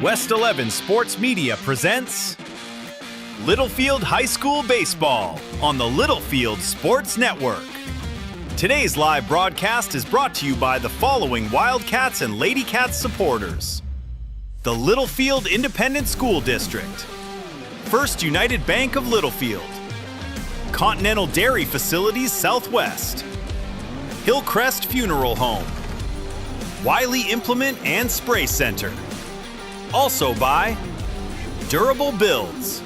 West 11 Sports Media presents Littlefield High School Baseball on the Littlefield Sports Network. Today's live broadcast is brought to you by the following Wildcats and Lady Cats supporters: the Littlefield Independent School District, First United Bank of Littlefield, Continental Dairy Facilities Southwest, Hillcrest Funeral Home, Wiley Implement and Spray Center. Also by Durable Builds,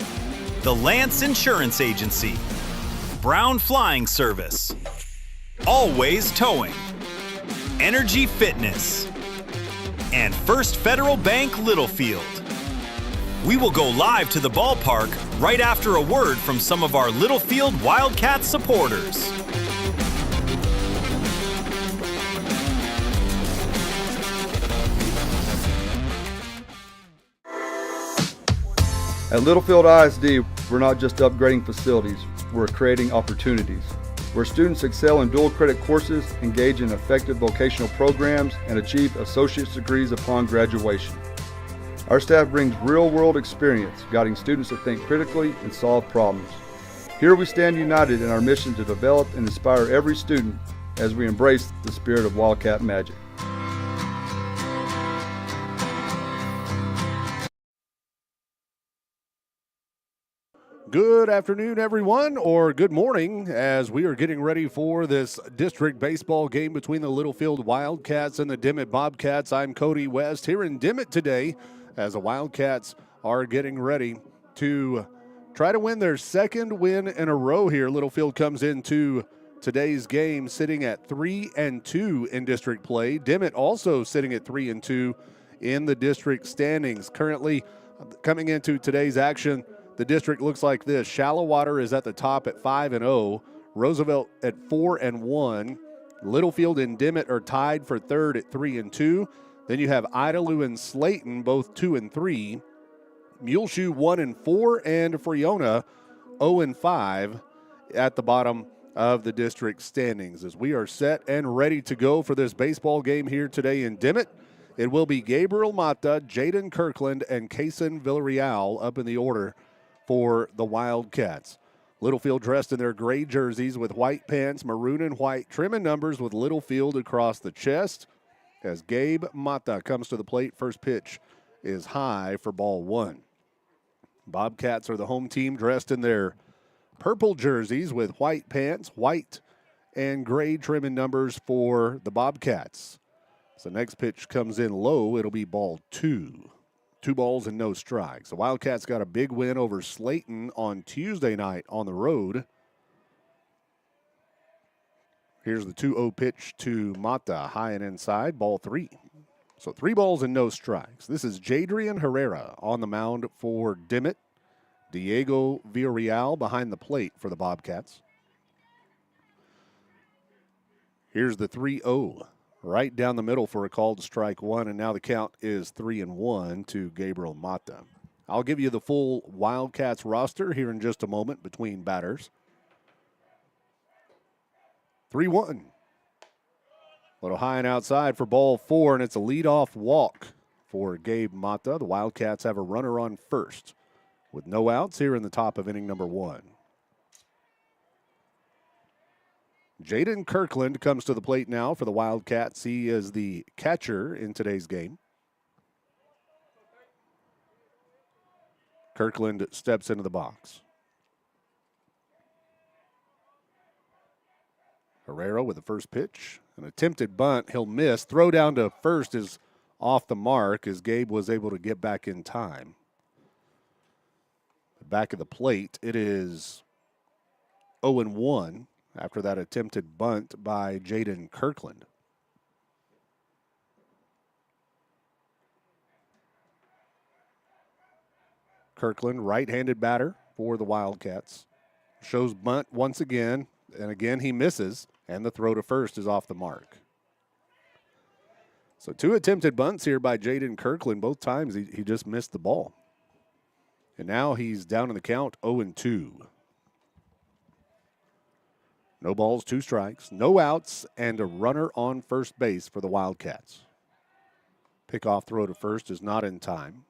the Lance Insurance Agency, Brown Flying Service, Always Towing, Energy Fitness, and First Federal Bank Littlefield. We will go live to the ballpark right after a word from some of our Littlefield Wildcats supporters. At Littlefield ISD, we're not just upgrading facilities, we're creating opportunities, where students excel in dual credit courses, engage in effective vocational programs, and achieve associate's degrees upon graduation. Our staff brings real-world experience, guiding students to think critically and solve problems. Here we stand united in our mission to develop and inspire every student as we embrace the spirit of Wildcat magic. Good afternoon, everyone, or good morning, as we are getting ready for this district baseball game between the Littlefield Wildcats and the Dimmitt Bobcats. I'm Cody West here in Dimmitt today, as the Wildcats are getting ready to try to win their second win in a row here. Littlefield comes into today's game sitting at 3-2 in district play. Dimmitt also sitting at 3-2 in the district standings. Currently coming into today's action, the district looks like this. Shallow Water is at the top at 5-0. Roosevelt at 4-1. Littlefield and Dimmitt are tied for third at 3-2. Then you have Idalou and Slayton, both 2-3. Muleshoe 1-4, and Friona 0-5 at the bottom of the district standings. As we are set and ready to go for this baseball game here today in Dimmitt, it will be Gabriel Mata, Jaden Kirkland, and Kaysen Villarreal up in the order for the Wildcats. Littlefield dressed in their gray jerseys with white pants, maroon and white trim and numbers with Littlefield across the chest. As Gabe Mata comes to the plate, first pitch is high for ball one. Bobcats are the home team dressed in their purple jerseys with white pants, white and gray trim and numbers for the Bobcats. So next pitch comes in low. It'll be ball two. 2 balls and no strikes. The Wildcats got a big win over Slayton on Tuesday night on the road. Here's the 2-0 pitch to Mata, high and inside, ball 3. So 3 balls and no strikes. This is Jadrian Herrera on the mound for Dimmitt. Diego Villarreal behind the plate for the Bobcats. Here's the 3-0. Right down the middle for a called strike one, and now the count is 3-1 to Gabriel Mata. I'll give you the full Wildcats roster here in just a moment between batters. 3-1. Little high and outside for ball 4, and it's a leadoff walk for Gabe Mata. The Wildcats have a runner on first with no outs here in the top of inning number 1. Jaden Kirkland comes to the plate now for the Wildcats. He is the catcher in today's game. Kirkland steps into the box. Herrera with the first pitch. An attempted bunt. He'll miss. Throw down to first is off the mark as Gabe was able to get back in time. Back of the plate, it is 0-1. After that attempted bunt by Jaden Kirkland. Kirkland, right-handed batter for the Wildcats. Shows bunt once again, and again he misses, and the throw to first is off the mark. So 2 attempted bunts here by Jaden Kirkland. Both times he just missed the ball. And now he's down in the count, 0-2. No balls, 2 strikes, no outs, and a runner on first base for the Wildcats. Pickoff throw to first is not in time.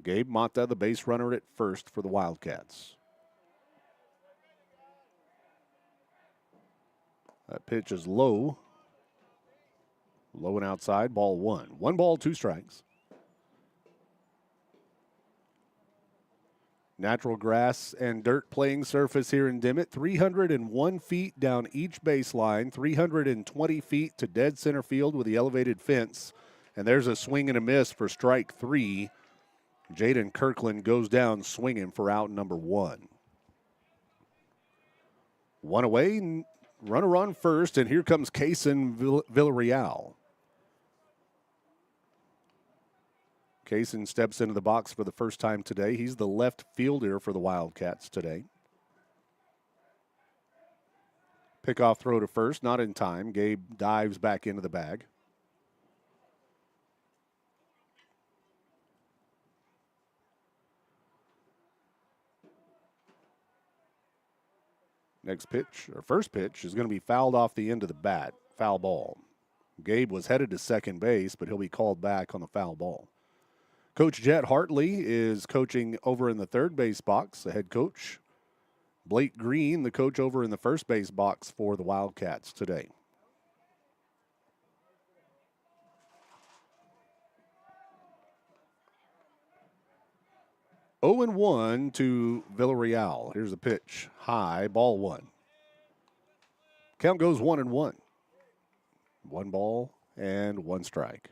Gabe Mata, the base runner at first for the Wildcats. That pitch is low. Low and outside, ball one. 1 ball, 2 strikes. Natural grass and dirt playing surface here in Dimmitt. 301 feet down each baseline. 320 feet to dead center field with the elevated fence. And there's a swing and a miss for strike 3. Jaden Kirkland goes down swinging for out number 1. 1 away, runner on first, and here comes Kaysen Villarreal. Kaysen steps into the box for the first time today. He's the left fielder for the Wildcats today. Pickoff throw to first, not in time. Gabe dives back into the bag. Next pitch, or first pitch, is going to be fouled off the end of the bat. Foul ball. Gabe was headed to second base, but he'll be called back on the foul ball. Coach Jet Hartley is coaching over in the third base box, the head coach. Blake Green, the coach over in the first base box for the Wildcats today. Oh and 1 to Villarreal. Here's the pitch. High, ball 1. Count goes 1 and 1. 1 ball and 1 strike.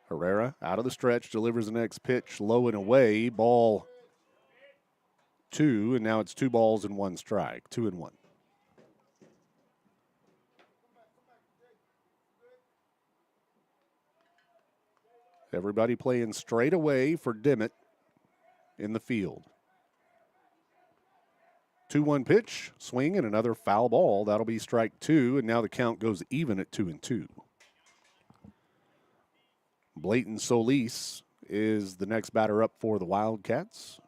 Herrera out of the stretch, delivers the next pitch, low and away, ball 2, and now it's 2 balls and 1 strike, 2 and 1. Everybody playing straight away for Dimmitt in the field. 2-1 pitch, swing, and another foul ball. That'll be strike 2, and now the count goes even at 2 and 2. Blayton Solis is the next batter up for the Wildcats.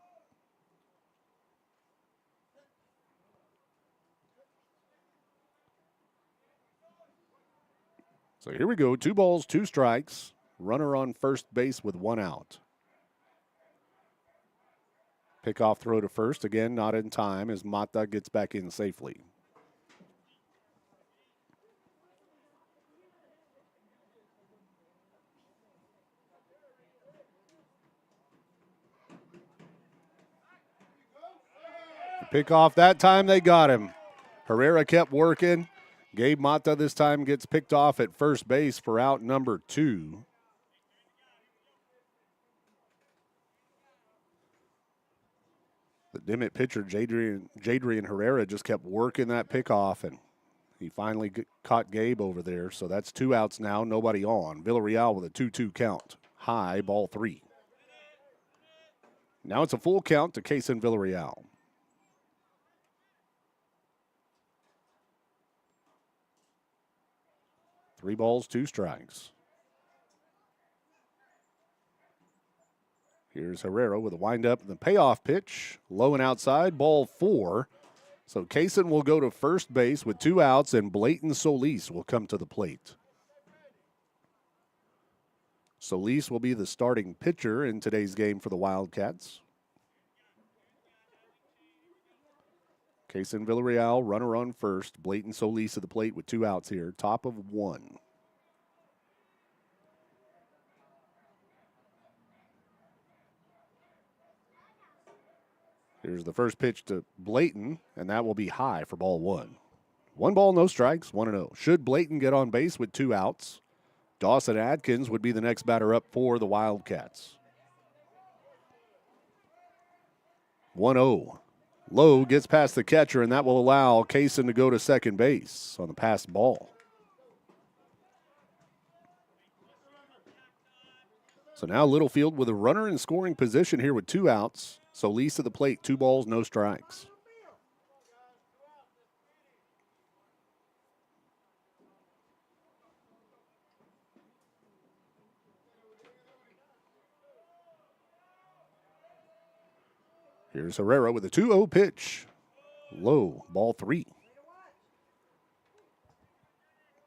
So here we go, 2 balls, 2 strikes. Runner on first base with 1 out. Pickoff throw to first, again not in time as Mata gets back in safely. Pickoff, that time they got him. Herrera kept working. Gabe Mata this time gets picked off at first base for out number 2. The Dimmitt pitcher, Jadrian Herrera, just kept working that pickoff, and he finally caught Gabe over there. So that's 2 outs now, nobody on. Villarreal with a 2-2 count. High, ball 3. Now it's a full count to Kaysen Villarreal. Three balls, 2 strikes. Here's Herrera with a windup and the payoff pitch. Low and outside, ball 4. So Kaysen will go to first base with 2 outs, and Blayton Solis will come to the plate. Solis will be the starting pitcher in today's game for the Wildcats. Kaysen Villarreal, runner on first. Blayton Solis at the plate with 2 outs here. Top of 1. Here's the first pitch to Blayton, and that will be high for ball 1. 1 ball, no strikes, 1-0. Should Blayton get on base with 2 outs, Dawson Adkins would be the next batter up for the Wildcats. 1-0. Lowe gets past the catcher, and that will allow Kaysen to go to second base on the passed ball. So now Littlefield with a runner in scoring position here with 2 outs. Solis at the plate, 2 balls, no strikes. Here's Herrera with a 2-0 pitch. Low, ball 3.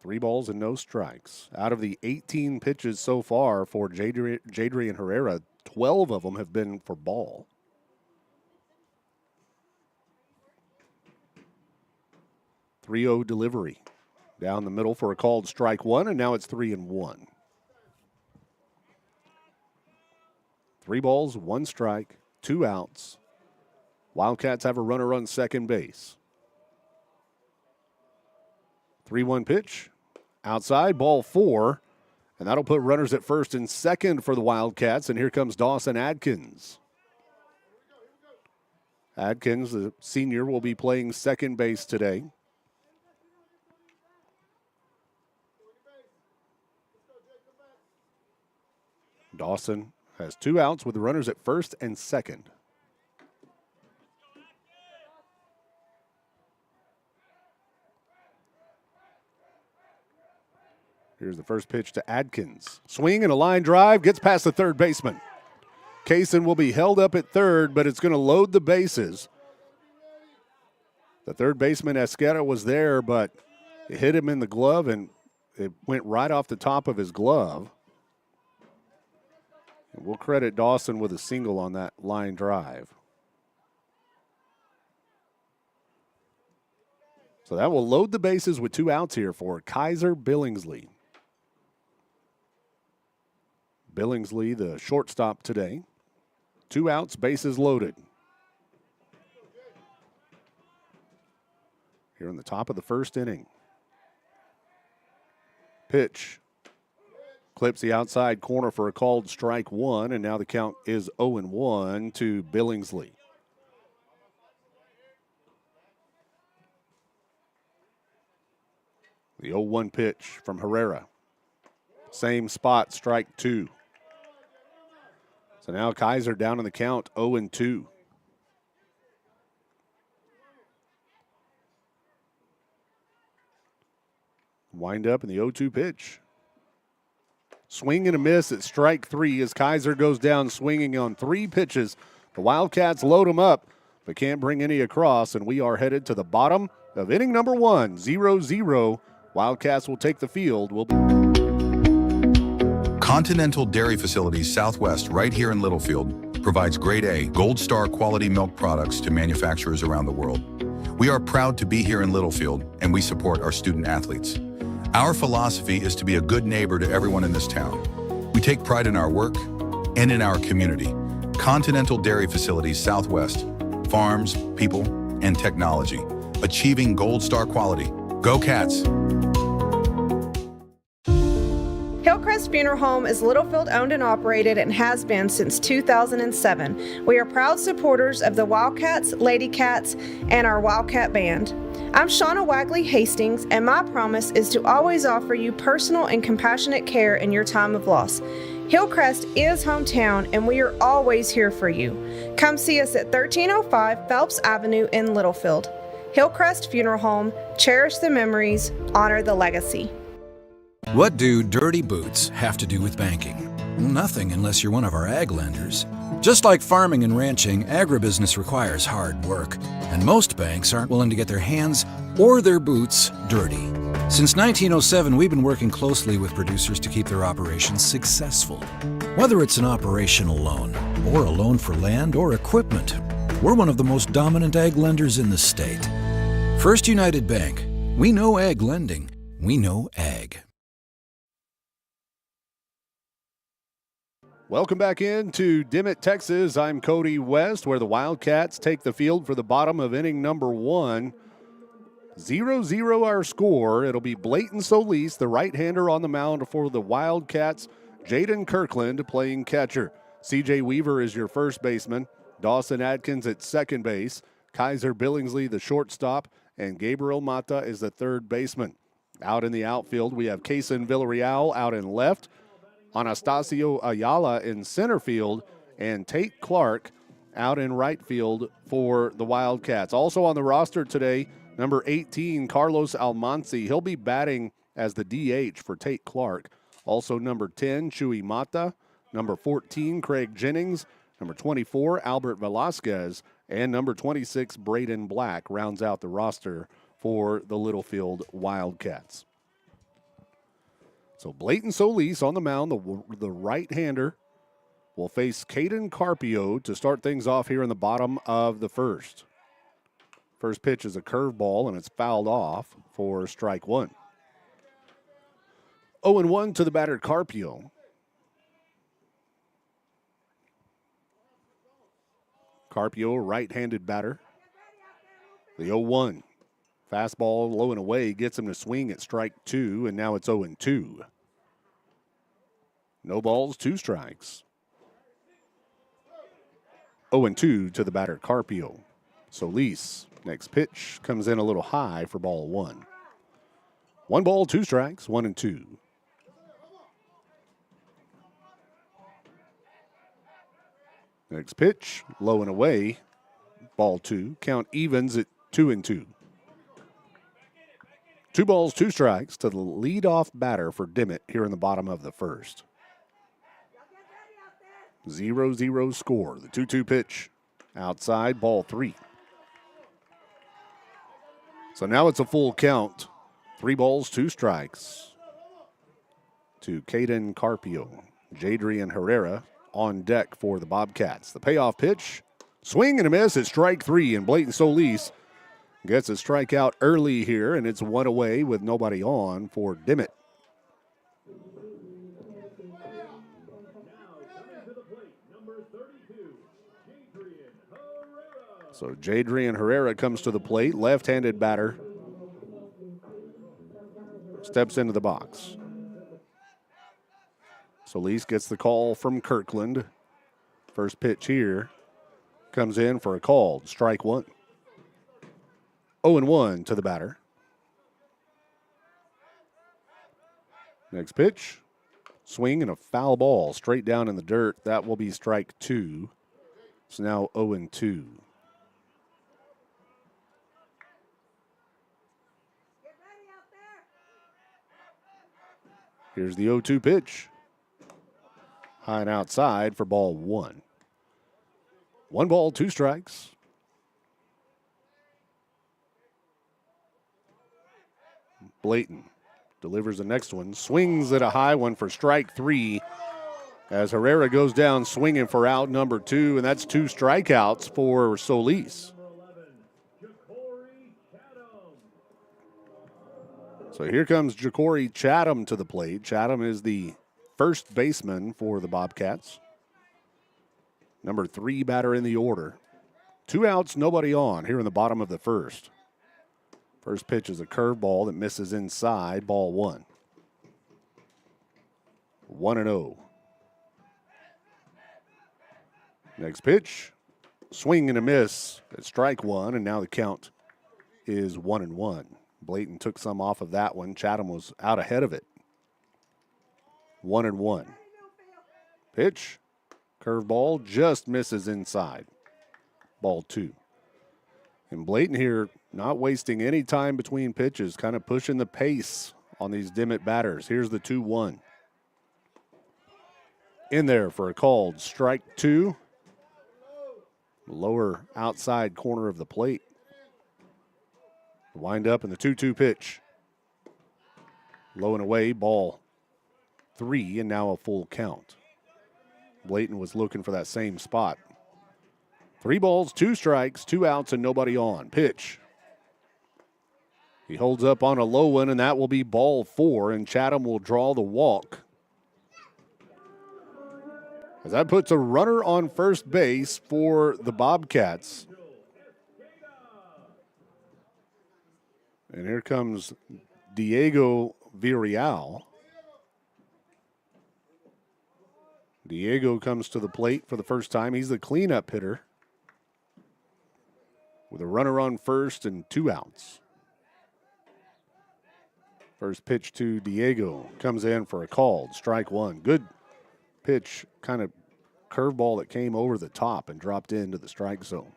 3 balls and no strikes. Out of the 18 pitches so far for Jadrian Herrera, 12 of them have been for ball. .30 delivery. Down the middle for a called strike one, and now it's 3-1. 3 balls, 1 strike, 2 outs. Wildcats have a runner on second base. 3-1 pitch. Outside, ball 4. And that'll put runners at first and second for the Wildcats. And here comes Dawson Adkins. Adkins, the senior, will be playing second base today. Dawson has 2 outs with the runners at first and second. Here's the first pitch to Adkins. Swing and a line drive, gets past the third baseman. Kaysen will be held up at third, but it's going to load the bases. The third baseman, Esquera, was there, but it hit him in the glove, and it went right off the top of his glove. And we'll credit Dawson with a single on that line drive. So that will load the bases with 2 outs here for Kaiser Billingsley. Billingsley, the shortstop today. 2 outs, bases loaded. Here in the top of the first inning. Pitch. Clips the outside corner for a called strike one, and now the count is 0-1 to Billingsley. The 0-1 pitch from Herrera. Same spot, strike 2. So now Kaiser down in the count, 0-2. Wind up in the 0-2 pitch. Swing and a miss at strike 3 as Kaiser goes down swinging on 3 pitches. The Wildcats load him up, but can't bring any across, and we are headed to the bottom of inning number 1, 0-0. Wildcats will take the field. Continental Dairy Facilities Southwest, right here in Littlefield, provides grade A, Gold Star quality milk products to manufacturers around the world. We are proud to be here in Littlefield, and we support our student athletes. Our philosophy is to be a good neighbor to everyone in this town. We take pride in our work and in our community. Continental Dairy Facilities Southwest, farms, people, and technology, achieving Gold Star quality. Go Cats! Hillcrest Funeral Home is Littlefield owned and operated and has been since 2007. We are proud supporters of the Wildcats, Lady Cats, and our Wildcat Band. I'm Shauna Wagley Hastings, and my promise is to always offer you personal and compassionate care in your time of loss. Hillcrest is hometown, and we are always here for you. Come see us at 1305 Phelps Avenue in Littlefield. Hillcrest Funeral Home, cherish the memories, honor the legacy. What do dirty boots have to do with banking? Nothing unless you're one of our ag lenders. Just like farming and ranching, agribusiness requires hard work, and most banks aren't willing to get their hands or their boots dirty. Since 1907, we've been working closely with producers to keep their operations successful. Whether it's an operational loan, or a loan for land or equipment, we're one of the most dominant ag lenders in the state. First United Bank. We know ag lending. We know ag. Welcome back into Dimmitt, Texas. I'm Cody West, where the Wildcats take the field for the bottom of inning number 1. 0-0 our score. It'll be Blayton Solis, the right-hander on the mound for the Wildcats. Jaden Kirkland playing catcher. C.J. Weaver is your first baseman. Dawson Adkins at second base. Kaiser Billingsley, the shortstop. And Gabriel Mata is the third baseman. Out in the outfield, we have Kaysen Villarreal out in left. Anastasio Ayala in center field, and Tate Clark out in right field for the Wildcats. Also on the roster today, number 18, Carlos Almanci. He'll be batting as the DH for Tate Clark. Also number 10, Chuy Mata. Number 14, Craig Jennings. Number 24, Albert Velasquez. And number 26, Braden Black rounds out the roster for the Littlefield Wildcats. So Blayton Solis on the mound, the right-hander, will face Caden Carpio to start things off here in the bottom of the first. First pitch is a curveball, and it's fouled off for strike one. 0-1 to the batter, Carpio. Carpio, right-handed batter. The 0-1. Fastball low and away gets him to swing at strike two, and now it's 0-2. No balls, 2 strikes. 0-2 to the batter, Carpio. Solis, next pitch, comes in a little high for ball 1. 1 ball, 2 strikes, 1-2. Next pitch, low and away, ball 2. Count evens at 2-2. 2 balls, 2 strikes to the leadoff batter for Dimmitt here in the bottom of the first. 0-0 score. The 2-2 pitch outside, ball 3. So now it's a full count. 3 balls, 2 strikes to Caden Carpio. Jadrian Herrera on deck for the Bobcats. The payoff pitch, swing and a miss at strike 3, and Blayton Solis gets a strikeout early here, and it's 1 away with nobody on for Dimmitt. So Jadrian Herrera comes to the plate, left-handed batter. Steps into the box. Solis gets the call from Kirkland. First pitch here comes in for a call, strike 1. 0-1 to the batter. Next pitch, swing and a foul ball straight down in the dirt. That will be strike 2. It's now 0-2. Here's the 0-2 pitch. High and outside for ball 1. 1 ball, 2 strikes. Blayton delivers the next one. Swings at a high one for strike 3 as Herrera goes down swinging for out number 2, and that's 2 strikeouts for Solis. So here comes Ja'Cory Chatham to the plate. Chatham is the first baseman for the Bobcats. Number 3 batter in the order. 2 outs, nobody on here in the bottom of the first. First pitch is a curveball that misses inside, ball 1. 1-0. Next pitch, swing and a miss at strike 1, and now the count is 1-1. Blayton took some off of that one. Chatham was out ahead of it. 1-1. Pitch, curveball, just misses inside. Ball 2. And Blayton here not wasting any time between pitches, kind of pushing the pace on these Dimmitt batters. Here's the 2-1. In there for a called strike 2. Lower outside corner of the plate. Wind up in the 2-2 pitch. Low and away, ball 3, and now a full count. Blayton was looking for that same spot. 3 balls, 2 strikes, 2 outs, and nobody on. Pitch. He holds up on a low one, and that will be ball 4, and Chatham will draw the walk. As that puts a runner on first base for the Bobcats. And here comes Diego Villarreal. Diego comes to the plate for the first time. He's the cleanup hitter with a runner on first and 2 outs. First pitch to Diego comes in for a called strike 1. Good pitch, kind of curveball that came over the top and dropped into the strike zone.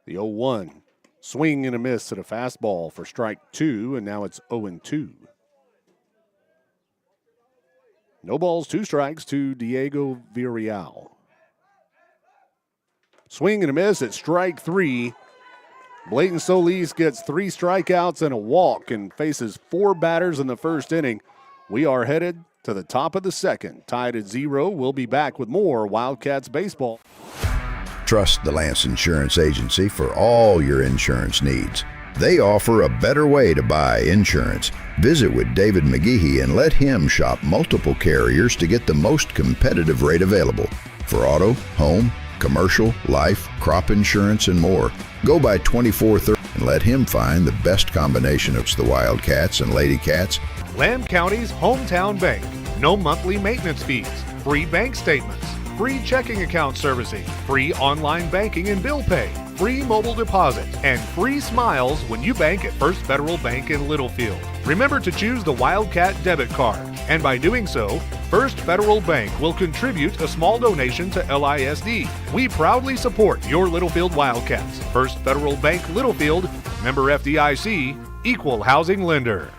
The 0-1, swing and a miss at a fastball for strike 2, and now it's 0-2. No balls, 2 strikes to Diego Villarreal. Swing and a miss at strike 3, Blayton Solis gets 3 strikeouts and a walk and faces 4 batters in the first inning. We are headed to the top of the second. Tied at 0. We'll be back with more Wildcats baseball. Trust the Lance Insurance Agency for all your insurance needs. They offer a better way to buy insurance. Visit with David McGehee and let him shop multiple carriers to get the most competitive rate available for auto, home, commercial, life, crop insurance, and more. Go by 2430 and let him find the best combination of the Wildcats and Lady Cats. Lamb County's hometown bank. No monthly maintenance fees. Free bank statements. Free checking account servicing. Free online banking and bill pay. Free mobile deposit. And free smiles when you bank at First Federal Bank in Littlefield. Remember to choose the Wildcat debit card. And by doing so, First Federal Bank will contribute a small donation to LISD. We proudly support your Littlefield Wildcats. First Federal Bank Littlefield, member FDIC, equal housing lender.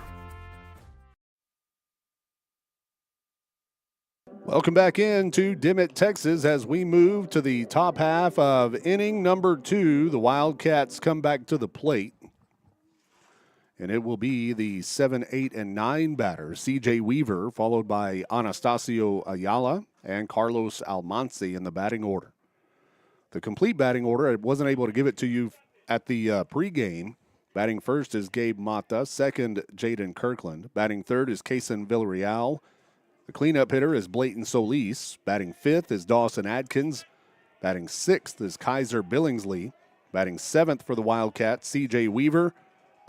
Welcome back into Dimmitt, Texas, as we move to the top half of inning number 2. The Wildcats come back to the plate. And it will be the 7, 8, and 9 batters, C.J. Weaver, followed by Anastasio Ayala and Carlos Almanci in the batting order. The complete batting order, I wasn't able to give it to you at the pregame. Batting first is Gabe Mata. Second, Jaden Kirkland. Batting third is Kason Villarreal. The cleanup hitter is Blayton Solis. Batting fifth is Dawson Adkins. Batting sixth is Kaiser Billingsley. Batting seventh for the Wildcats, C.J. Weaver.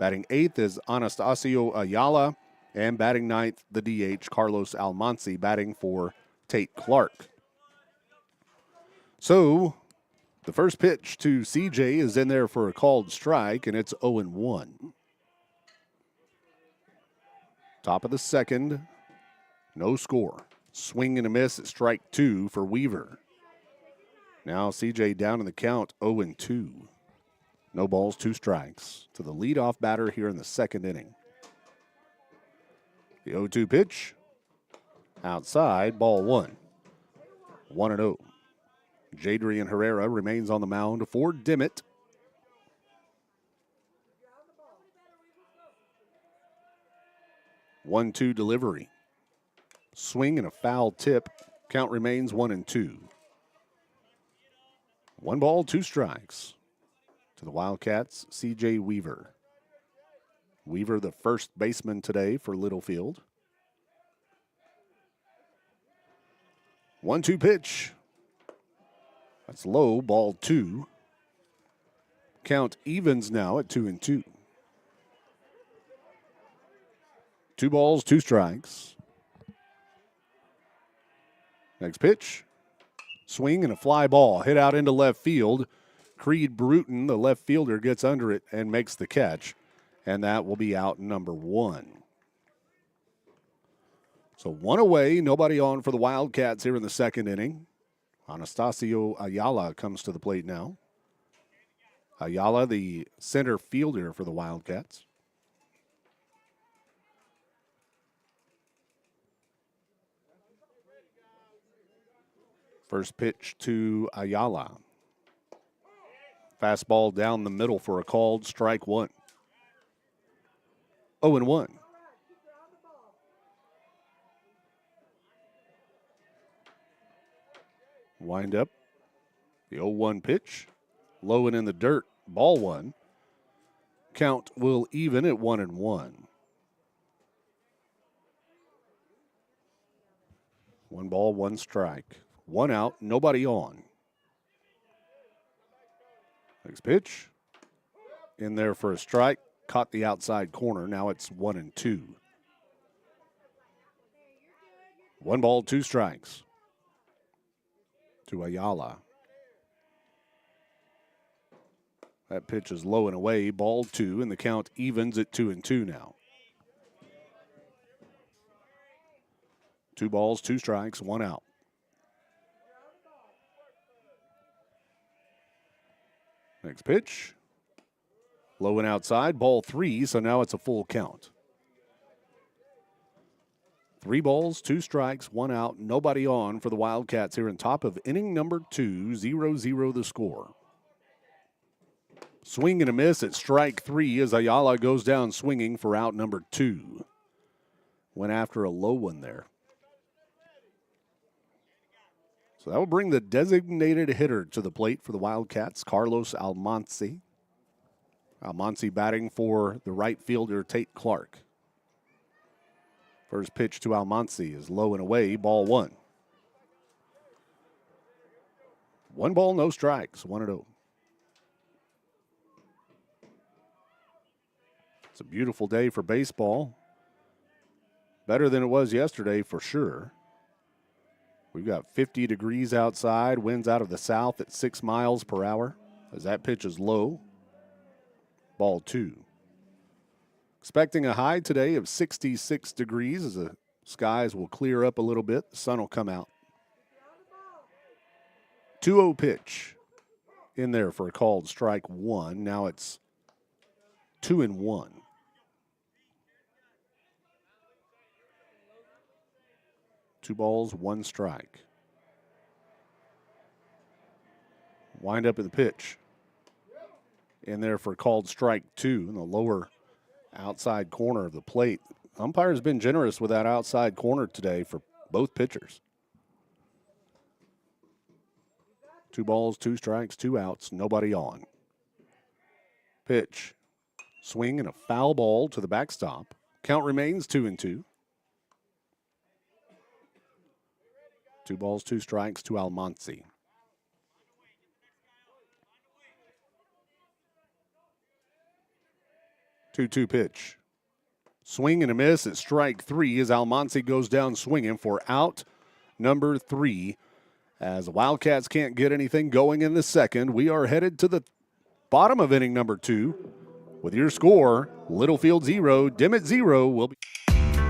Batting eighth is Anastasio Ayala. And batting ninth, the DH, Carlos Almanci, batting for Tate Clark. So, the first pitch to CJ is in there for a called strike, and it's 0-1. Top of the second, no score. Swing and a miss at strike 2 for Weaver. Now CJ down in the count, 0-2. No balls, 2 strikes to the leadoff batter here in the second inning. The 0-2 pitch, outside, ball 1. 1-0. Jadrian Herrera remains on the mound for Dimmitt. One-two delivery. Swing and a foul tip. Count remains 1-2. 1 ball, 2 strikes to the Wildcats, C.J. Weaver. Weaver, the first baseman today for Littlefield. 1-2 pitch. That's low, ball 2. Count evens now at 2-2. 2 balls, 2 strikes. Next pitch. Swing and a fly ball hit out into left field. Creed Bruton, the left fielder, gets under it and makes the catch. And that will be out number 1. So 1 away, nobody on for the Wildcats here in the second inning. Anastasio Ayala comes to the plate now. Ayala, the center fielder for the Wildcats. First pitch to Ayala. Fastball down the middle for a called strike 1. 0-1. Wind up. The 0-1 pitch. Low and in the dirt. Ball 1. Count will even at 1-1. 1 ball, 1 strike. 1 out, nobody on. Next pitch. In there for a strike. Caught the outside corner. Now it's 1-2. 1 ball, 2 strikes to Ayala. That pitch is low and away. Ball 2, and the count evens at 2-2 now. 2 balls, 2 strikes, 1 out. Next pitch. Low and outside, ball 3, so now it's a full count. 3 balls, 2 strikes, 1 out, nobody on for the Wildcats here in top of inning number 2, 0-0 the score. Swing and a miss at strike 3 as Ayala goes down swinging for out number 2. Went after a low one there. So that will bring the designated hitter to the plate for the Wildcats, Carlos Almanci. Almanci batting for the right fielder, Tate Clark. First pitch to Almanci is low and away, ball 1. 1 ball, no strikes, 1-0. It's a beautiful day for baseball. Better than it was yesterday for sure. We've got 50 degrees outside, winds out of the south at 6 miles per hour as that pitch is low. Ball 2. Expecting a high today of 66 degrees as the skies will clear up a little bit. The sun will come out. 2-0 pitch in there for a called strike 1. Now it's 2-1. Two balls, 1 strike. Wind up in the pitch. In there for a called strike 2 in the lower outside corner of the plate. Umpire's been generous with that outside corner today for both pitchers. 2 balls, 2 strikes, 2 outs, nobody on. Pitch. Swing and a foul ball to the backstop. Count remains 2-2. 2 balls, 2 strikes to Almanci. Two pitch. Swing and a miss at strike 3 as Almanci goes down swinging for out number 3. As the Wildcats can't get anything going in the second, we are headed to the bottom of inning number 2 with your score, Littlefield 0, Dimmitt 0 will be.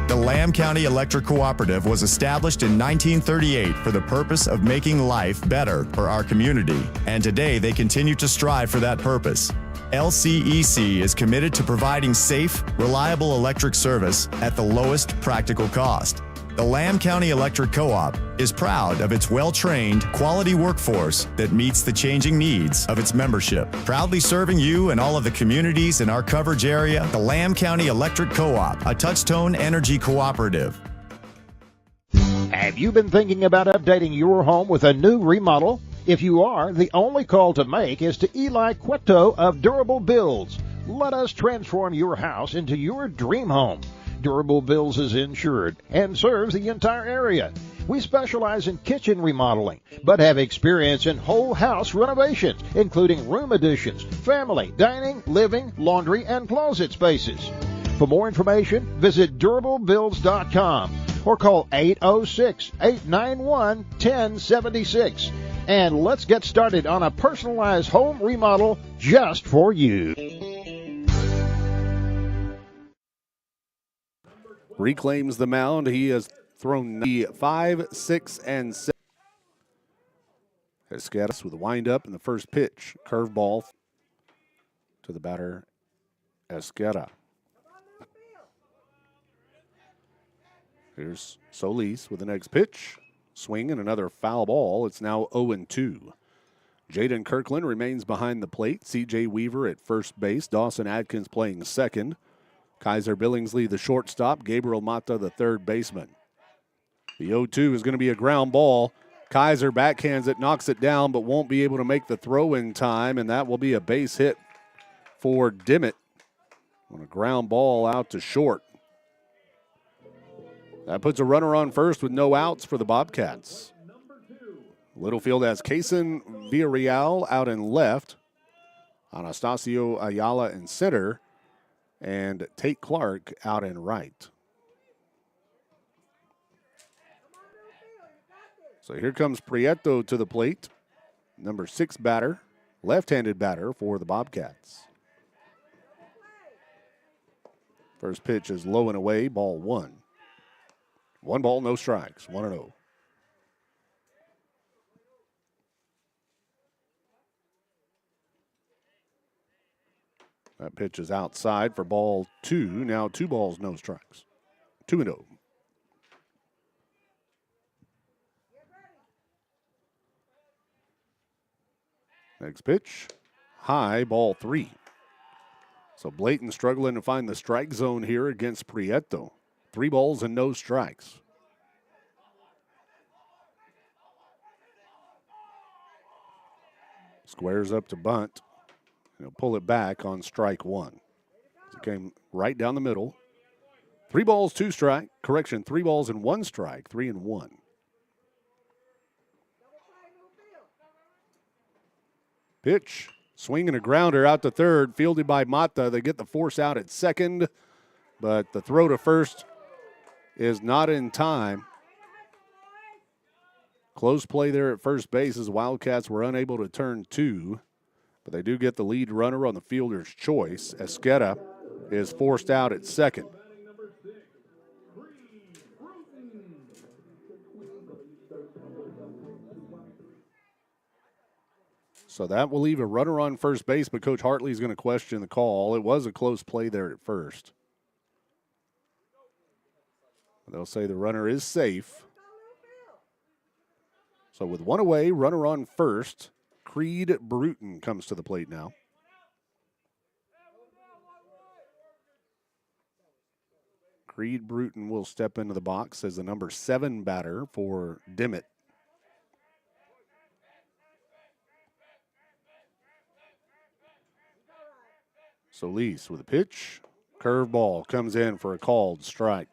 The Lamb County Electric Cooperative was established in 1938 for the purpose of making life better for our community, and today they continue to strive for that purpose. LCEC is committed to providing safe, reliable electric service at the lowest practical cost. The Lamb County Electric Co-op is proud of its well-trained, quality workforce that meets the changing needs of its membership. Proudly serving you and all of the communities in our coverage area, the Lamb County Electric Co-op, a Touchtone Energy cooperative. Have you been thinking about updating your home with a new remodel? If you are, the only call to make is to Eli Cueto of Durable Builds. Let us transform your house into your dream home. Durable Builds is insured and serves the entire area. We specialize in kitchen remodeling, but have experience in whole house renovations, including room additions, family, dining, living, laundry, and closet spaces. For more information, visit durablebuilds.com or call 806-891-1076. And let's get started on a personalized home remodel just for you. Reclaims the mound. He has thrown 5, 6, and 7. Escadas with a windup in the first pitch. Curveball to the batter, Esqueda. Here's Solis with the next pitch. Swing and another foul ball. It's now 0-2. Jaden Kirkland remains behind the plate. C.J. Weaver at first base. Dawson Adkins playing second. Kaiser Billingsley, the shortstop. Gabriel Mata, the third baseman. The 0-2 is going to be a ground ball. Kaiser backhands it, knocks it down, but won't be able to make the throw in time, and that will be a base hit for Dimmitt on a ground ball out to short. That puts a runner on first with no outs for the Bobcats. Littlefield has Kaysen Villarreal out in left, Anastasio Ayala in center, and Tate Clark out in right. So here comes Prieto to the plate, number 6 batter, left-handed batter for the Bobcats. First pitch is low and away, ball 1. 1 ball, no strikes, 1-0. That pitch is outside for ball 2. Now 2 balls, no strikes. 2-0. Next pitch. high, ball 3. So Blayton struggling to find the strike zone here against Prieto. 3 balls and no strikes. Squares up to bunt. He'll pull it back on strike 1. It came right down the middle. 3 balls, 2 strike. Correction, 3 balls and 1 strike, 3-1. Pitch, swing and a grounder out to third, fielded by Mata. They get the force out at second, but the throw to first is not in time. Close play there at first base as Wildcats were unable to turn 2, but they do get the lead runner on the fielder's choice. Esqueda is forced out at second. So that will leave a runner on first base, but Coach Hartley is going to question the call. It was a close play there at first. They'll say the runner is safe. So with 1 away, runner on first, Creed Bruton comes to the plate now. Creed Bruton will step into the box as the number 7 batter for Dimmitt. Solis with a pitch. Curveball comes in for a called strike.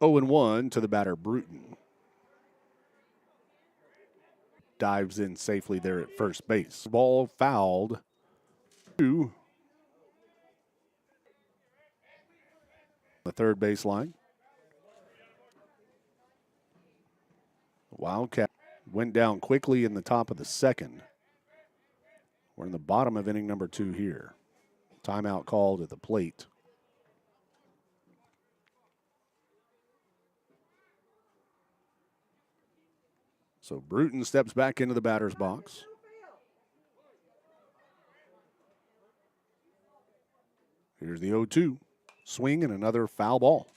0-1 to the batter, Bruton. Dives in safely there at first base. Ball fouled. 2. The third baseline. Wildcat went down quickly in the top of the second. We're in the bottom of inning number 2 here. Timeout called at the plate. So Bruton steps back into the batter's box. Here's the 0-2. Swing and another foul ball.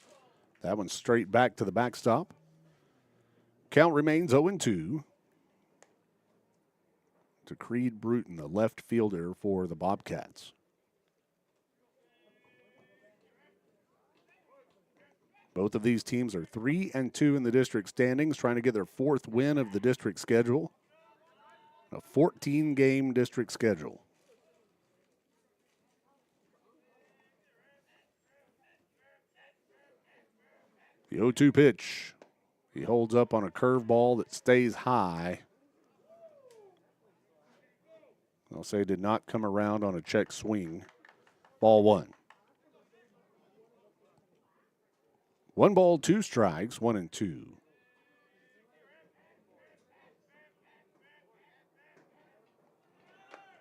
That one's straight back to the backstop. Count remains 0-2. To Creed Bruton, the left fielder for the Bobcats. Both of these teams are 3-2 in the district standings, trying to get their 4th win of the district schedule. A 14-game district schedule. The 0-2 pitch. He holds up on a curveball that stays high. I'll say did not come around on a check swing. Ball 1. 1 ball, 2 strikes, 1-2.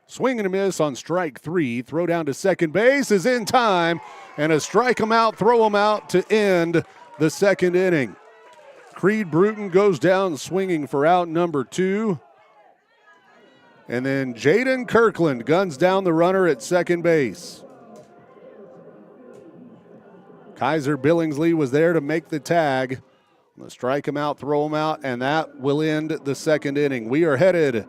Swing and a miss on strike 3. Throw down to second base is in time. And a strike him out, throw him out to end the second inning. Creed Bruton goes down swinging for out number 2. And then Jaden Kirkland guns down the runner at second base. Kaiser Billingsley was there to make the tag. Let's strike him out, throw him out, and that will end the second inning. We are headed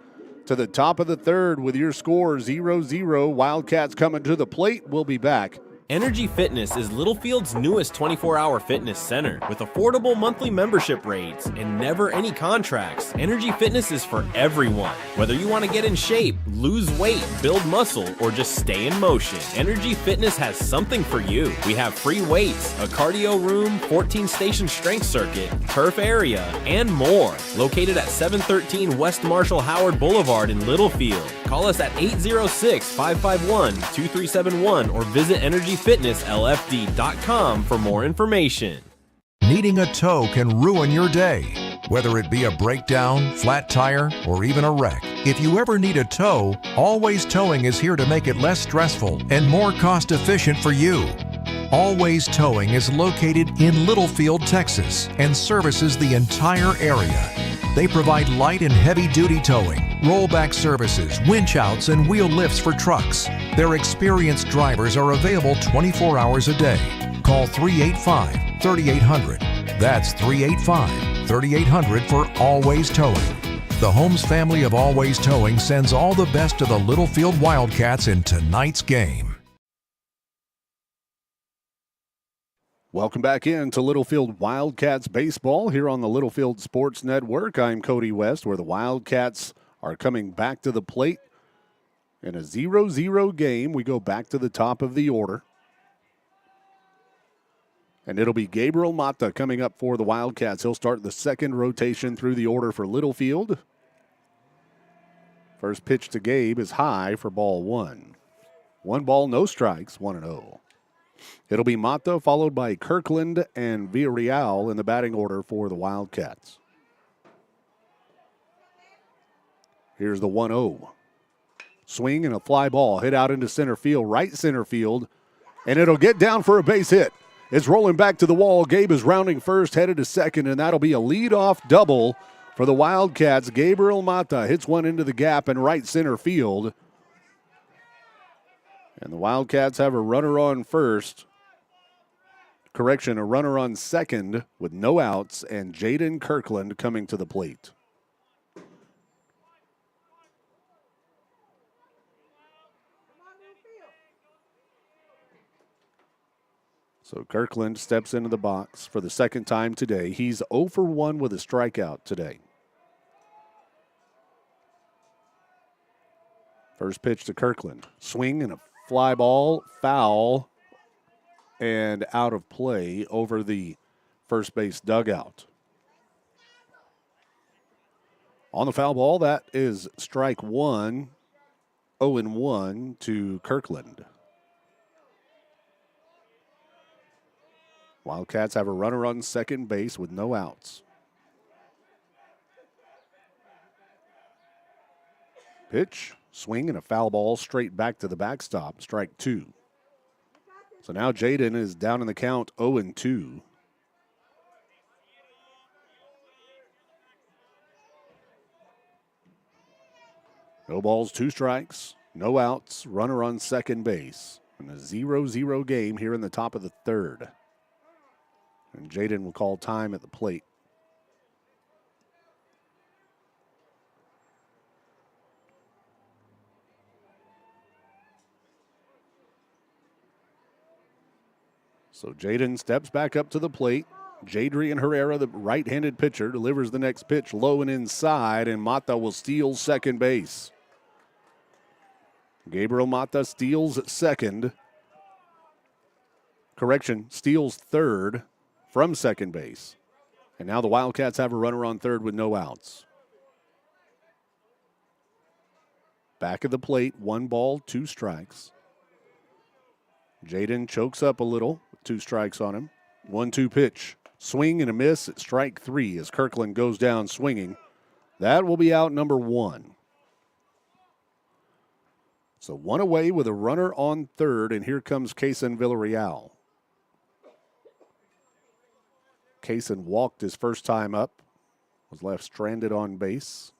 to the top of the third with your score 0-0. Wildcats coming to the plate. We'll be back. Energy Fitness is Littlefield's newest 24-hour fitness center with affordable monthly membership rates and never any contracts. Energy Fitness is for everyone. Whether you want to get in shape, lose weight, build muscle, or just stay in motion, Energy Fitness has something for you. We have free weights, a cardio room, 14-station strength circuit, turf area, and more. Located at 713 West Marshall Howard Boulevard in Littlefield. Call us at 806-551-2371 or visit EnergyFitnessLFD.com for more information. Needing a tow can ruin your day, whether it be a breakdown, flat tire, or even a wreck. If you ever need a tow, Always Towing is here to make it less stressful and more cost-efficient for you. Always Towing is located in Littlefield, Texas, and services the entire area. They provide light and heavy-duty towing, rollback services, winch outs, and wheel lifts for trucks. Their experienced drivers are available 24 hours a day. Call 385-3800. That's 385-3800 for Always Towing. The Holmes family of Always Towing sends all the best to the Littlefield Wildcats in tonight's game. Welcome back in to Littlefield Wildcats baseball here on the Littlefield Sports Network. I'm Cody West, where the Wildcats are coming back to the plate in a 0-0 game. We go back to the top of the order. And it'll be Gabriel Mata coming up for the Wildcats. He'll start the second rotation through the order for Littlefield. First pitch to Gabe is high for ball one. 1 ball, no strikes, 1-0. It'll be Mata followed by Kirkland and Villarreal in the batting order for the Wildcats. Here's the 1-0. Swing and a fly ball hit out into center field, right center field, and it'll get down for a base hit. It's rolling back to the wall. Gabe is rounding first, headed to second, and that'll be a leadoff double for the Wildcats. Gabriel Mata hits one into the gap in right center field. And the Wildcats have a runner on first. Correction, a runner on second with no outs, and Jaden Kirkland coming to the plate. So Kirkland steps into the box for the second time today. He's 0 for 1 with a strikeout today. First pitch to Kirkland. Swing and a fly ball, foul, and out of play over the first base dugout. On the foul ball, that is strike one, 0-1 to Kirkland. Wildcats have a runner on second base with no outs. Pitch, swing, and a foul ball straight back to the backstop, strike two. So now Jaden is down in the count, 0-2. No balls, 2 strikes, no outs, runner on second base. And a 0-0 game here in the top of the third. And Jaden will call time at the plate. So Jaden steps back up to the plate. Jadrian Herrera, the right-handed pitcher, delivers the next pitch low and inside, and Mata will steal second base. Gabriel Mata steals at second. Correction, steals third from second base. And now the Wildcats have a runner on third with no outs. Back of the plate, 1 ball, 2 strikes. Jaden chokes up a little, 2 strikes on him. 1-2 pitch. Swing and a miss at strike 3 as Kirkland goes down swinging. That will be out number 1. So 1 away with a runner on third, and here comes Kaysen Villarreal. Kaysen walked his first time up, was left stranded on base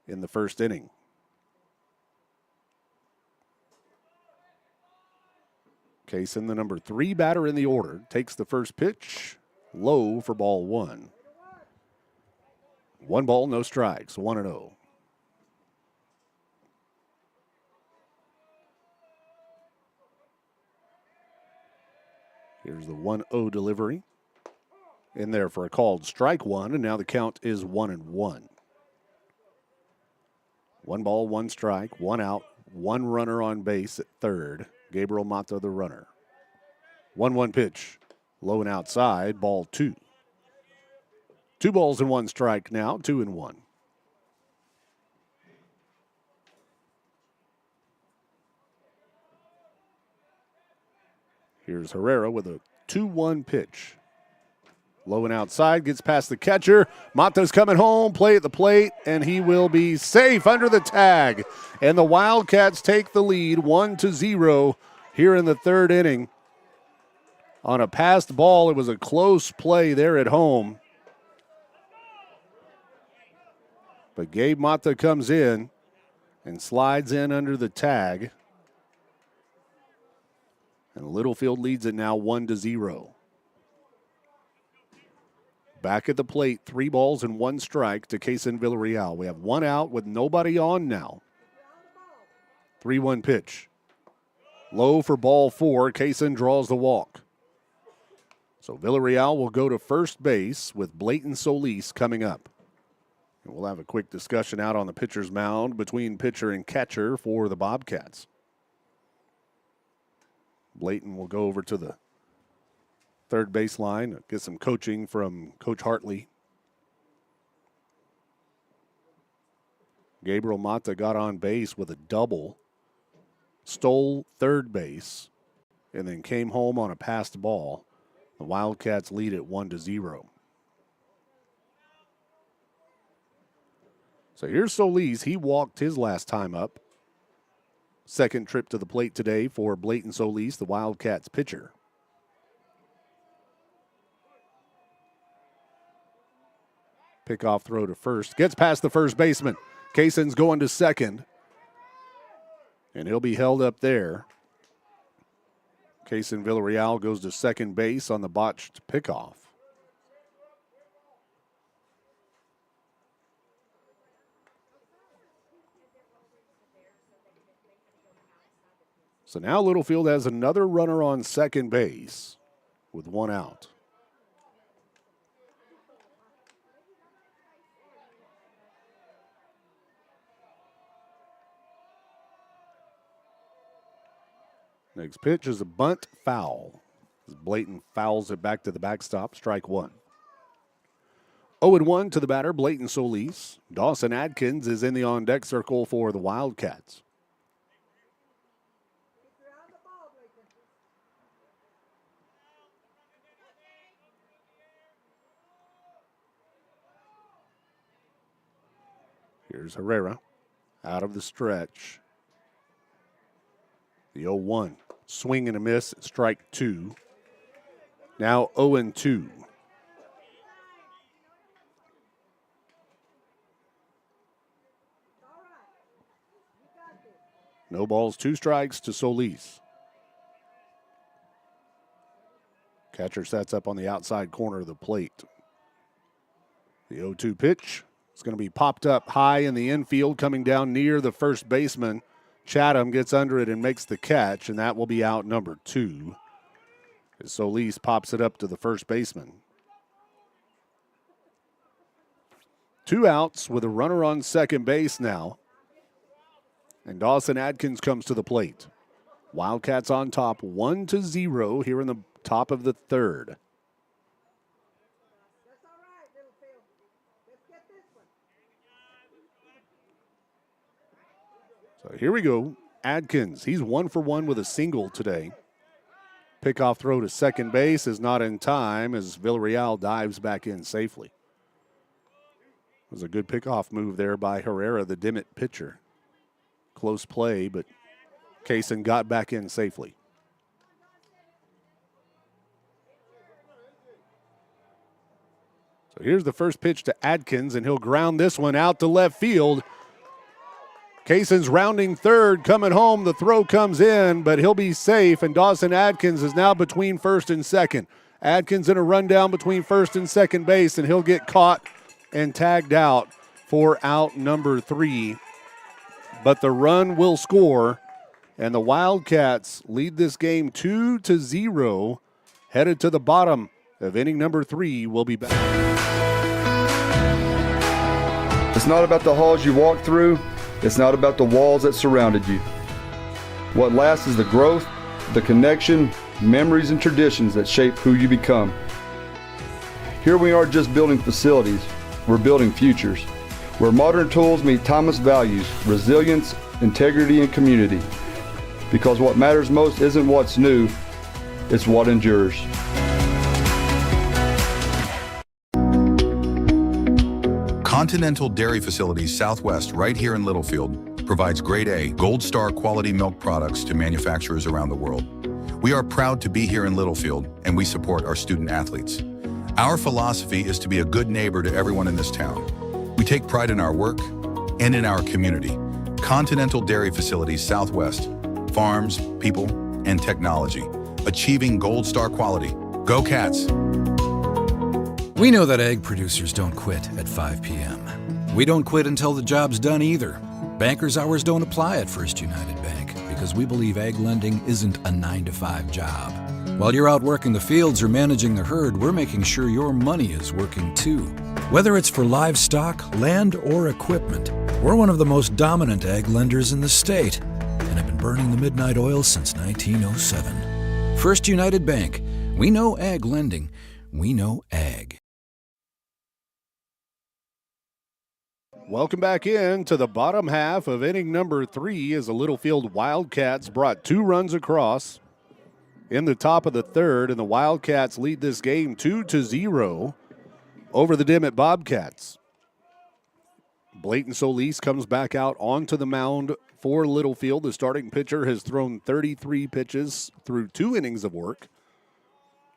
in the first inning. Kaysen, the number 3 batter in the order, takes the first pitch, low for ball 1. 1 ball, no strikes, 1-0. Here's the 1-0 delivery. In there for a called strike 1, and now the count is 1-1. 1 ball, 1 strike, 1 out, 1 runner on base at third. Gabriel Mata, the runner. 1-1 pitch, low and outside, ball 2. 2 balls and 1 strike now, 2-1. Here's Herrera with a 2-1 pitch. Low and outside, gets past the catcher. Mata's coming home, play at the plate, and he will be safe under the tag. And the Wildcats take the lead 1-0 here in the third inning. On a passed ball, it was a close play there at home. But Gabe Mata comes in and slides in under the tag. And Littlefield leads it now 1-0. Back at the plate, 3 balls and 1 strike to Kaysen Villarreal. We have 1 out with nobody on now. 3-1 pitch. Low for ball 4. Kaysen draws the walk. So Villarreal will go to first base with Blayton Solis coming up. And we'll have a quick discussion out on the pitcher's mound between pitcher and catcher for the Bobcats. Blayton will go over to the third baseline, get some coaching from Coach Hartley. Gabriel Mata got on base with a double, stole third base, and then came home on a passed ball. The Wildcats lead it 1-0. So here's Solis. He walked his last time up. Second trip to the plate today for Blayton Solis, the Wildcats pitcher. Pickoff throw to first. Gets past the first baseman. Kaysen's going to second. And he'll be held up there. Kaysen Villarreal goes to second base on the botched pickoff. So now Littlefield has another runner on second base with 1 out. Next pitch is a bunt foul. As Blayton fouls it back to the backstop, strike 1. 0-1 to the batter, Blayton Solis. Dawson Adkins is in the on-deck circle for the Wildcats. Here's Herrera out of the stretch. The 0-1. Swing and a miss, strike 2. Now 0-2. No balls, 2 strikes to Solis. Catcher sets up on the outside corner of the plate. The 0-2 pitch. It's going to be popped up high in the infield, coming down near the first baseman. Chatham gets under it and makes the catch, and that will be out number 2. As Solis pops it up to the first baseman. 2 outs with a runner on second base now. And Dawson Adkins comes to the plate. Wildcats on top 1-0 here in the top of the third. So here we go. Adkins, he's 1 for 1 with a single today. Pickoff throw to second base is not in time as Villarreal dives back in safely. It was a good pickoff move there by Herrera, the Dimmitt pitcher. Close play, but Kaysen got back in safely. So here's the first pitch to Adkins, and he'll ground this one out to left field. Kaysen's rounding third, coming home. The throw comes in, but he'll be safe, and Dawson Adkins is now between first and second. Adkins in a rundown between first and second base, and he'll get caught and tagged out for out number 3. But the run will score, and the Wildcats lead this game 2-0, headed to the bottom of inning number 3. We'll be back. It's not about the halls you walk through. It's not about the walls that surrounded you. What lasts is the growth, the connection, memories, and traditions that shape who you become. Here we aren't just building facilities, we're building futures, where modern tools meet timeless values, resilience, integrity, and community. Because what matters most isn't what's new, it's what endures. Continental Dairy Facilities Southwest, right here in Littlefield, provides grade A, Gold Star quality milk products to manufacturers around the world. We are proud to be here in Littlefield, and we support our student athletes. Our philosophy is to be a good neighbor to everyone in this town. We take pride in our work and in our community. Continental Dairy Facilities Southwest, farms, people, and technology, achieving Gold Star quality. Go Cats! We know that egg producers don't quit at 5 p.m. We don't quit until the job's done either. Banker's hours don't apply at First United Bank because we believe egg lending isn't a 9-to-5 job. While you're out working the fields or managing the herd, we're making sure your money is working too. Whether it's for livestock, land, or equipment, we're one of the most dominant ag lenders in the state and have been burning the midnight oil since 1907. First United Bank. We know ag lending. We know ag. Welcome back in to the bottom half of inning number 3 as the Littlefield Wildcats brought 2 runs across in the top of the third, and the Wildcats lead this game 2-0 over the Dimmitt Bobcats. Blayton Solis comes back out onto the mound for Littlefield. The starting pitcher has thrown 33 pitches through 2 innings of work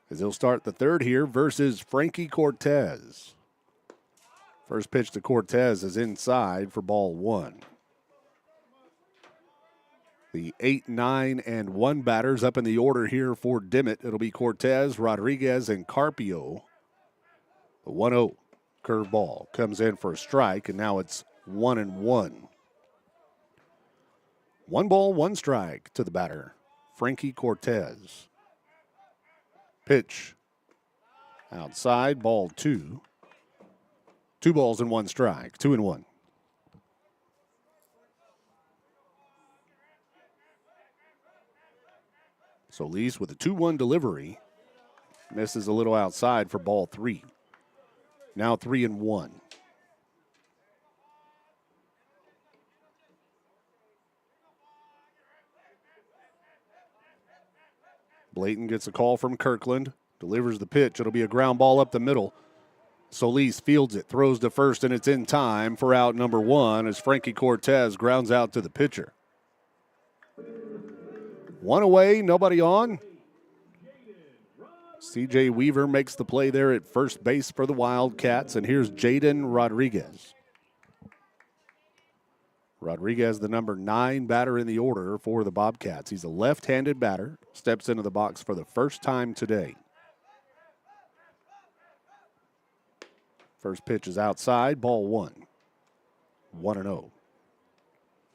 as he'll start the third here versus Frankie Cortez. First pitch to Cortez is inside for ball 1. The 8, 9, and 1 batters up in the order here for Dimmitt. It'll be Cortez, Rodriguez, and Carpio. The 1-0 curveball comes in for a strike, and now it's 1-1. 1 ball, 1 strike to the batter, Frankie Cortez. Pitch outside, ball 2. 2 balls and 1 strike, 2-1. Solis with a 2-1 delivery. Misses a little outside for ball 3. Now 3-1. Blayton gets a call from Kirkland. Delivers the pitch. It'll be a ground ball up the middle. Solis fields it, throws to first, and it's in time for out number 1 as Frankie Cortez grounds out to the pitcher. 1 away, nobody on. C.J. Weaver makes the play there at first base for the Wildcats, and here's Jaden Rodriguez. Rodriguez, the number 9 batter in the order for the Bobcats. He's a left-handed batter, steps into the box for the first time today. First pitch is outside, ball 1. 1-0.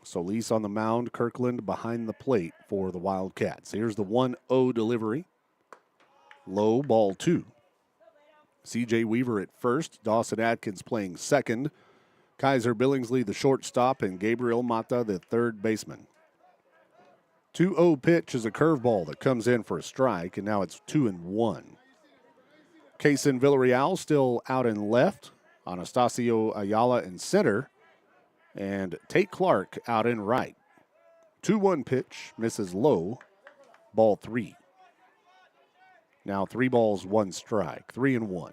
Solis on the mound, Kirkland behind the plate for the Wildcats. Here's the 1-0 delivery. Low, ball 2. C.J. Weaver at first, Dawson Atkins playing second, Kaiser Billingsley the shortstop, and Gabriel Mata the third baseman. 2-0 pitch is a curveball that comes in for a strike, and now it's 2-1. Kaysen Villarreal still out in left. Anastasio Ayala in center. And Tate Clark out in right. 2-1 pitch, misses low. Ball 3. Now 3 balls, 1 strike. 3-1.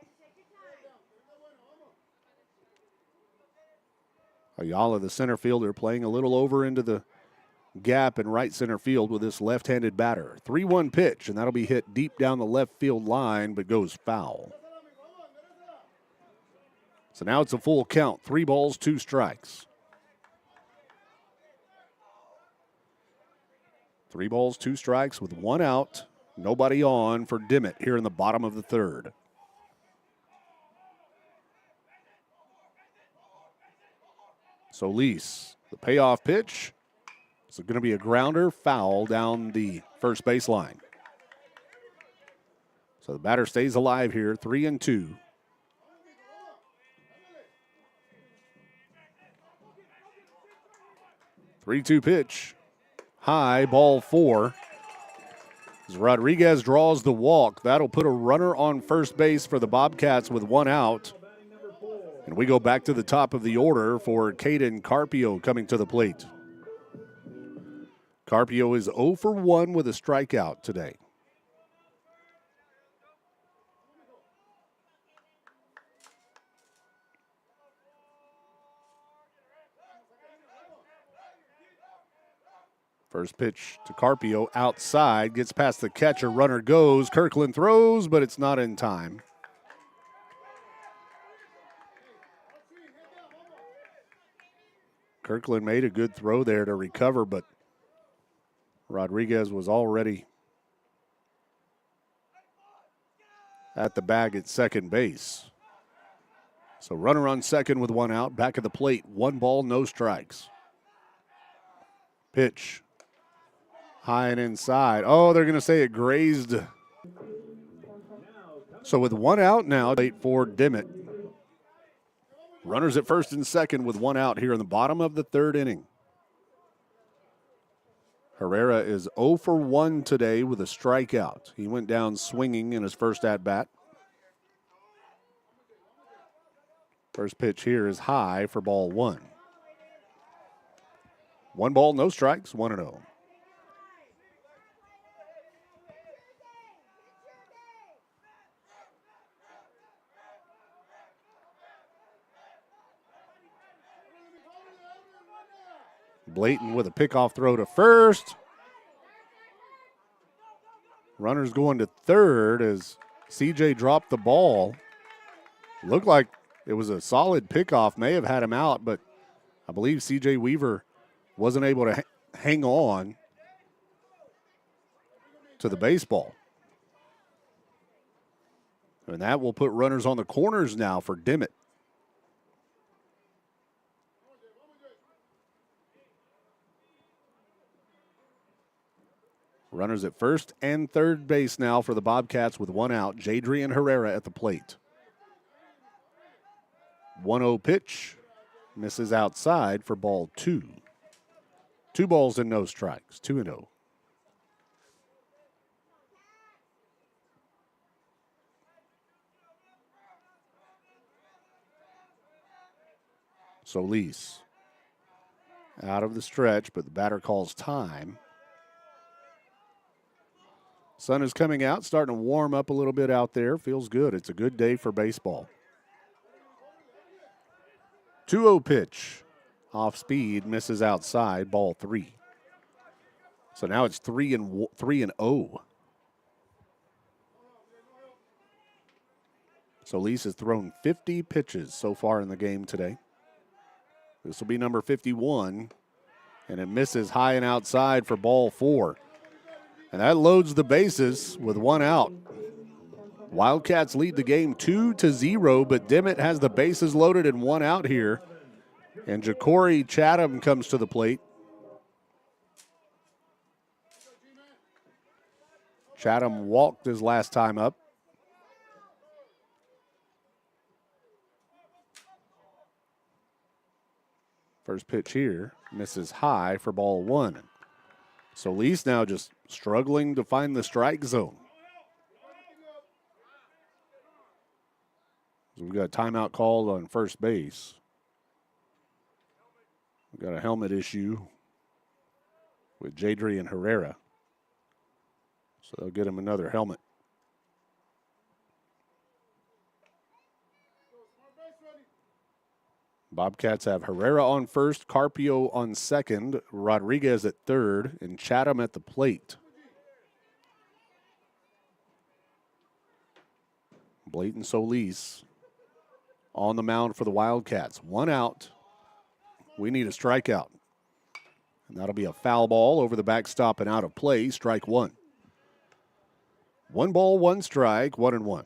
Ayala, the center fielder, playing a little over into the gap in right center field with this left-handed batter. 3-1 pitch, and that'll be hit deep down the left field line, but goes foul. So now it's a full count. 3 balls, 2 strikes. 3 balls, 2 strikes with 1 out. Nobody on for Dimmitt here in the bottom of the third. Solis, the payoff pitch. It's going to be a grounder, foul down the first baseline. So the batter stays alive here, 3-2. Three-two pitch, high, ball 4. As Rodriguez draws the walk, that'll put a runner on first base for the Bobcats with 1 out. And we go back to the top of the order for Caden Carpio coming to the plate. Carpio is 0 for 1 with a strikeout today. First pitch to Carpio outside, gets past the catcher, runner goes. Kirkland throws, but it's not in time. Kirkland made a good throw there to recover, but Rodriguez was already at the bag at second base. So runner on second with one out. Back of the plate. 1 ball, no strikes. Pitch. High and inside. Oh, they're going to say it grazed. So with one out now, late for Dimmitt. Runners at first and second with one out here in the bottom of the third inning. Herrera is 0 for 1 today with a strikeout. He went down swinging in his first at-bat. First pitch here is high for ball 1. 1 ball, no strikes, 1-0. Blayton with a pickoff throw to first. Runners going to third as CJ dropped the ball. Looked like it was a solid pickoff. May have had him out, but I believe CJ Weaver wasn't able to hang on to the baseball. And that will put runners on the corners now for Dimmitt. Runners at first and third base now for the Bobcats with one out. Jadrian Herrera at the plate. 1-0 pitch. Misses outside for ball 2. 2 balls and no strikes. 2-0. Solis out of the stretch, but the batter calls time. Sun is coming out, starting to warm up a little bit out there. Feels good. It's a good day for baseball. 2-0 pitch. Off speed, misses outside, ball 3. So now it's 3-0. Solis has thrown 50 pitches so far in the game today. This will be number 51, and it misses high and outside for ball 4. And that loads the bases with one out. Wildcats lead the game 2-0, but Dimmitt has the bases loaded and one out here. And Ja'Cory Chatham comes to the plate. Chatham walked his last time up. First pitch here, misses high for ball 1. Solis now just struggling to find the strike zone. So we've got a timeout called on first base. We've got a helmet issue with Jadrian Herrera. So they'll get him another helmet. Bobcats have Herrera on first, Carpio on second, Rodriguez at third, and Chatham at the plate. Blayton Solis on the mound for the Wildcats. One out. We need a strikeout. And that'll be a foul ball over the backstop and out of play. Strike 1. 1 ball, 1 strike, 1-1.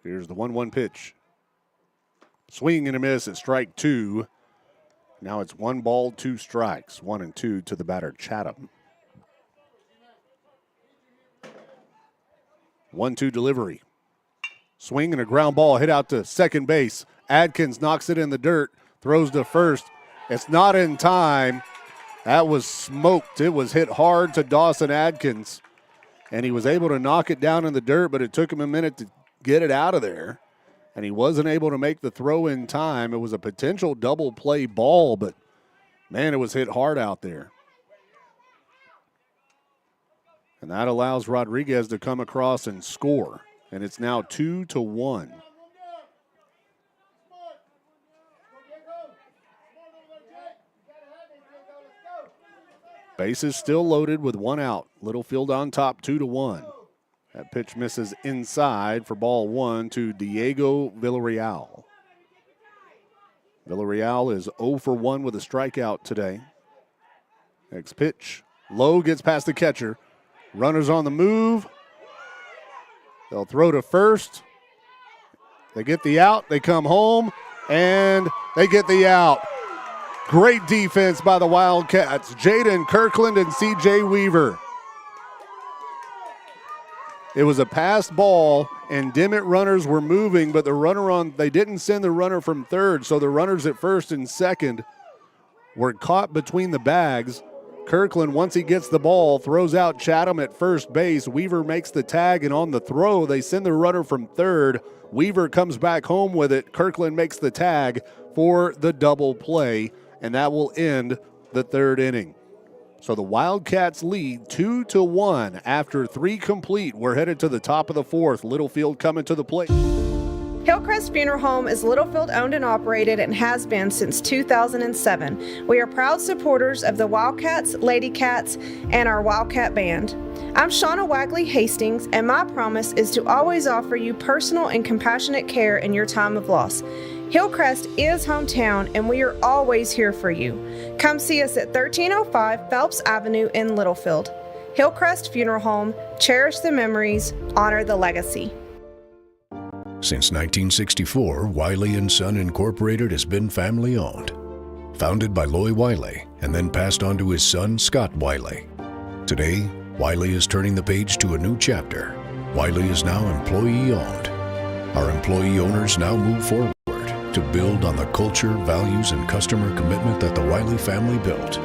Here's the 1-1 pitch. Swing and a miss at strike 2. Now it's 1 ball, 2 strikes. 1-2 to the batter, Chatham. 1-2 delivery. Swing and a ground ball hit out to second base. Adkins knocks it in the dirt, throws to first. It's not in time. That was smoked. It was hit hard to Dawson Adkins, and he was able to knock it down in the dirt, but it took him a minute to get it out of there, and he wasn't able to make the throw in time. It was a potential double play ball, but, man, it was hit hard out there. And that allows Rodriguez to come across and score, and it's now 2-1. Bases still loaded with one out. Littlefield on top, 2-1. That pitch misses inside for ball 1 to Diego Villarreal. Villarreal is 0 for 1 with a strikeout today. Next pitch. Low gets past the catcher. Runners on the move. They'll throw to first. They get the out. They come home, and they get the out. Great defense by the Wildcats. Jaden Kirkland and C.J. Weaver. It was a passed ball, and Dimmitt runners were moving, but they didn't send the runner from third, so the runners at first and second were caught between the bags. Kirkland, once he gets the ball, throws out Chatham at first base. Weaver makes the tag, and on the throw, they send the runner from third. Weaver comes back home with it. Kirkland makes the tag for the double play, and that will end the third inning. So the Wildcats lead 2-1 after 3 complete. We're headed to the top of the fourth. Littlefield coming to the plate. Hillcrest Funeral Home is Littlefield owned and operated and has been since 2007. We are proud supporters of the Wildcats, Ladycats, and our Wildcat Band. I'm Shauna Wagley Hastings, and my promise is to always offer you personal and compassionate care in your time of loss. Hillcrest is hometown, and we are always here for you. Come see us at 1305 Phelps Avenue in Littlefield. Hillcrest Funeral Home, cherish the memories, honor the legacy. Since 1964, Wiley & Son Incorporated has been family-owned. Founded by Loy Wiley and then passed on to his son, Scott Wiley. Today, Wiley is turning the page to a new chapter. Wiley is now employee-owned. Our employee owners now move forward to build on the culture, values, and customer commitment that the Wiley family built.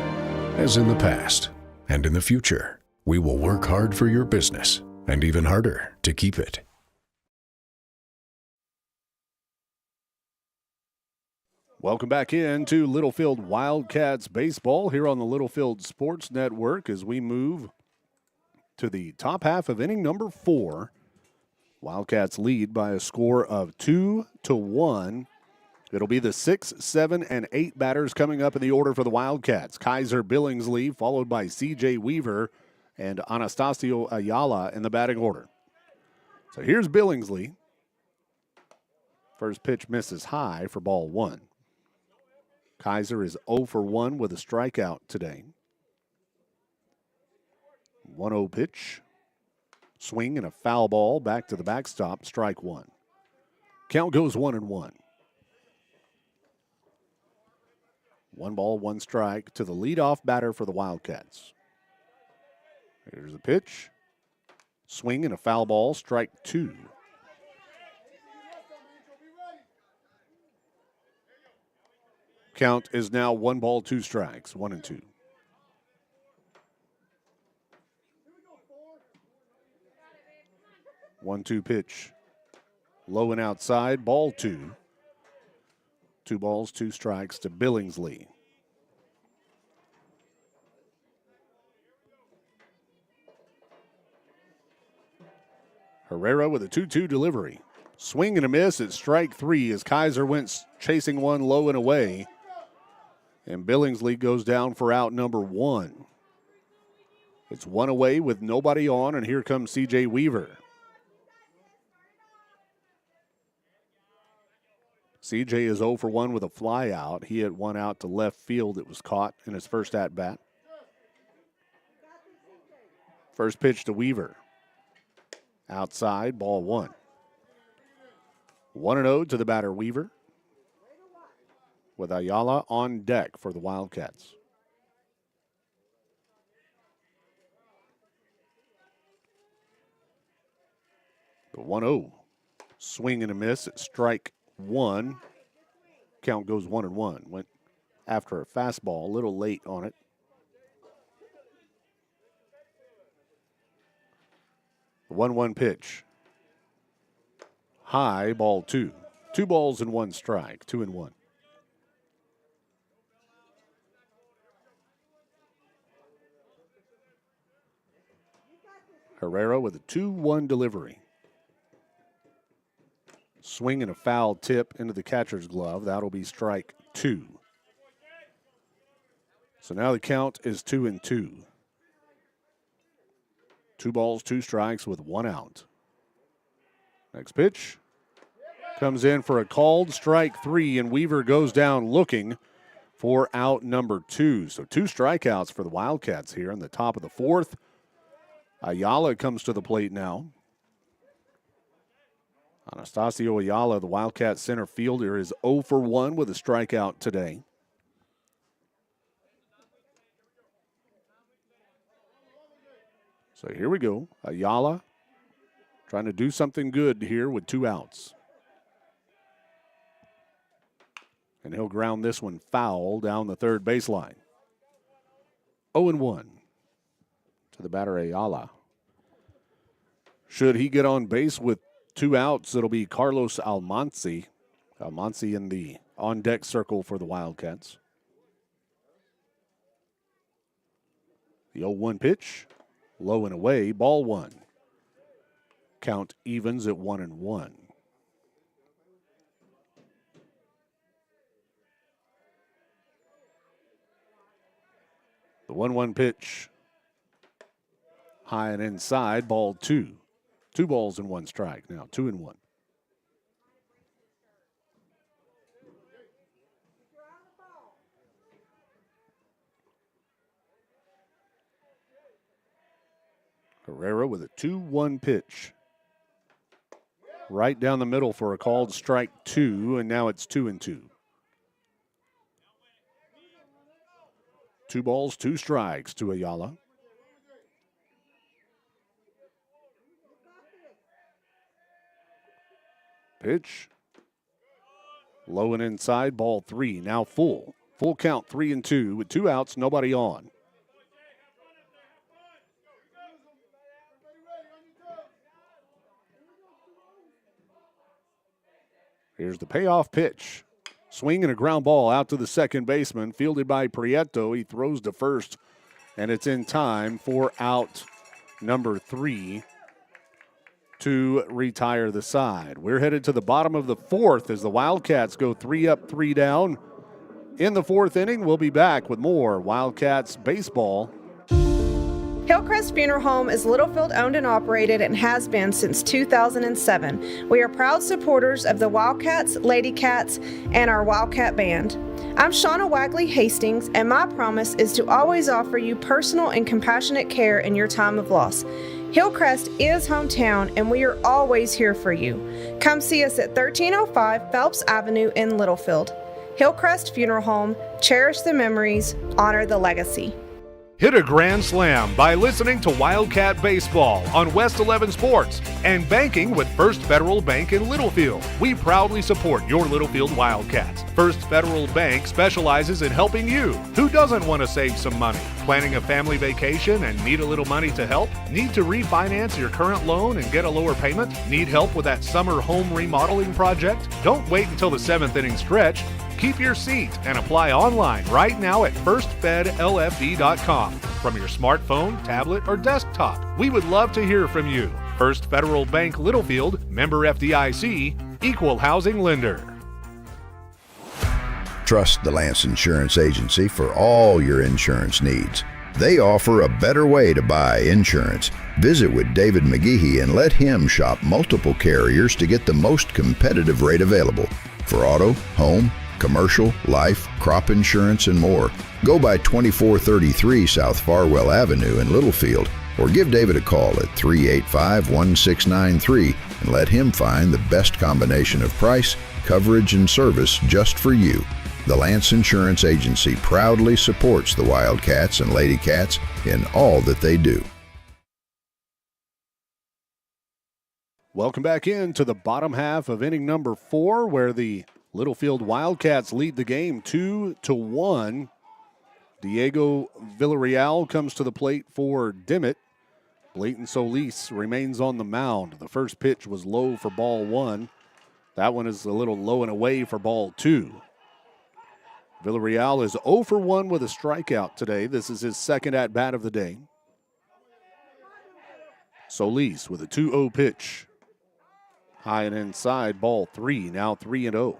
As in the past and in the future, we will work hard for your business and even harder to keep it. Welcome back into Littlefield Wildcats baseball here on the Littlefield Sports Network as we move to the top half of inning number 4. Wildcats lead by a score of 2-1. It'll be the 6, 7, and 8 batters coming up in the order for the Wildcats. Kaiser Billingsley, followed by C.J. Weaver and Anastasio Ayala in the batting order. So here's Billingsley. First pitch misses high for ball 1. Kaiser is 0 for 1 with a strikeout today. 1-0 pitch. Swing and a foul ball back to the backstop, strike 1. Count goes 1-1. 1 ball, 1 strike to the leadoff batter for the Wildcats. Here's the pitch. Swing and a foul ball, strike 2. Count is now 1 ball, 2 strikes, 1-2. One-two pitch. Low and outside, ball 2. 2 balls, 2 strikes to Billingsley. Herrera with a 2-2 delivery. Swing and a miss at strike 3 as Kaiser went chasing one low and away. And Billingsley goes down for out number 1. It's 1 away with nobody on, and here comes C.J. Weaver. C.J. is 0 for 1 with a fly out. He had 1 out to left field that was caught in his first at-bat. First pitch to Weaver. Outside, ball 1. 1-0 to the batter, Weaver, with Ayala on deck for the Wildcats. The 1-0. Swing and a miss at strike 1. Count goes 1-1. Went after a fastball, a little late on it. The 1-1 pitch. High, ball 2. 2 balls and 1 strike, 2-1. Herrera with a 2-1 delivery. Swing and a foul tip into the catcher's glove. That'll be strike 2. So now the count is 2-2. 2 balls, 2 strikes with 1 out. Next pitch comes in for a called strike 3, and Weaver goes down looking for out number 2. So 2 strikeouts for the Wildcats here in the top of the 4th. Ayala comes to the plate now. Anastasio Ayala, the Wildcat center fielder, is 0 for 1 with a strikeout today. So here we go. Ayala trying to do something good here with 2 outs. And he'll ground this one foul down the third baseline. 0-1 to the batter Ayala. Should he get on base with 2 outs, it'll be Carlos Almanci. Almanci in the on-deck circle for the Wildcats. The 0-1 pitch, low and away, ball 1. Count evens at 1-1. The 1-1 pitch, high and inside, ball 2. 2 balls and 1 strike now, 2-1. Herrera with a 2-1 pitch. Right down the middle for a called strike 2, and now it's 2-2. 2 balls, 2 strikes to Ayala. Pitch. Low and inside, ball 3. Now full. Full count, 3-2 with 2 outs, nobody on. Here's the payoff pitch. Swing and a ground ball out to the second baseman, fielded by Prieto. He throws to first, and it's in time for out number 3 to retire the side. We're headed to the bottom of the 4th as the Wildcats go 3 up, 3 down. In the 4th inning, we'll be back with more Wildcats baseball. Hillcrest Funeral Home is Littlefield owned and operated and has been since 2007. We are proud supporters of the Wildcats, Lady Cats, and our Wildcat Band. I'm Shauna Wagley Hastings, and my promise is to always offer you personal and compassionate care in your time of loss. Hillcrest is hometown, and we are always here for you. Come see us at 1305 Phelps Avenue in Littlefield. Hillcrest Funeral Home, cherish the memories, honor the legacy. Hit a grand slam by listening to Wildcat Baseball on West 11 Sports and banking with First Federal Bank in Littlefield. We proudly support your Littlefield Wildcats. First Federal Bank specializes in helping you. Who doesn't want to save some money? Planning a family vacation and need a little money to help? Need to refinance your current loan and get a lower payment? Need help with that summer home remodeling project? Don't wait until the 7th inning stretch. Keep your seat and apply online right now at firstfedlfd.com from your smartphone, tablet, or desktop. We would love to hear from you. First Federal Bank Littlefield, member FDIC, equal housing lender. Trust the Lance Insurance Agency for all your insurance needs. They offer a better way to buy insurance. Visit with David McGehee and let him shop multiple carriers to get the most competitive rate available for auto, home, commercial, life, crop insurance, and more. Go by 2433 South Farwell Avenue in Littlefield or give David a call at 385-1693 and let him find the best combination of price, coverage, and service just for you. The Lance Insurance Agency proudly supports the Wildcats and Lady Cats in all that they do. Welcome back into the bottom half of inning number 4, where the Littlefield Wildcats lead the game 2-1. Diego Villarreal comes to the plate for Dimmitt. Blayton Solis remains on the mound. The first pitch was low for ball 1. That one is a little low and away for ball 2. Villarreal is 0 for 1 with a strikeout today. This is his second at-bat of the day. Solis with a 2-0 pitch. High and inside, ball 3, now 3-0.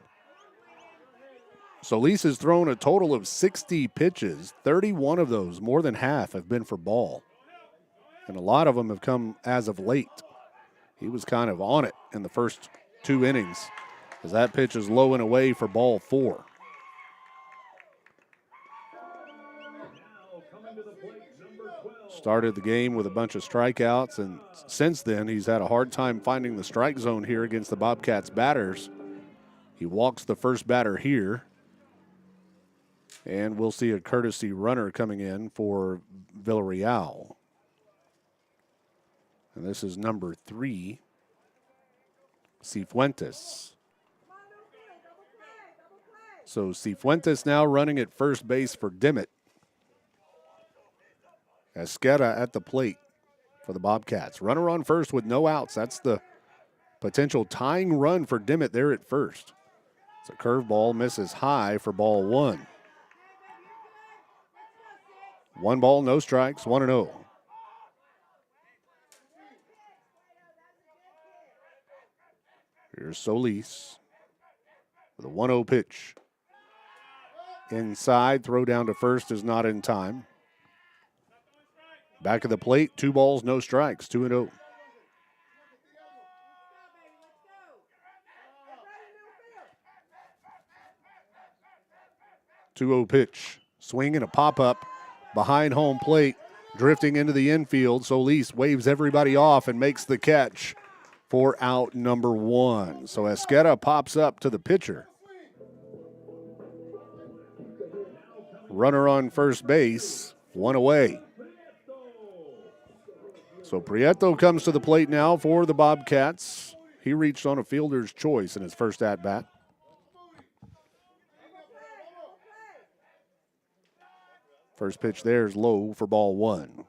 Solis has thrown a total of 60 pitches. 31 of those, more than half, have been for ball. And a lot of them have come as of late. He was kind of on it in the first 2 innings, as that pitch is low and away for ball 4. Started the game with a bunch of strikeouts, and since then he's had a hard time finding the strike zone here against the Bobcats batters. He walks the first batter here, and we'll see a courtesy runner coming in for Villarreal. And this is number 3, Cifuentes. So Cifuentes now running at first base for Dimmitt. Esqueda at the plate for the Bobcats. Runner on first with no outs. That's the potential tying run for Dimmitt there at first. It's a curveball, misses high for ball 1. 1 ball, no strikes, 1-0. Here's Solis with a 1-0 pitch. Inside, throw down to first is not in time. Back of the plate, 2 balls, no strikes, 2-0. Two-0 pitch. Swing and a pop-up behind home plate, drifting into the infield. Solis waves everybody off and makes the catch for out number 1. So Esqueda pops up to the pitcher. Runner on first base, 1 away. So Prieto comes to the plate now for the Bobcats. He reached on a fielder's choice in his first at-bat. First pitch there is low for ball 1.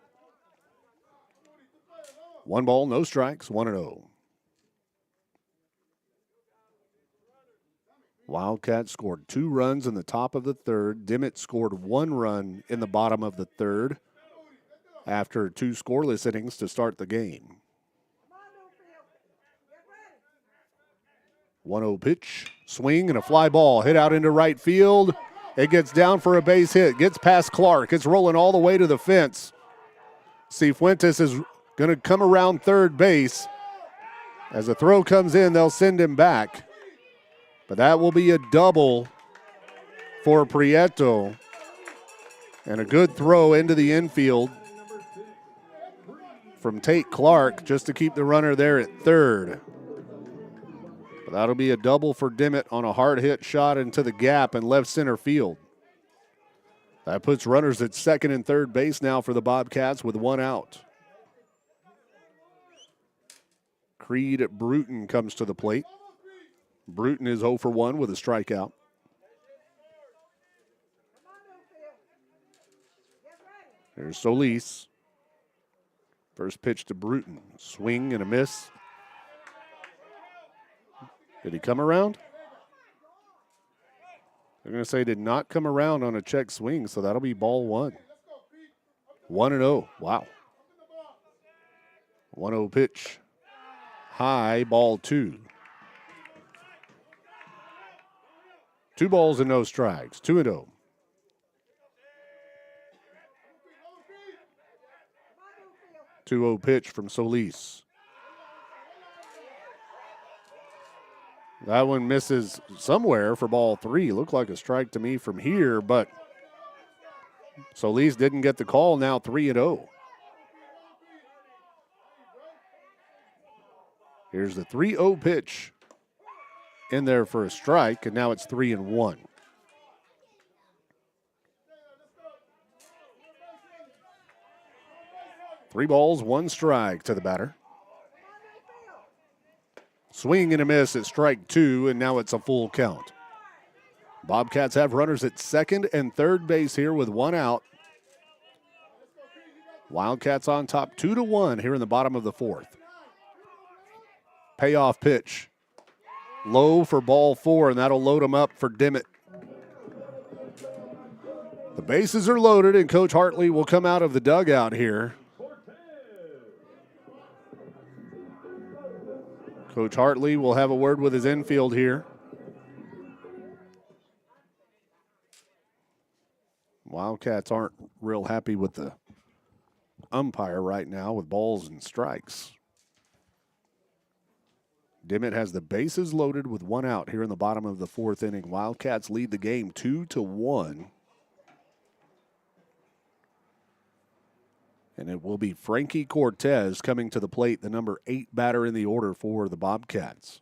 1 ball, no strikes, 1-0. Wildcats scored 2 runs in the top of the third. Dimmitt scored 1 run in the bottom of the third after 2 scoreless innings to start the game. 1-0 pitch, swing and a fly ball hit out into right field. It gets down for a base hit, gets past Clark. It's rolling all the way to the fence. Cifuentes is going to come around third base. As the throw comes in, they'll send him back. But that will be a double for Prieto. And a good throw into the infield from Tate Clark just to keep the runner there at third. But that'll be a double for Dimmitt on a hard hit shot into the gap in left center field. That puts runners at second and third base now for the Bobcats with 1 out. Creed Bruton comes to the plate. Bruton is 0 for 1 with a strikeout. There's Solis. First pitch to Bruton. Swing and a miss. Did he come around? They're going to say did not come around on a check swing, so that'll be ball 1. 1-0. Wow. 1-0 pitch. High, ball 2. 2 balls and no strikes. 2-0. Two-0 pitch from Solis. That one misses somewhere for ball 3. Looked like a strike to me from here, but Solis didn't get the call. Now 3-0. Here's the 3-0 pitch in there for a strike, and now it's 3-1. Three balls, 1 strike to the batter. Swing and a miss at strike 2, and now it's a full count. Bobcats have runners at second and third base here with 1 out. Wildcats on top 2-1 here in the bottom of the 4th. Payoff pitch. Low for ball 4, and that'll load them up for Dimmitt. The bases are loaded, and Coach Hartley will come out of the dugout here. Coach Hartley will have a word with his infield here. Wildcats aren't real happy with the umpire right now with balls and strikes. Dimmitt has the bases loaded with 1 out here in the bottom of the 4th inning. Wildcats lead the game 2-1. And it will be Frankie Cortez coming to the plate, the number 8 batter in the order for the Bobcats.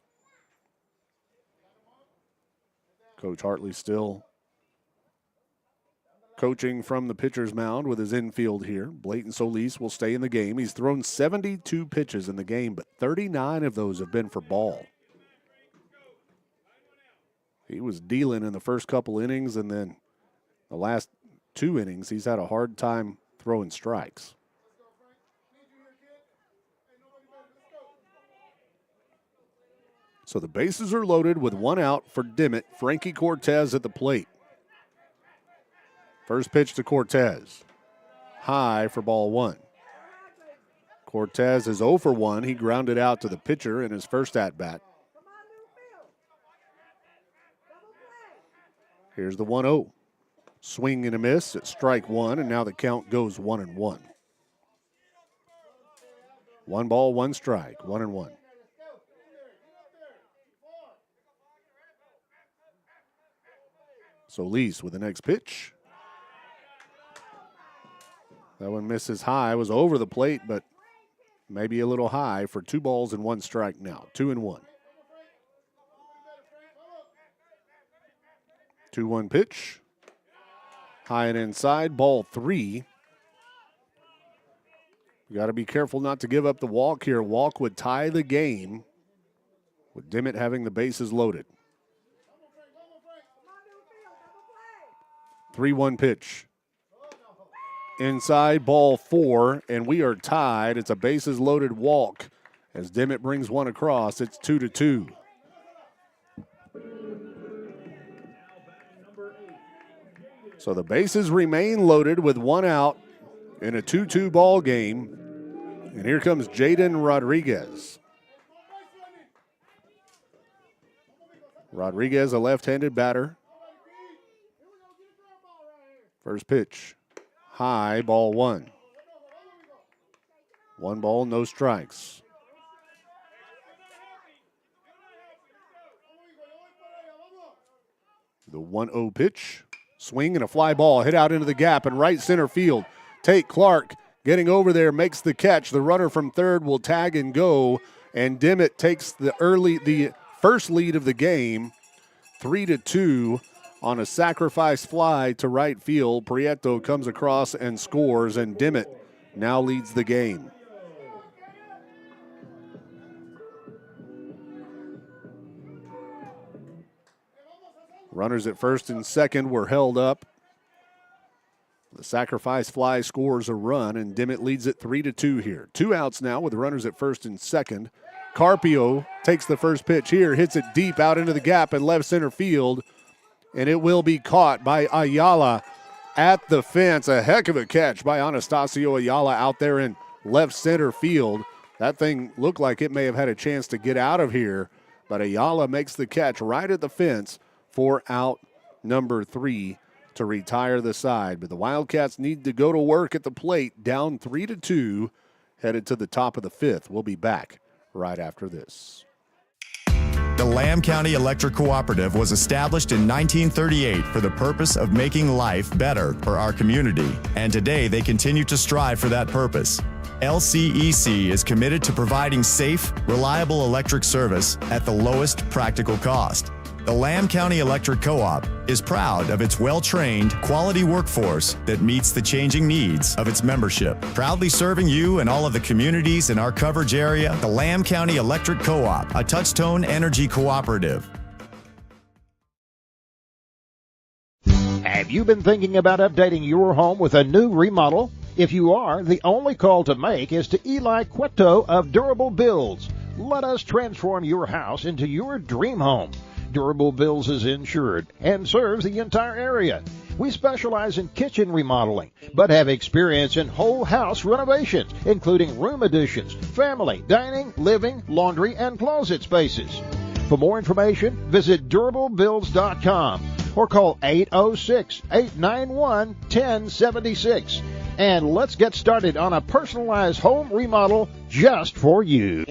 Coach Hartley still coaching from the pitcher's mound with his infield here. Blayton Solis will stay in the game. He's thrown 72 pitches in the game, but 39 of those have been for ball. He was dealing in the first couple innings, and then the last 2 innings, he's had a hard time throwing strikes. So the bases are loaded with 1 out for Dimmitt. Frankie Cortez at the plate. First pitch to Cortez. High for ball 1. Cortez is 0 for 1. He grounded out to the pitcher in his first at-bat. Here's the 1-0. Swing and a miss at strike 1, and now the count goes 1-1. 1 ball, 1 strike, 1-1. Solis with the next pitch. That one misses high. Was over the plate, but maybe a little high for 2 balls and 1 strike now. 2-1. 2-1 pitch. High and inside. Ball 3. You got to be careful not to give up the walk here. Walk would tie the game with Dimmitt having the bases loaded. 3-1 pitch. Inside, ball 4, and we are tied. It's a bases-loaded walk. As Dimmitt brings one across, it's 2-2. So the bases remain loaded with 1 out in a 2-2 ball game. And here comes Jaden Rodriguez. Rodriguez, a left-handed batter. First pitch. High, ball 1. 1 ball, no strikes. The 1-0 pitch. Swing and a fly ball hit out into the gap in right center field. Tate Clark getting over there, makes the catch. The runner from third will tag and go, and Dimmitt takes the first lead of the game, 3-2. On a sacrifice fly to right field. Prieto comes across and scores, and Dimmitt now leads the game. Runners at first and second were held up. The sacrifice fly scores a run, and Dimmitt leads it 3-2 here. 2 outs now with runners at first and second. Carpio takes the first pitch here, hits it deep out into the gap in left center field. And it will be caught by Ayala at the fence. A heck of a catch by Anastasio Ayala out there in left center field. That thing looked like it may have had a chance to get out of here, but Ayala makes the catch right at the fence for out number 3 to retire the side. But the Wildcats need to go to work at the plate, down 3-2, headed to the top of the 5th. We'll be back right after this. The Lamb County Electric Cooperative was established in 1938 for the purpose of making life better for our community, and today they continue to strive for that purpose. LCEC is committed to providing safe, reliable electric service at the lowest practical cost. The Lamb County Electric Co-op is proud of its well-trained, quality workforce that meets the changing needs of its membership. Proudly serving you and all of the communities in our coverage area, the Lamb County Electric Co-op, a Touchtone Energy cooperative. Have you been thinking about updating your home with a new remodel? If you are, the only call to make is to Eli Cueto of Durable Builds. Let us transform your house into your dream home. Durable Builds is insured and serves the entire area. We specialize in kitchen remodeling, but have experience in whole house renovations, including room additions, family, dining, living, laundry, and closet spaces. For more information, visit DurableBuilds.com or call 806-891-1076. And let's get started on a personalized home remodel just for you.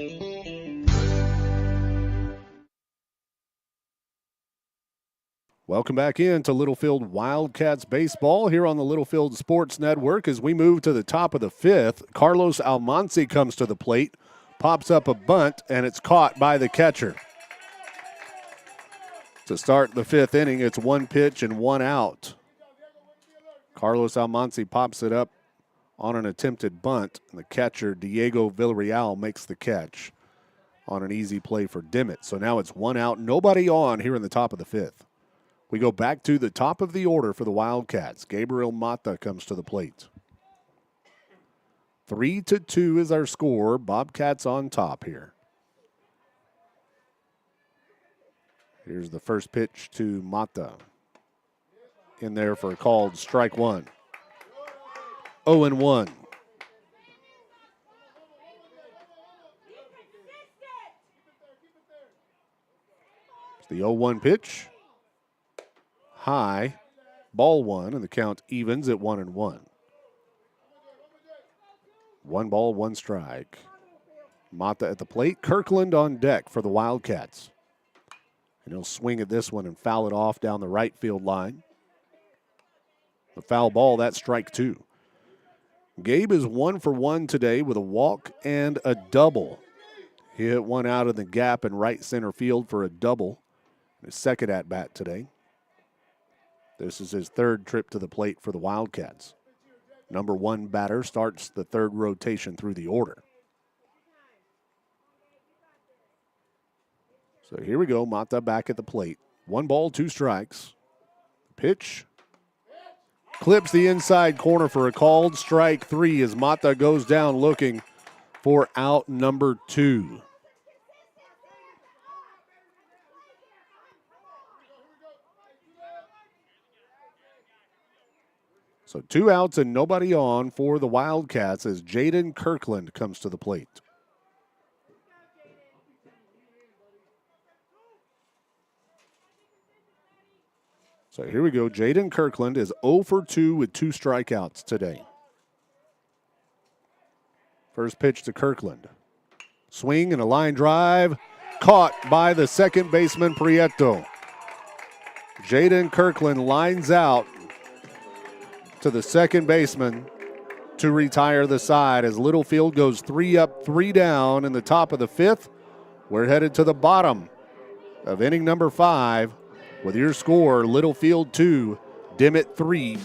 Welcome back into Littlefield Wildcats baseball here on the Littlefield Sports Network as we move to the top of the fifth. Carlos Almanci comes to the plate, pops up a bunt, and it's caught by the catcher. To start the fifth inning, it's one pitch and one out. Carlos Almanci pops it up on an attempted bunt, and the catcher, Diego Villarreal, makes the catch on an easy play for Dimmitt. So now it's one out, nobody on here in the top of the fifth. We go back to the top of the order for the Wildcats. Gabriel Mata comes to the plate. 3-2 is our score. Bobcats on top here. Here's the first pitch to Mata. In there for a called strike one. 0-1. It's the 0-1 pitch. High, ball one, and the count evens at 1-1. 1 ball, 1 strike. Mata at the plate. Kirkland on deck for the Wildcats. And he'll swing at this one and foul it off down the right field line. The foul ball, that's strike two. Gabe is 1 for 1 today with a walk and a double. He hit one out of the gap in right center field for a double. His second at bat today. This is his third trip to the plate for the Wildcats. Number 1 batter starts the third rotation through the order. So here we go, Mata back at the plate. 1 ball, 2 strikes. Pitch. Clips the inside corner for a called strike 3 as Mata goes down looking for out number 2. So 2 outs and nobody on for the Wildcats as Jaden Kirkland comes to the plate. So here we go. Jaden Kirkland is 0 for 2 with 2 strikeouts today. First pitch to Kirkland. Swing and a line drive. Caught by the second baseman, Prieto. Jaden Kirkland lines out to the second baseman to retire the side as Littlefield goes 3 up, 3 down in the top of the fifth. We're headed to the bottom of inning number 5 with your score, Littlefield 2, Dimmitt 3.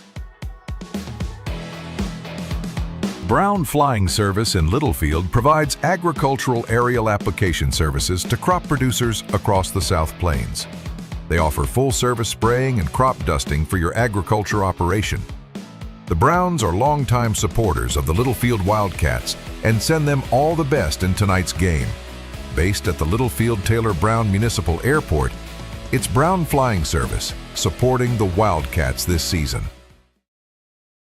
Brown Flying Service in Littlefield provides agricultural aerial application services to crop producers across the South Plains. They offer full-service spraying and crop dusting for your agriculture operation. The Browns are longtime supporters of the Littlefield Wildcats and send them all the best in tonight's game. Based at the Littlefield Taylor Brown Municipal Airport, it's Brown Flying Service supporting the Wildcats this season.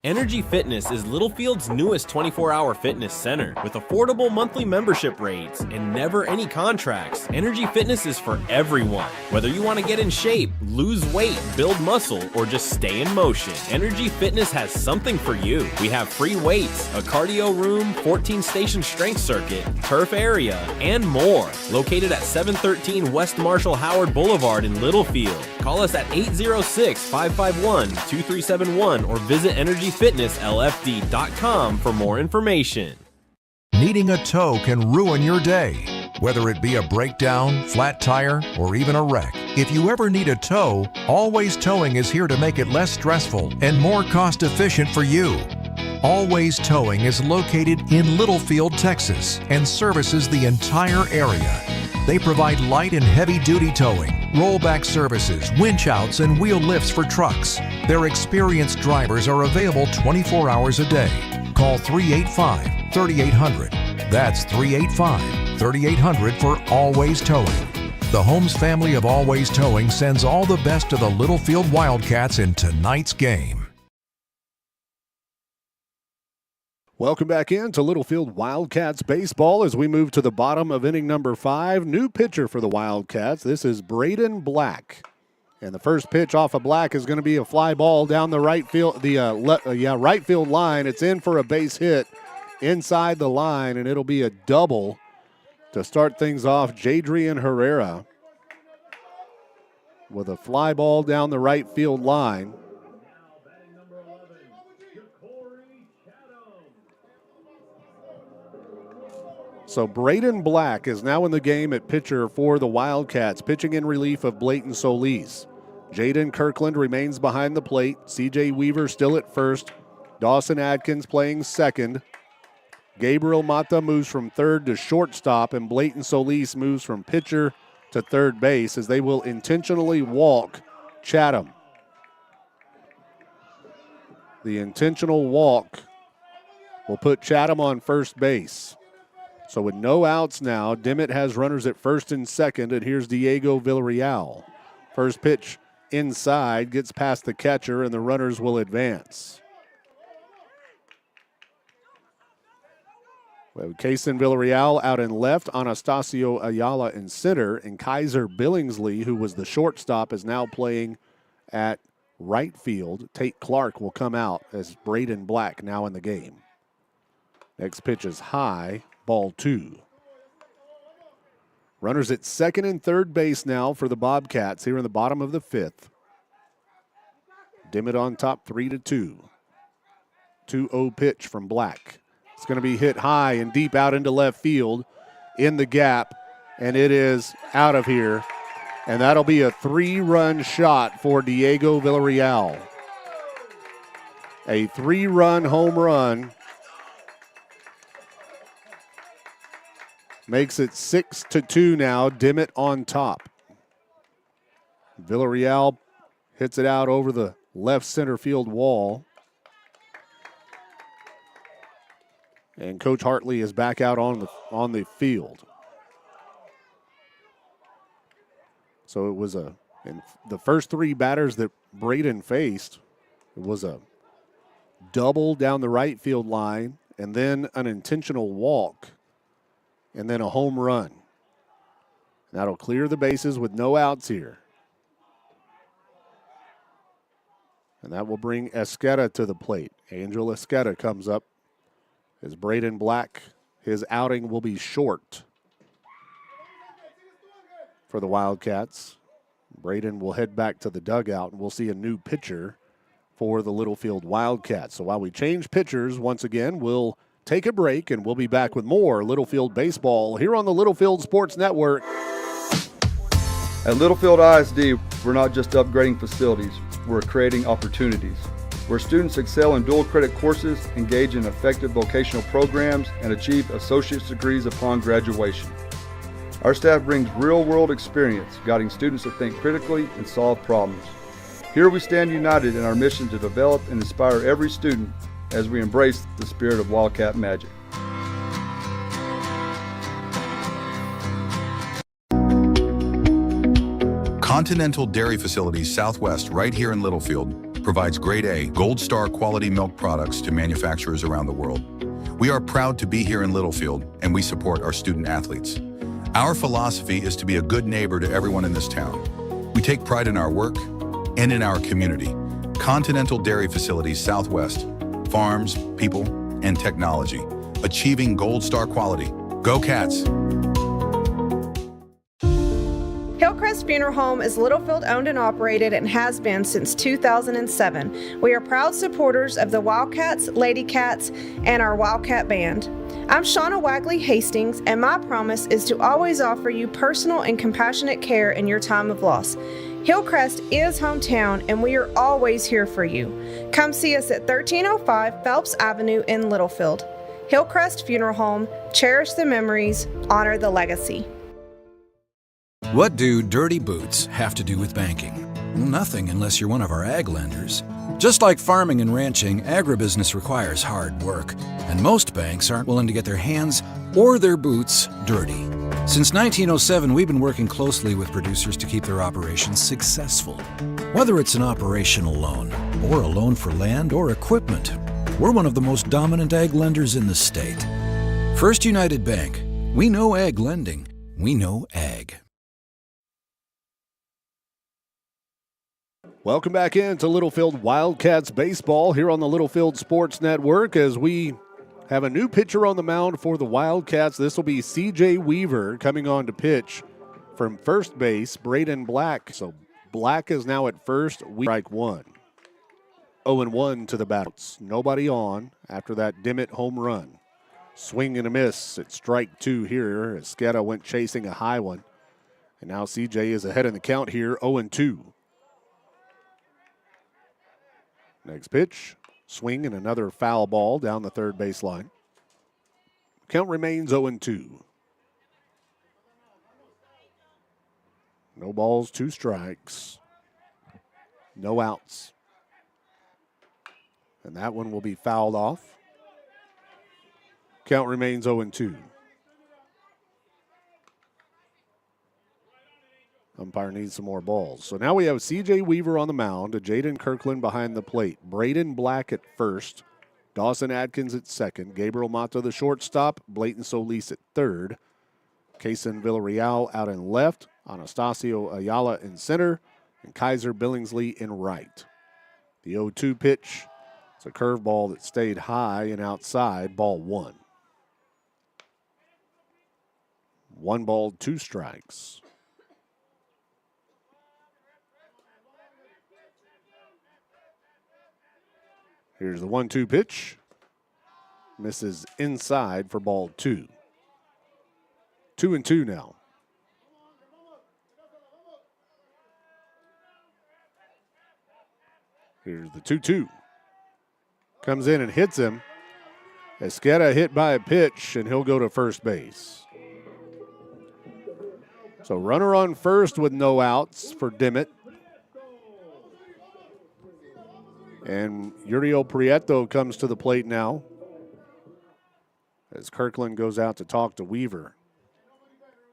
Energy Fitness is Littlefield's newest 24-hour fitness center. With affordable monthly membership rates and never any contracts, Energy Fitness is for everyone. Whether you want to get in shape, lose weight, build muscle, or just stay in motion, Energy Fitness has something for you. We have free weights, a cardio room, 14-station strength circuit, turf area, and more. Located at 713 West Marshall Howard Boulevard in Littlefield. Call us at 806-551-2371 or visit energyfitnesslfd.com for more information. Needing a tow can ruin your day, whether it be a breakdown, flat tire, or even a wreck. If you ever need a tow, Always Towing is here to make it less stressful and more cost-efficient for you. Always Towing is located in Littlefield, Texas, and services the entire area. They provide light and heavy-duty towing, rollback services, winch outs, and wheel lifts for trucks. Their experienced drivers are available 24 hours a day. Call 385-3800. That's 385-3800 for Always Towing. The Holmes family of Always Towing sends all the best to the Littlefield Wildcats in tonight's game. Welcome back into Littlefield Wildcats baseball as we move to the bottom of inning number 5. New pitcher for the Wildcats. This is Braden Black. And the first pitch off of Black is going to be a fly ball down the right field, right field line. It's in for a base hit inside the line, and it'll be a double to start things off. Jadrian Herrera with a fly ball down the right field line. So Braden Black is now in the game at pitcher for the Wildcats, pitching in relief of Blayton Solis. Jaden Kirkland remains behind the plate. C.J. Weaver still at first. Dawson Adkins playing second. Gabriel Mata moves from third to shortstop, and Blayton Solis moves from pitcher to third base as they will intentionally walk Chatham. The intentional walk will put Chatham on first base. So with no outs now, Dimmitt has runners at first and second, and here's Diego Villarreal. First pitch inside, gets past the catcher, and the runners will advance. We have Kaysen Villarreal out in left, Anastasio Ayala in center, and Kaiser Billingsley, who was the shortstop, is now playing at right field. Tate Clark will come out as Braden Black now in the game. Next pitch is high. Ball 2. Runners at second and third base now for the Bobcats here in the bottom of the 5th. Dimmitt on top 3-2. 2-0 pitch from Black. It's going to be hit high and deep out into left field in the gap, and it is out of here. And that'll be a 3-run shot for Diego Villarreal. A 3-run home run. Makes it 6-2 now. Dimmitt on top. Villarreal hits it out over the left center field wall. And Coach Hartley is back out on the field. So it was in the first 3 batters that Braden faced, it was a double down the right field line and then an intentional walk. And then a home run. That'll clear the bases with no outs here. And that will bring Esqueda to the plate. Angel Esqueda comes up as Braden Black. His outing will be short for the Wildcats. Braden will head back to the dugout, and we'll see a new pitcher for the Littlefield Wildcats. So while we change pitchers once again, we'll take a break, and we'll be back with more Littlefield baseball here on the Littlefield Sports Network. At Littlefield ISD, we're not just upgrading facilities, we're creating opportunities. Where students excel in dual credit courses, engage in effective vocational programs, and achieve associate's degrees upon graduation. Our staff brings real-world experience, guiding students to think critically and solve problems. Here we stand united in our mission to develop and inspire every student as we embrace the spirit of Wildcat magic. Continental Dairy Facilities Southwest, right here in Littlefield, provides grade A, Gold Star quality milk products to manufacturers around the world. We are proud to be here in Littlefield, and we support our student athletes. Our philosophy is to be a good neighbor to everyone in this town. We take pride in our work and in our community. Continental Dairy Facilities Southwest, farms, people, and technology, achieving Gold Star quality. Go Cats! Hillcrest Funeral Home is Littlefield owned and operated and has been since 2007. We are proud supporters of the Wildcats, Lady Cats, and our Wildcat Band. I'm Shauna Wagley Hastings, and my promise is to always offer you personal and compassionate care in your time of loss. Hillcrest is hometown, and we are always here for you. Come see us at 1305 Phelps Avenue in Littlefield. Hillcrest Funeral Home, cherish the memories, honor the legacy. What do dirty boots have to do with banking? Nothing unless you're one of our ag lenders. Just like farming and ranching, agribusiness requires hard work, and most banks aren't willing to get their hands or their boots dirty. Since 1907, we've been working closely with producers to keep their operations successful. Whether it's an operational loan, or a loan for land or equipment, we're one of the most dominant ag lenders in the state. First United Bank. We know ag lending. We know ag. Welcome back into Littlefield Wildcats baseball here on the Littlefield Sports Network as we have a new pitcher on the mound for the Wildcats. This will be C.J. Weaver coming on to pitch from first base, Braden Black. So Black is now at first. We strike one. 0-1 to the Bats. Nobody on after that Dimmitt home run. Swing and a miss at strike two here as Sketa went chasing a high one. And now CJ is ahead in the count here, 0-2. Next pitch, swing and another foul ball down the third baseline. Count remains 0-2. No balls, 2 strikes. No outs. And that one will be fouled off. Count remains 0-2. Umpire needs some more balls. So now we have C.J. Weaver on the mound, Jaden Kirkland behind the plate, Braden Black at first, Dawson Adkins at second, Gabriel Mata the shortstop, Blayton Solis at third, Kaysen Villarreal out in left, Anastasio Ayala in center, and Kaiser Billingsley in right. The 0-2 pitch, it's a curveball that stayed high and outside, ball 1. 1 ball, 2 strikes. Here's the 1-2 pitch. Misses inside for ball 2. 2-2 now. Here's the 2-2. Comes in and hits him. Esqueda hit by a pitch, and he'll go to first base. So runner on first with no outs for Dimmitt. And Uriel Prieto comes to the plate now as Kirkland goes out to talk to Weaver.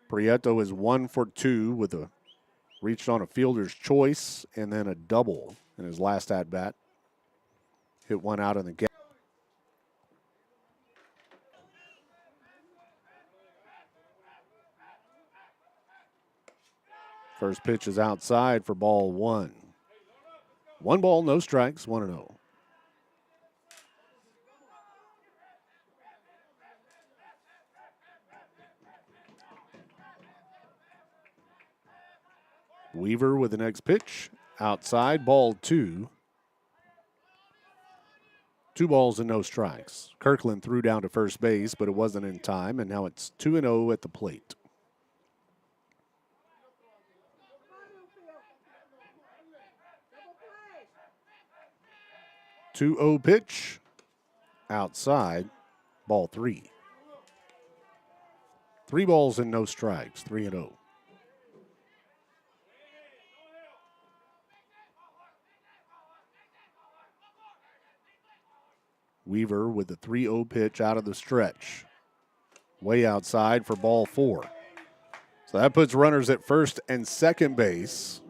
Prieto is 1 for 2 with a reached on a fielder's choice and then a double in his last at-bat. Hit one out in the gap. First pitch is outside for ball 1. 1 ball, no strikes, 1-0. Weaver with the next pitch. Outside, ball 2. 2 balls and no strikes. Kirkland threw down to first base, but it wasn't in time, and now it's 2-0 at the plate. 2-0 pitch. Outside, ball 3. 3 balls and no strikes, 3-0. Weaver with the 3-0 pitch out of the stretch. Way outside for ball 4. So that puts runners at first and second base.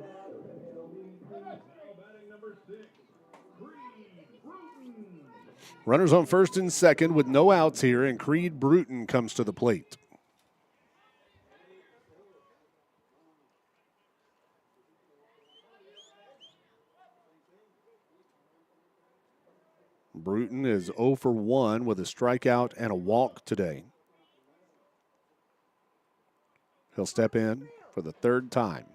Runners on first and second with no outs here, and Creed Bruton comes to the plate. Bruton is 0 for 1 with a strikeout and a walk today. He'll step in for the 3rd time.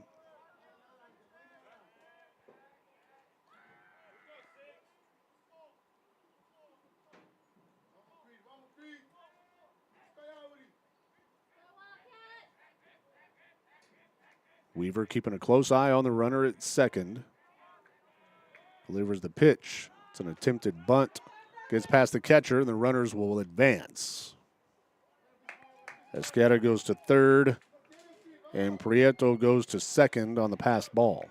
Weaver keeping a close eye on the runner at second. Delivers the pitch. It's an attempted bunt. Gets past the catcher, and the runners will advance. Esqueda goes to third, and Prieto goes to second on the passed ball.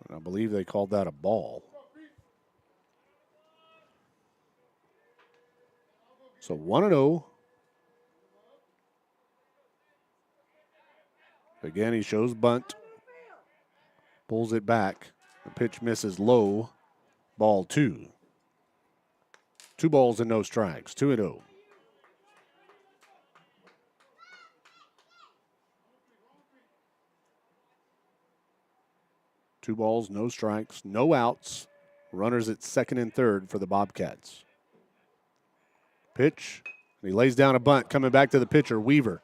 And I believe they called that a ball. So 1-0. Again, he shows bunt. Pulls it back. The pitch misses low. Ball 2. 2 balls and no strikes. 2-0. Two balls, no strikes, no outs. Runners at second and third for the Bobcats. Pitch He lays down a bunt, coming back to the pitcher. Weaver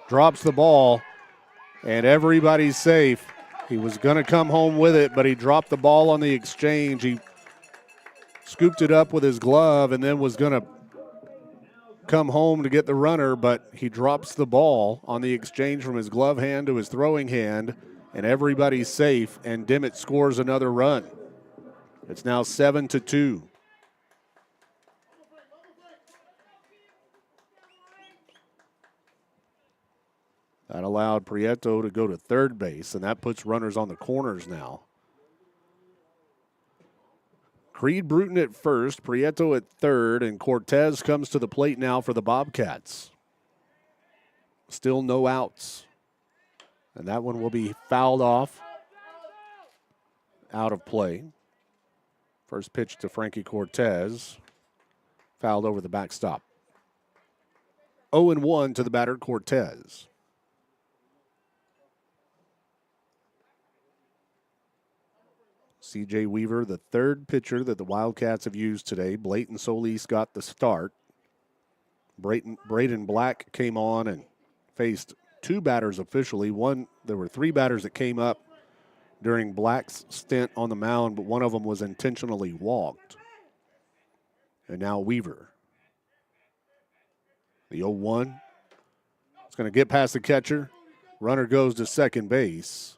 drops the ball, and everybody's safe. He was going to come home with it, but he dropped the ball on the exchange. He scooped it up with his glove and then was going to come home to get the runner, but he drops the ball on the exchange from his glove hand to his throwing hand, and everybody's safe, and Dimmitt scores another run. It's now 7-2. That allowed Prieto to go to third base, and that puts runners on the corners now. Creed Bruton at first, Prieto at third, and Cortez comes to the plate now for the Bobcats. Still no outs. And that one will be fouled off, out of play. First pitch to Frankie Cortez, fouled over the backstop. 0-1 to the batter, Cortez. C.J. Weaver, the third pitcher that the Wildcats have used today. Blayton Solis got the start. Braden Black came on and faced two batters officially. There were three batters that came up during Black's stint on the mound, but one of them was intentionally walked. And now Weaver. The 0-1. It's going to get past the catcher. Runner goes to second base.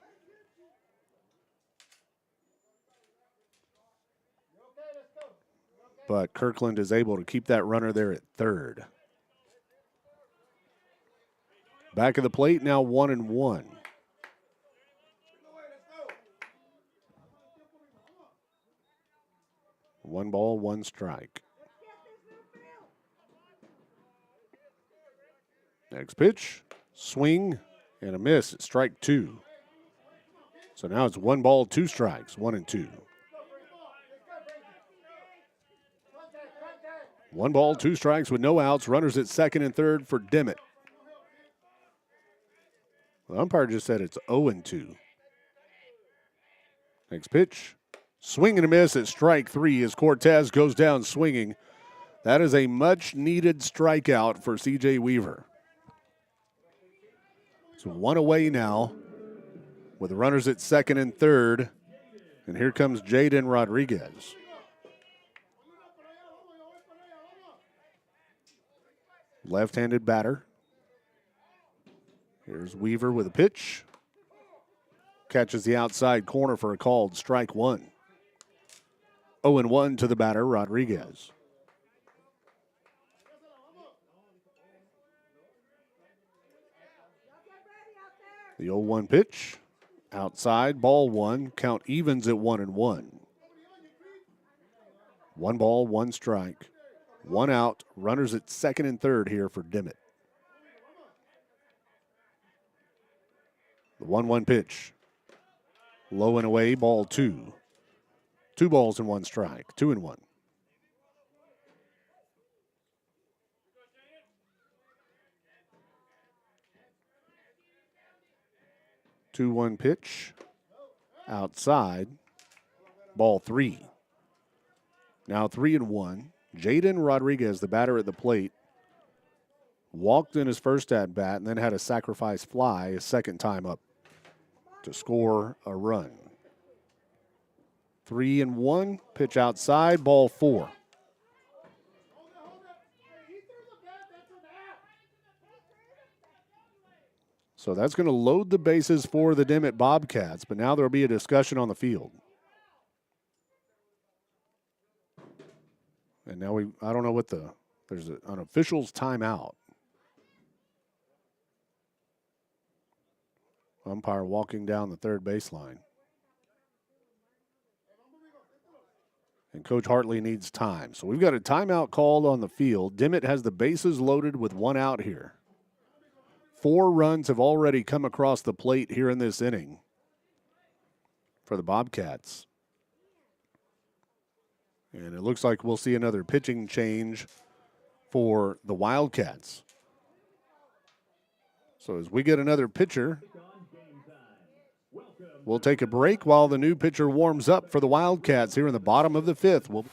But Kirkland is able to keep that runner there at third. Back of the plate, now 1-1. One ball, one strike. Next pitch, swing, and a miss at strike two. So now it's 1 ball, 2 strikes, 1-2. 1 ball, 2 strikes with no outs. Runners at second and third for Dimmitt. The umpire just said it's 0-2. Next pitch. Swing and a miss at strike 3 as Cortez goes down swinging. That is a much-needed strikeout for C.J. Weaver. It's 1 away now with runners at second and third. And here comes Jaden Rodriguez. Left-handed batter. Here's Weaver with a pitch. Catches the outside corner for a called strike 1. 0-1 to the batter, Rodriguez. The 0-1 pitch. Outside, ball 1. Count evens at 1-1. 1 ball, 1 strike. 1 out. Runners at second and third here for Dimmitt. The 1-1 pitch. Low and away, ball 2. 2 balls and 1 strike. 2-1. Two 1 pitch. Outside. Ball 3. Now 3-1. Jaden Rodriguez, the batter at the plate, walked in his first at-bat and then had a sacrifice fly his second time up to score a run. 3-1, pitch outside, ball 4. So that's going to load the bases for the Dimmitt Bobcats, but now there will be a discussion on the field. And now I don't know what there's an official's timeout. Umpire walking down the third baseline. And Coach Hartley needs time. So we've got a timeout called on the field. Dimmitt has the bases loaded with 1 out here. 4 runs have already come across the plate here in this inning for the Bobcats. And it looks like we'll see another pitching change for the Wildcats. So as we get another pitcher, we'll take a break while the new pitcher warms up for the Wildcats here in the bottom of the 5th.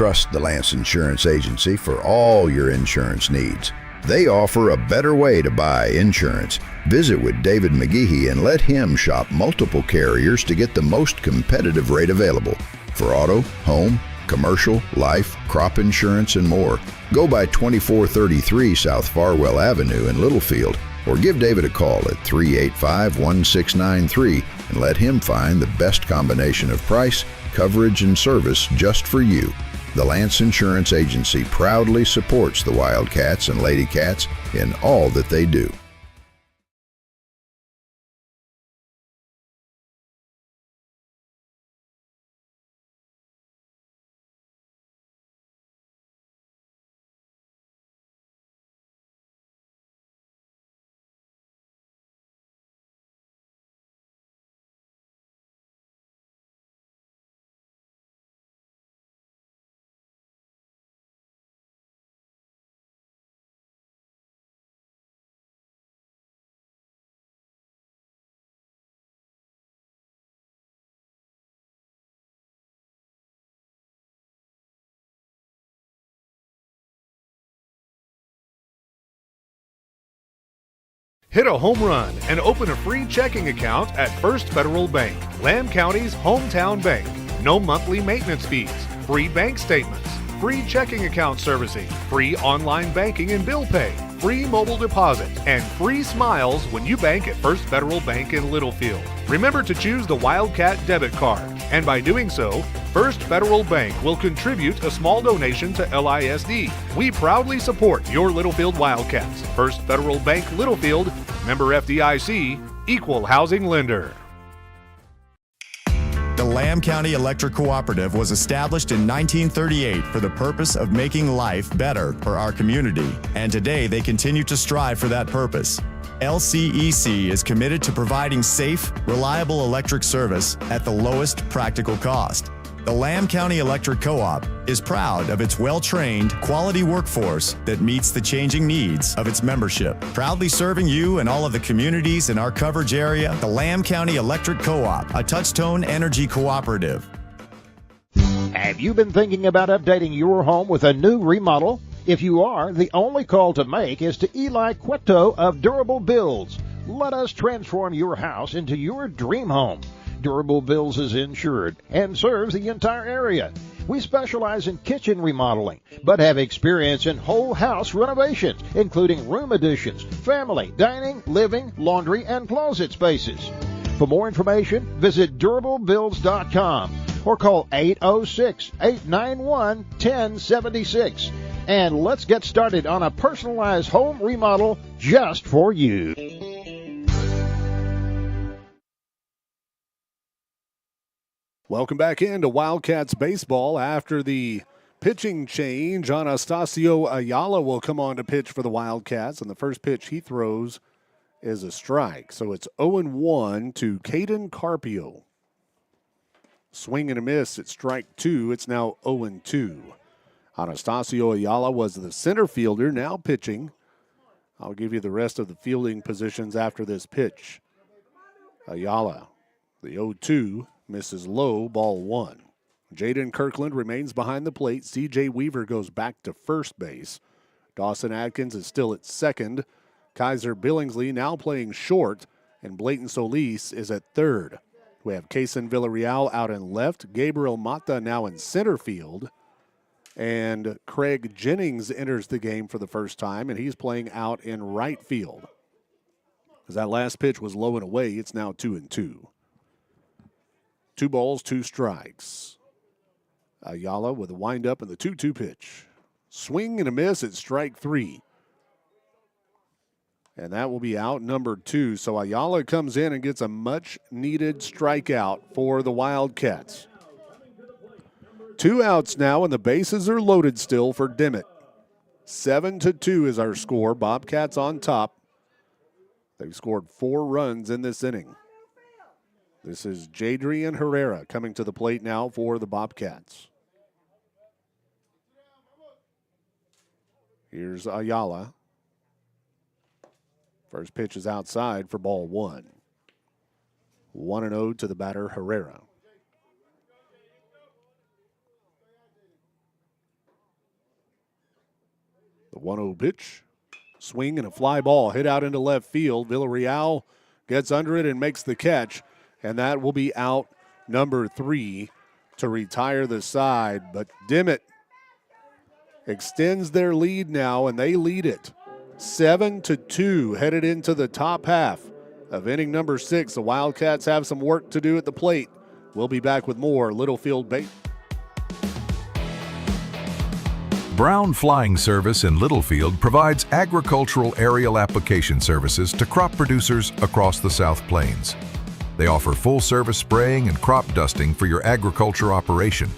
Trust the Lance Insurance Agency for all your insurance needs. They offer a better way to buy insurance. Visit with David McGehee and let him shop multiple carriers to get the most competitive rate available for auto, home, commercial, life, crop insurance, and more. Go by 2433 South Farwell Avenue in Littlefield or give David a call at 385-1693 and let him find the best combination of price, coverage, and service just for you. The Lance Insurance Agency proudly supports the Wildcats and Lady Cats in all that they do. Hit a home run and open a free checking account at First Federal Bank, Lamb County's hometown bank. No monthly maintenance fees, free bank statements, free checking account servicing, free online banking and bill pay, free mobile deposit, and free smiles when you bank at First Federal Bank in Littlefield. Remember to choose the Wildcat debit card, and by doing so, First Federal Bank will contribute a small donation to LISD. We proudly support your Littlefield Wildcats. First Federal Bank Littlefield, member FDIC, equal housing lender. The Lamb County Electric Cooperative was established in 1938 for the purpose of making life better for our community, and today they continue to strive for that purpose. LCEC is committed to providing safe, reliable electric service at the lowest practical cost. The Lamb County Electric Co-op is proud of its well-trained, quality workforce that meets the changing needs of its membership. Proudly serving you and all of the communities in our coverage area, the Lamb County Electric Co-op, a touch-tone energy cooperative. Have you been thinking about updating your home with a new remodel? If you are, the only call to make is to Eli Cueto of Durable Builds. Let us transform your house into your dream home. Durable Builds is insured and serves the entire area. We specialize in kitchen remodeling, but have experience in whole house renovations, including room additions, family, dining, living, laundry, and closet spaces. For more information, visit durablebuilds.com or call 806-891-1076. And let's get started on a personalized home remodel just for you. Welcome back into Wildcats baseball. After the pitching change, Anastasio Ayala will come on to pitch for the Wildcats, and the first pitch he throws is a strike. So it's 0-1 to Caden Carpio. Swing and a miss at strike two. It's now 0-2. Anastasio Ayala was the center fielder, now pitching. I'll give you the rest of the fielding positions after this pitch. Ayala, the 0-2. Misses low, ball one. Jaden Kirkland remains behind the plate. C.J. Weaver goes back to first base. Dawson Atkins is still at second. Kaiser Billingsley now playing short, and Blayton Solis is at third. We have Kaysen Villarreal out in left. Gabriel Mata now in center field. And Craig Jennings enters the game for the first time, and he's playing out in right field. As that last pitch was low and away, it's now 2-2. 2 balls, 2 strikes. Ayala with a windup and the 2-2 pitch. Swing and a miss at strike 3. And that will be out number 2. So Ayala comes in and gets a much-needed strikeout for the Wildcats. 2 outs now, and the bases are loaded still for Dimmitt. 7-2 is our score. Bobcats on top. They've scored 4 runs in this inning. This is Jadrian Herrera coming to the plate now for the Bobcats. Here's Ayala. First pitch is outside for ball 1. 1-0 to the batter, Herrera. The 1-0 pitch. Swing and a fly ball hit out into left field. Villarreal gets under it and makes the catch, and that will be out number 3 to retire the side. But Dimmitt extends their lead now, and they lead it 7-2 headed into the top half of inning number 6. The Wildcats have some work to do at the plate. We'll be back with more Littlefield Baseball. Brown Flying Service in Littlefield provides agricultural aerial application services to crop producers across the South Plains. They offer full-service spraying and crop dusting for your agriculture operation.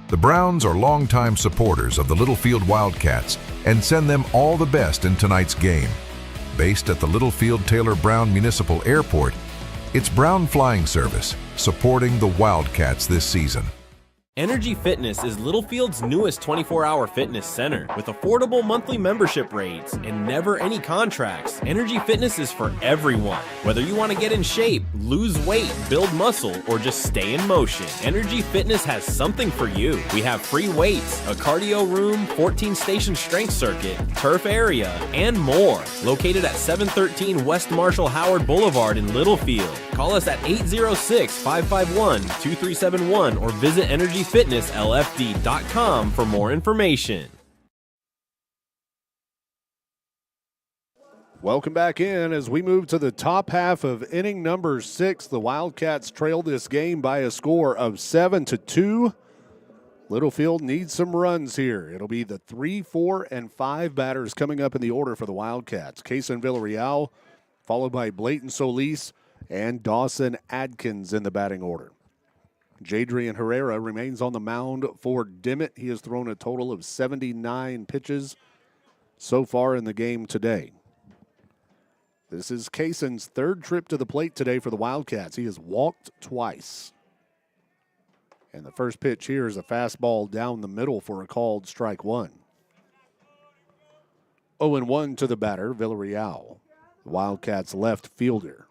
The Browns are longtime supporters of the Littlefield Wildcats and send them all the best in tonight's game. Based at the Littlefield Taylor Brown Municipal Airport, it's Brown Flying Service supporting the Wildcats this season. Energy Fitness is Littlefield's newest 24-hour fitness center. With affordable monthly membership rates and never any contracts, Energy Fitness is for everyone. Whether you want to get in shape, lose weight, build muscle, or just stay in motion, Energy Fitness has something for you. We have free weights, a cardio room, 14-station strength circuit, turf area, and more. Located at 713 West Marshall Howard Boulevard in Littlefield. Call us at 806-551-2371 or visit EnergyFitnessLFD.com for more information. Welcome back in as we move to the top half of inning number 6. The Wildcats trail this game by a score of 7-2. Littlefield needs some runs here. It'll be the 3, 4, and 5 batters coming up in the order for the Wildcats. Kaysen Villarreal, followed by Blayton Solis and Dawson Adkins in the batting order. Jadrian Herrera remains on the mound for Dimmitt. He has thrown a total of 79 pitches so far in the game today. This is Kaysen's 3rd trip to the plate today for the Wildcats. He has walked twice. And the first pitch here is a fastball down the middle for a called strike 1. 0-1 to the batter, Villarreal, the Wildcats' left fielder.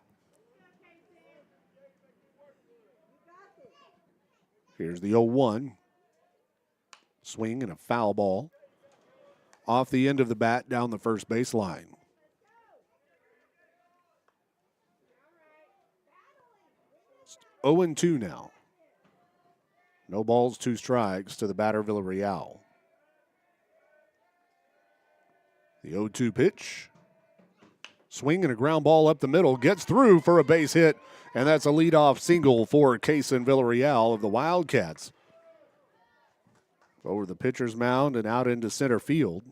Here's the 0-1. Swing and a foul ball. Off the end of the bat down the first baseline. It's 0-2 now. No balls, 2 strikes to the batter, Villarreal. The 0-2 pitch. Swing and a ground ball up the middle. Gets through for a base hit. And that's a leadoff single for Kaysen Villarreal of the Wildcats. Over the pitcher's mound and out into center field.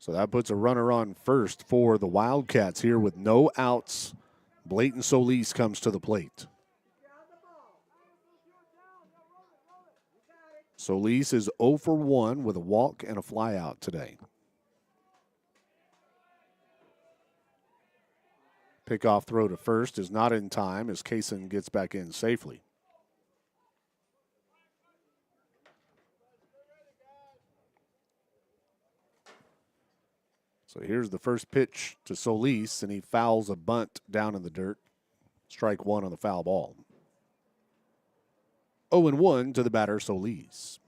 So that puts a runner on first for the Wildcats here with no outs. Blayton Solis comes to the plate. Solis is 0 for 1 with a walk and a flyout today. Pickoff throw to first is not in time as Kaysen gets back in safely. So here's the first pitch to Solis, and he fouls a bunt down in the dirt. Strike 1 on the foul ball. 0-1 to the batter, Solis.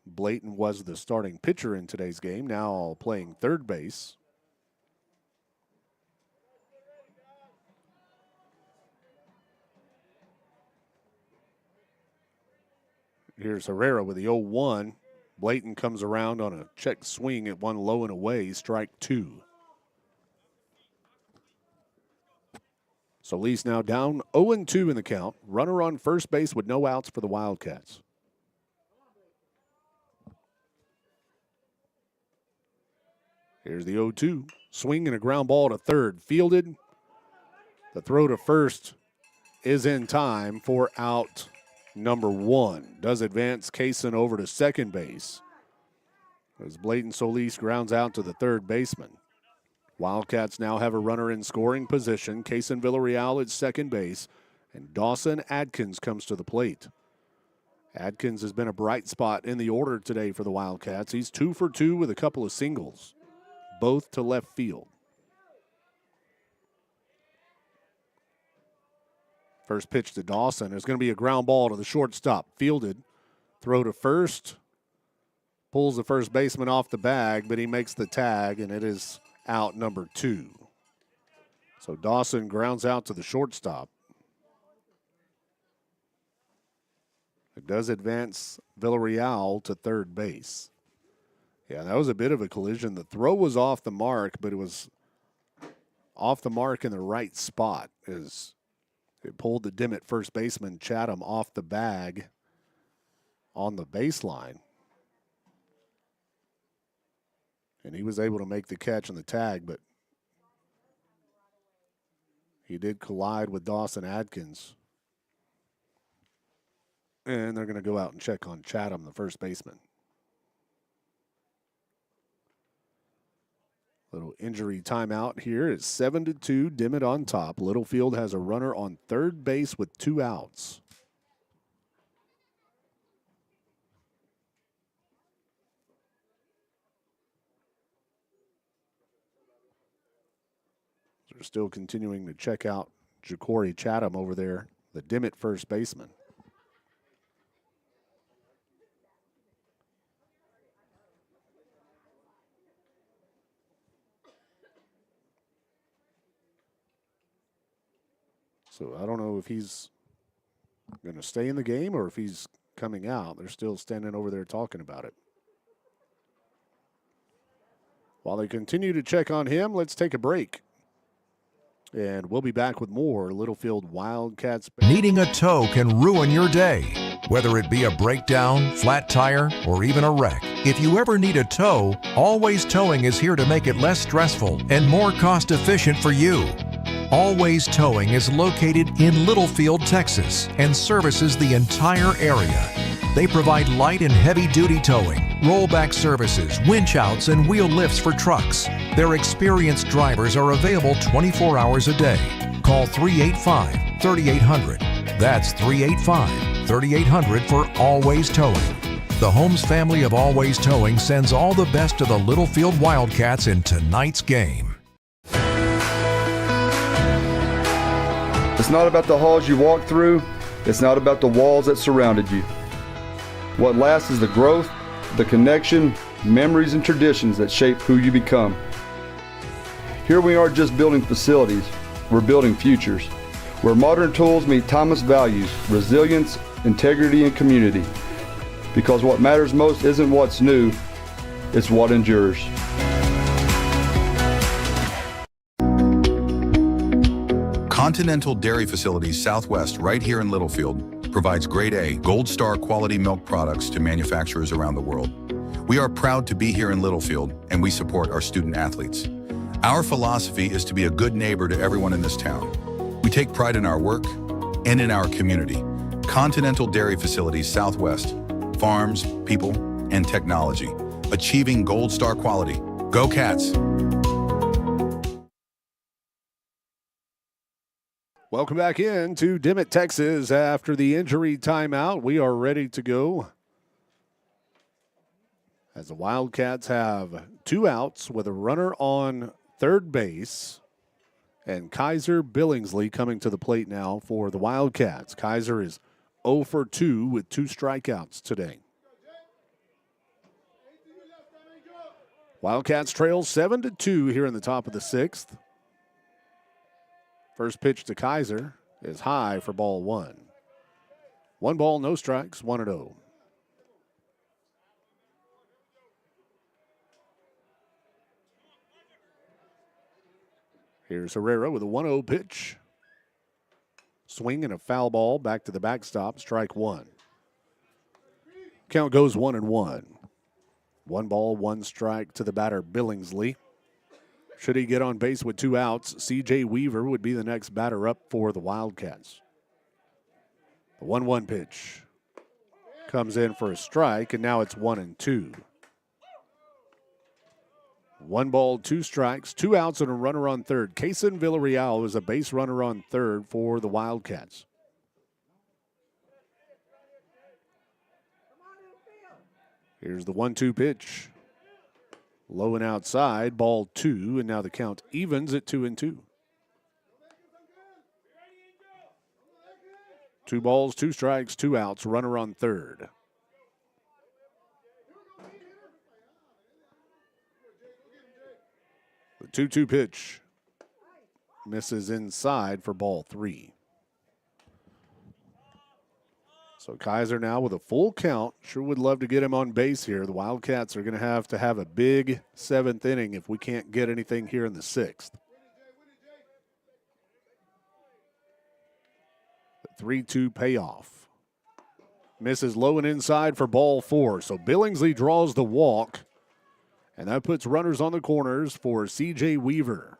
Blayton was the starting pitcher in today's game, now playing third base. Here's Herrera with the 0-1. Blayton comes around on a check swing at 1 low and away, strike 2. Solis now down 0-2 in the count. Runner on first base with no outs for the Wildcats. Here's the 0-2. Swing and a ground ball to third. Fielded. The throw to first is in time for out number 1. Does advance Kaysen over to second base as Blayton Solis grounds out to the third baseman. Wildcats now have a runner in scoring position. Kaysen Villarreal at second base, and Dawson Adkins comes to the plate. Adkins has been a bright spot in the order today for the Wildcats. He's 2 for 2 with a couple of singles, both to left field. First pitch to Dawson. There's going to be a ground ball to the shortstop. Fielded. Throw to first. Pulls the first baseman off the bag, but he makes the tag, and it is out number 2. So Dawson grounds out to the shortstop. It does advance Villarreal to third base. Yeah, that was a bit of a collision. The throw was off the mark, but it was off the mark in the right spot as it pulled the Dimmitt first baseman Chatham off the bag on the baseline. And he was able to make the catch and the tag, but he did collide with Dawson Adkins. And they're going to go out and check on Chatham, the first baseman. Little injury timeout here. It's 7-2, Dimmitt on top. Littlefield has a runner on third base with 2 outs. They're still continuing to check out Ja'Cory Chatham over there, the Dimmitt first baseman. So I don't know if he's going to stay in the game or if he's coming out. They're still standing over there talking about it. While they continue to check on him, let's take a break. And we'll be back with more Littlefield Wildcats. Needing a tow can ruin your day. Whether it be a breakdown, flat tire, or even a wreck. If you ever need a tow, Always Towing is here to make it less stressful and more cost efficient for you. Always Towing is located in Littlefield, Texas, and services the entire area. They provide light and heavy duty towing, rollback services, winch outs, and wheel lifts for trucks. Their experienced drivers are available 24 hours a day. Call 385-3800. That's 385-3800 for Always Towing. The Holmes family of Always Towing sends all the best to the Littlefield Wildcats in tonight's game. It's not about the halls you walk through. It's not about the walls that surrounded you. What lasts is the growth, the connection, memories, and traditions that shape who you become. Here we aren't just building facilities, we're building futures, where modern tools meet timeless values, resilience, integrity, and community. Because what matters most isn't what's new, it's what endures. Continental Dairy Facilities Southwest, right here in Littlefield, provides grade A, Gold Star quality milk products to manufacturers around the world. We are proud to be here in Littlefield, and we support our student athletes. Our philosophy is to be a good neighbor to everyone in this town. We take pride in our work and in our community. Continental Dairy Facilities Southwest, farms, people, and technology, achieving Gold Star quality. Go Cats! Welcome back in to Dimmitt, Texas. After the injury timeout, we are ready to go. As the Wildcats have 2 outs with a runner on third base. And Kaiser Billingsley coming to the plate now for the Wildcats. Kaiser is 0 for 2 with 2 strikeouts today. Wildcats trail 7-2 here in the top of the 6th. First pitch to Kaiser is high for ball 1. 1 ball, no strikes, 1-0. Here's Herrera with a 1-0 pitch. Swing and a foul ball back to the backstop, strike 1. Count goes 1-1. 1 ball, 1 strike to the batter, Billingsley. Should he get on base with 2 outs, C.J. Weaver would be the next batter up for the Wildcats. The 1-1 pitch comes in for a strike, and now it's 1-2. 1 ball, 2 strikes, 2 outs, and a runner on third. Kaysen Villarreal is a base runner on third for the Wildcats. Here's the 1-2 pitch. Low and outside, ball 2, and now the count evens at 2-2. 2 balls, 2 strikes, 2 outs, runner on third. The 2-2 pitch misses inside for ball 3. So Kaiser now with a full count. Sure would love to get him on base here. The Wildcats are going to have a big 7th inning if we can't get anything here in the 6th. The 3-2 payoff. Misses low and inside for ball 4. So Billingsley draws the walk, and that puts runners on the corners for C.J. Weaver.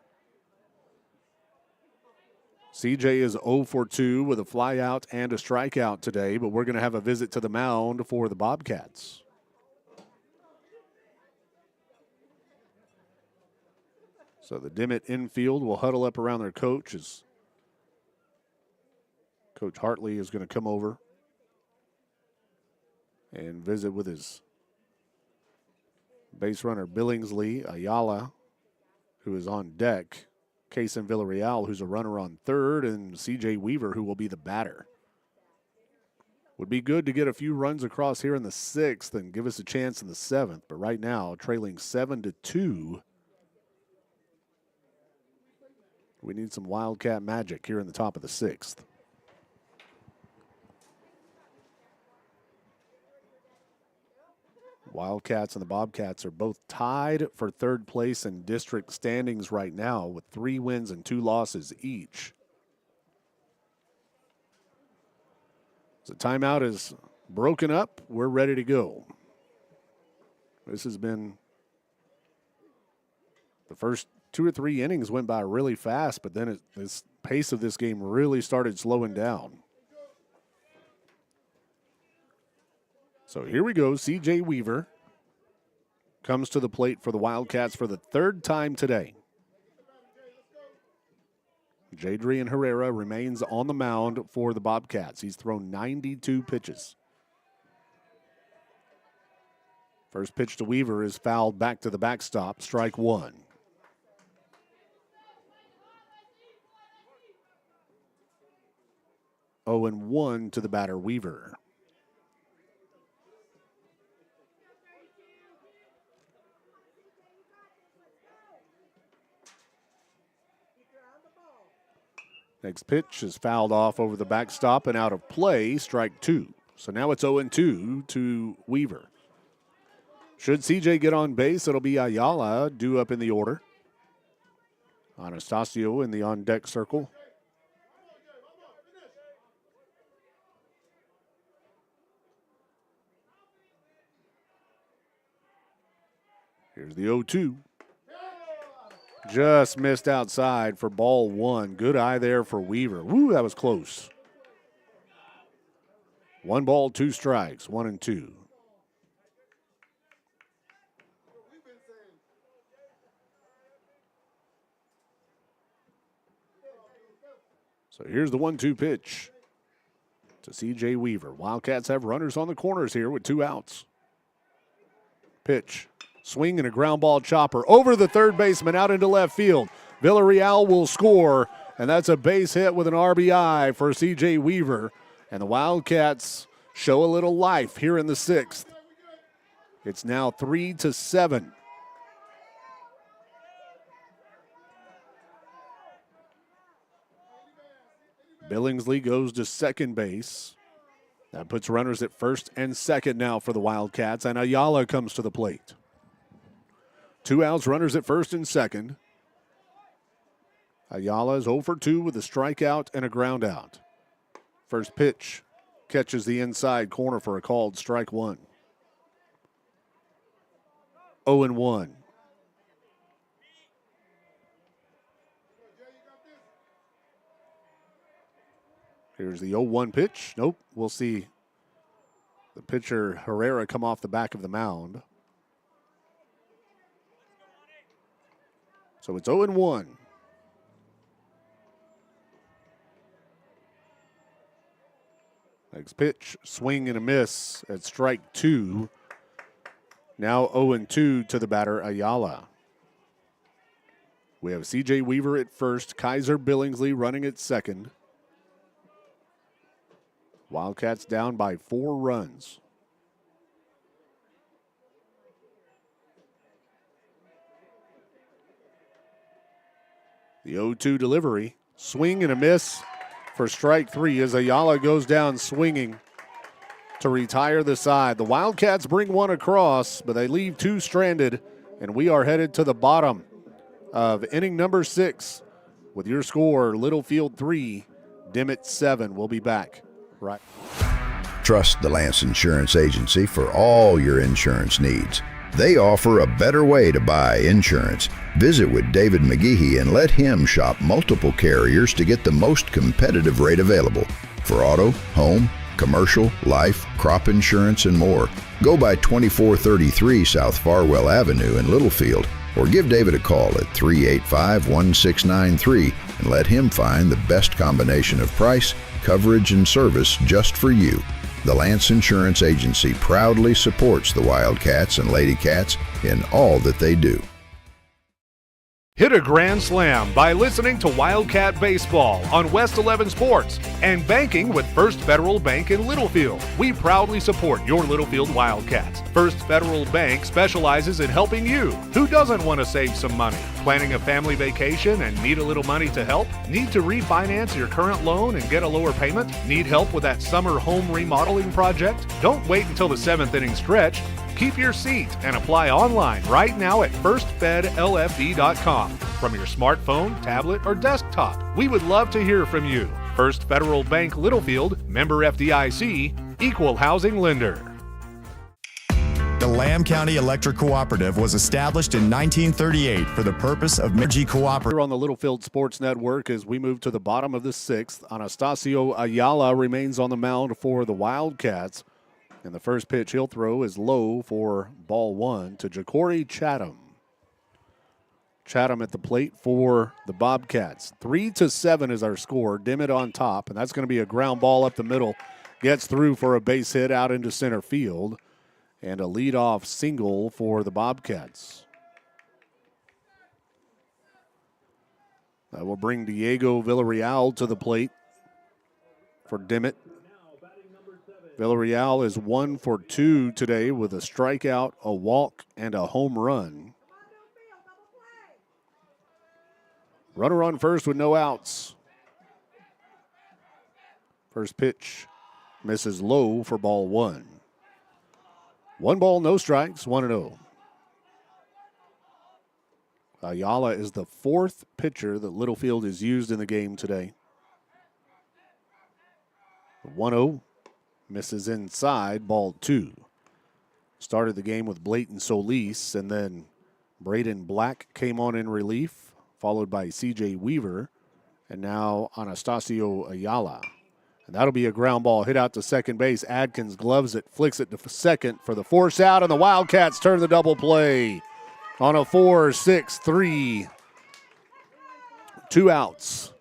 CJ is 0 for 2 with a fly out and a strikeout today, but we're going to have a visit to the mound for the Bobcats. So the Dimmitt infield will huddle up around their coach as Coach Hartley is going to come over and visit with his base runner Billingsley, Ayala, who is on deck, Case and Villarreal, who's a runner on third, and C.J. Weaver, who will be the batter. Would be good to get a few runs across here in the 6th and give us a chance in the 7th, but right now, trailing 7-2. We need some Wildcat magic here in the top of the 6th. Wildcats and the Bobcats are both tied for 3rd place in district standings right now with 3 wins and 2 losses each. So timeout is broken up. We're ready to go. This has been the first 2 or 3 innings went by really fast, but then this pace of this game really started slowing down. So here we go. C.J. Weaver comes to the plate for the Wildcats for the 3rd time today. Jadrian Herrera remains on the mound for the Bobcats. He's thrown 92 pitches. First pitch to Weaver is fouled back to the backstop, strike 1. Oh, and 1 to the batter, Weaver. Next pitch is fouled off over the backstop and out of play, strike 2. So now it's 0-2 to Weaver. Should CJ get on base, it'll be Ayala due up in the order. Anastasio in the on-deck circle. Here's the 0-2. Just missed outside for ball 1. Good eye there for Weaver. Woo, that was close. 1 ball, 2 strikes, 1-2. So here's the 1-2 pitch to C.J. Weaver. Wildcats have runners on the corners here with 2 outs. Pitch. Swing and a ground ball chopper over the third baseman out into left field. Villarreal will score, and that's a base hit with an RBI for C.J. Weaver. And the Wildcats show a little life here in the 6th. It's now 3-7. Billingsley goes to second base. That puts runners at first and second now for the Wildcats, and Ayala comes to the plate. 2 outs, runners at first and second. Ayala is 0 for 2 with a strikeout and a ground out. First pitch catches the inside corner for a called strike 1. 0-1. Here's the 0-1 pitch. Nope, we'll see the pitcher Herrera come off the back of the mound. So it's 0-1. Next pitch, swing and a miss at strike 2. Now 0-2 to the batter, Ayala. We have C.J. Weaver at first, Kaiser Billingsley running at second. Wildcats down by 4 runs. The 0-2 delivery. Swing and a miss for strike 3 as Ayala goes down swinging to retire the side. The Wildcats bring 1 across, but they leave 2 stranded, and we are headed to the bottom of inning number 6 with your score, Littlefield 3, Dimmitt 7. We'll be back right. Trust the Lance Insurance Agency for all your insurance needs. They offer a better way to buy insurance. Visit with David McGehee and let him shop multiple carriers to get the most competitive rate available for auto, home, commercial, life, crop insurance, and more. Go by 2433 South Farwell Avenue in Littlefield or give David a call at 385-1693 and let him find the best combination of price, coverage, and service just for you. The Lance Insurance Agency proudly supports the Wildcats and Lady Cats in all that they do. Hit a grand slam by listening to Wildcat Baseball on West 11 Sports and banking with First Federal Bank in Littlefield. We proudly support your Littlefield Wildcats. First Federal Bank specializes in helping you. Who doesn't want to save some money? Planning a family vacation and need a little money to help? Need to refinance your current loan and get a lower payment? Need help with that summer home remodeling project? Don't wait until the 7th inning stretch. Keep your seat and apply online right now at firstfedlfd.com from your smartphone, tablet, or desktop. We would love to hear from you. First Federal Bank Littlefield, member FDIC, equal housing lender. The Lamb County Electric Cooperative was established in 1938 for the purpose of energy cooperative. Here on the Littlefield Sports Network as we move to the bottom of the 6th, Anastasio Ayala remains on the mound for the Wildcats. And the first pitch he'll throw is low for ball 1 to Ja'Cory Chatham. Chatham at the plate for the Bobcats. 3-7 is our score. Dimmitt on top, and that's going to be a ground ball up the middle. Gets through for a base hit out into center field. And a leadoff single for the Bobcats. That will bring Diego Villarreal to the plate for Dimmitt. Villarreal is 1 for 2 today with a strikeout, a walk, and a home run. Runner on first with no outs. First pitch misses low for ball 1. 1 ball, no strikes, 1-0. Ayala is the 4th pitcher that Littlefield has used in the game today. 1-0. Misses inside, ball 2. Started the game with Blayton Solis, and then Braden Black came on in relief, followed by C.J. Weaver, and now Anastasio Ayala. And that'll be a ground ball hit out to second base. Adkins gloves it, flicks it to second for the force out, and the Wildcats turn the double play on a 4-6-3. 2 outs.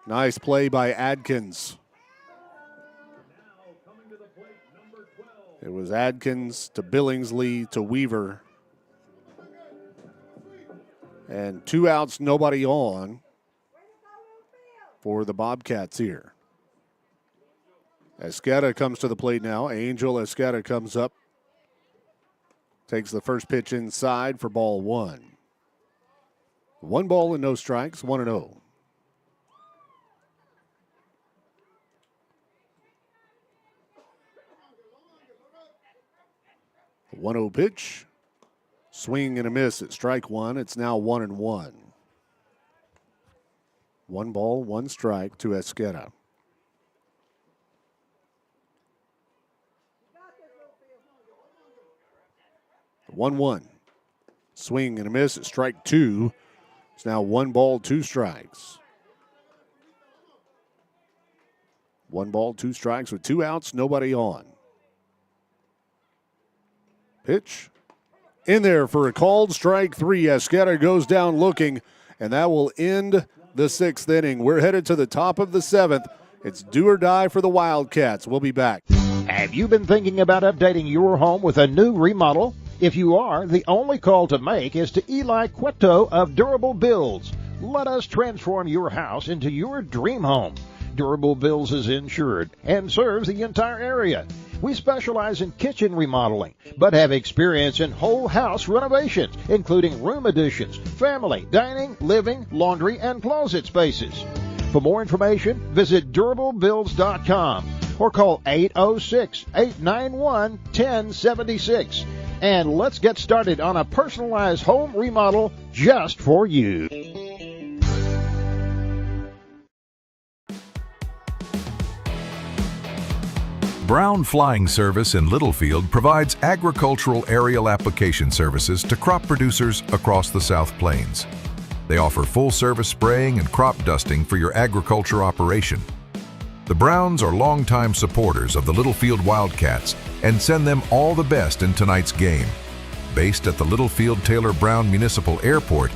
Nice play by Adkins. It was Adkins to Billingsley to Weaver. And 2 outs, nobody on for the Bobcats here. Esqueda comes to the plate now. Angel Esqueda comes up. Takes the first pitch inside for ball 1. 1 ball and no strikes, 1-0. 1-0 pitch. Swing and a miss at strike 1. It's now 1-1. 1 ball, 1 strike to Esqueda. The 1-1. Swing and a miss at strike 2. It's now 1 ball, 2 strikes. 1 ball, 2 strikes with 2 outs, nobody on. Pitch in there for a called strike 3. Esqueda goes down looking, and that will end the 6th inning. We're headed to the top of the 7th. It's do or die for the Wildcats. We'll be back. Have you been thinking about updating your home with a new remodel? If you are, the only call to make is to Eli Cueto of Durable Builds. Let us transform your house into your dream home. Durable Bills is insured and serves the entire area. We specialize in kitchen remodeling, but have experience in whole house renovations, including room additions, family, dining, living, laundry, and closet spaces. For more information, visit durablebills.com or call 806-891-1076. And let's get started on a personalized home remodel just for you. Brown Flying Service in Littlefield provides agricultural aerial application services to crop producers across the South Plains. They offer full-service spraying and crop dusting for your agriculture operation. The Browns are longtime supporters of the Littlefield Wildcats and send them all the best in tonight's game. Based at the Littlefield Taylor Brown Municipal Airport,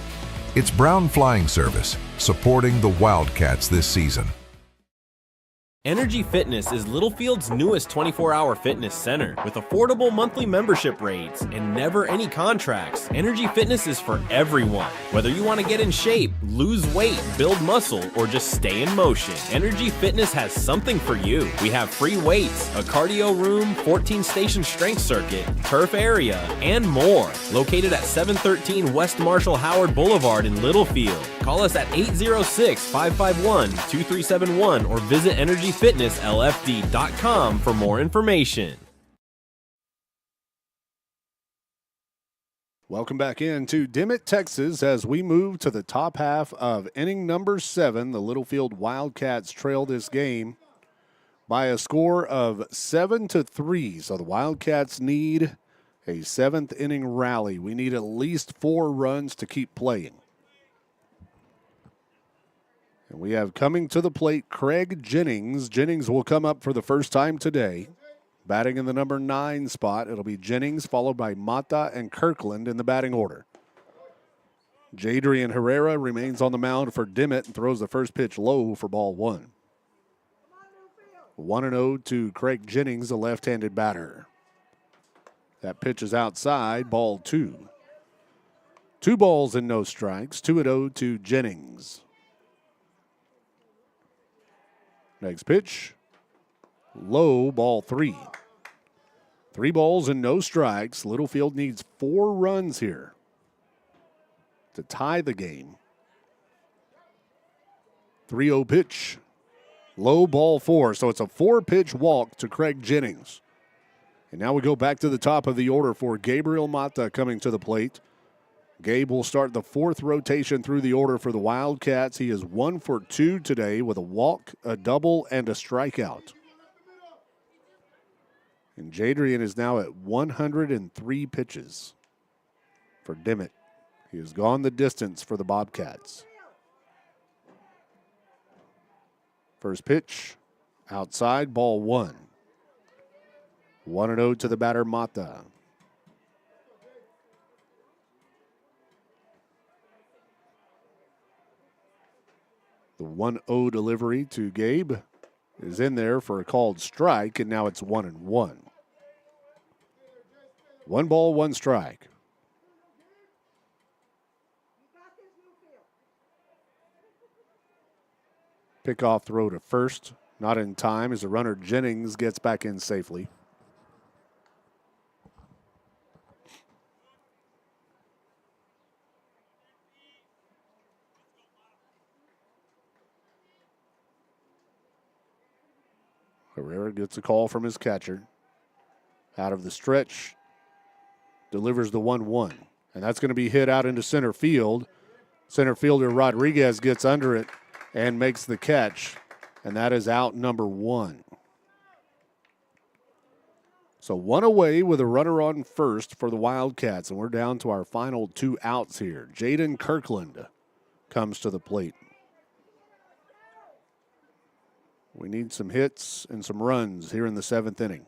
it's Brown Flying Service supporting the Wildcats this season. Energy Fitness is Littlefield's newest 24-hour fitness center. With affordable monthly membership rates and never any contracts, Energy Fitness is for everyone. Whether you want to get in shape, lose weight, build muscle, or just stay in motion, Energy Fitness has something for you. We have free weights, a cardio room, 14-station strength circuit, turf area, and more. Located at 713 West Marshall Howard Boulevard in Littlefield. Call us at 806-551-2371 or visit EnergyFitnessLFD.com for more information. Welcome back into Dimmitt, Texas, as we move to the top half of inning number 7. The Littlefield Wildcats trail this game by a score of 7-3. So the Wildcats need a 7th inning rally. We need at least 4 runs to keep playing. And we have coming to the plate Craig Jennings. Jennings will come up for the first time today. Batting in the number 9 spot, it'll be Jennings, followed by Mata and Kirkland in the batting order. Jadrian Herrera remains on the mound for Dimmitt and throws the first pitch low for ball 1. 1-0 to Craig Jennings, a left-handed batter. That pitch is outside, ball 2. 2 balls and no strikes, 2-0 to Jennings. Next pitch, low, ball 3. 3 balls and no strikes. Littlefield needs 4 runs here to tie the game. 3-0 pitch, low, ball 4. So it's a 4-pitch walk to Craig Jennings. And now we go back to the top of the order for Gabriel Mata coming to the plate. Gabe will start the 4th rotation through the order for the Wildcats. He is 1 for 2 today with a walk, a double, and a strikeout. And Jadrian is now at 103 pitches for Dimmitt. He has gone the distance for the Bobcats. First pitch, outside, ball 1. 1-0 to the batter, Mata. The 1-0 delivery to Gabe is in there for a called strike, and now it's 1-1. 1 ball, 1 strike. Pickoff throw to first, not in time as the runner Jennings gets back in safely. Herrera gets a call from his catcher. Out of the stretch, delivers the 1-1. And that's going to be hit out into center field. Center fielder Rodriguez gets under it and makes the catch. And that is out number 1. So 1 away with a runner on first for the Wildcats. And we're down to our final 2 outs here. Jaden Kirkland comes to the plate. We need some hits and some runs here in the 7th inning.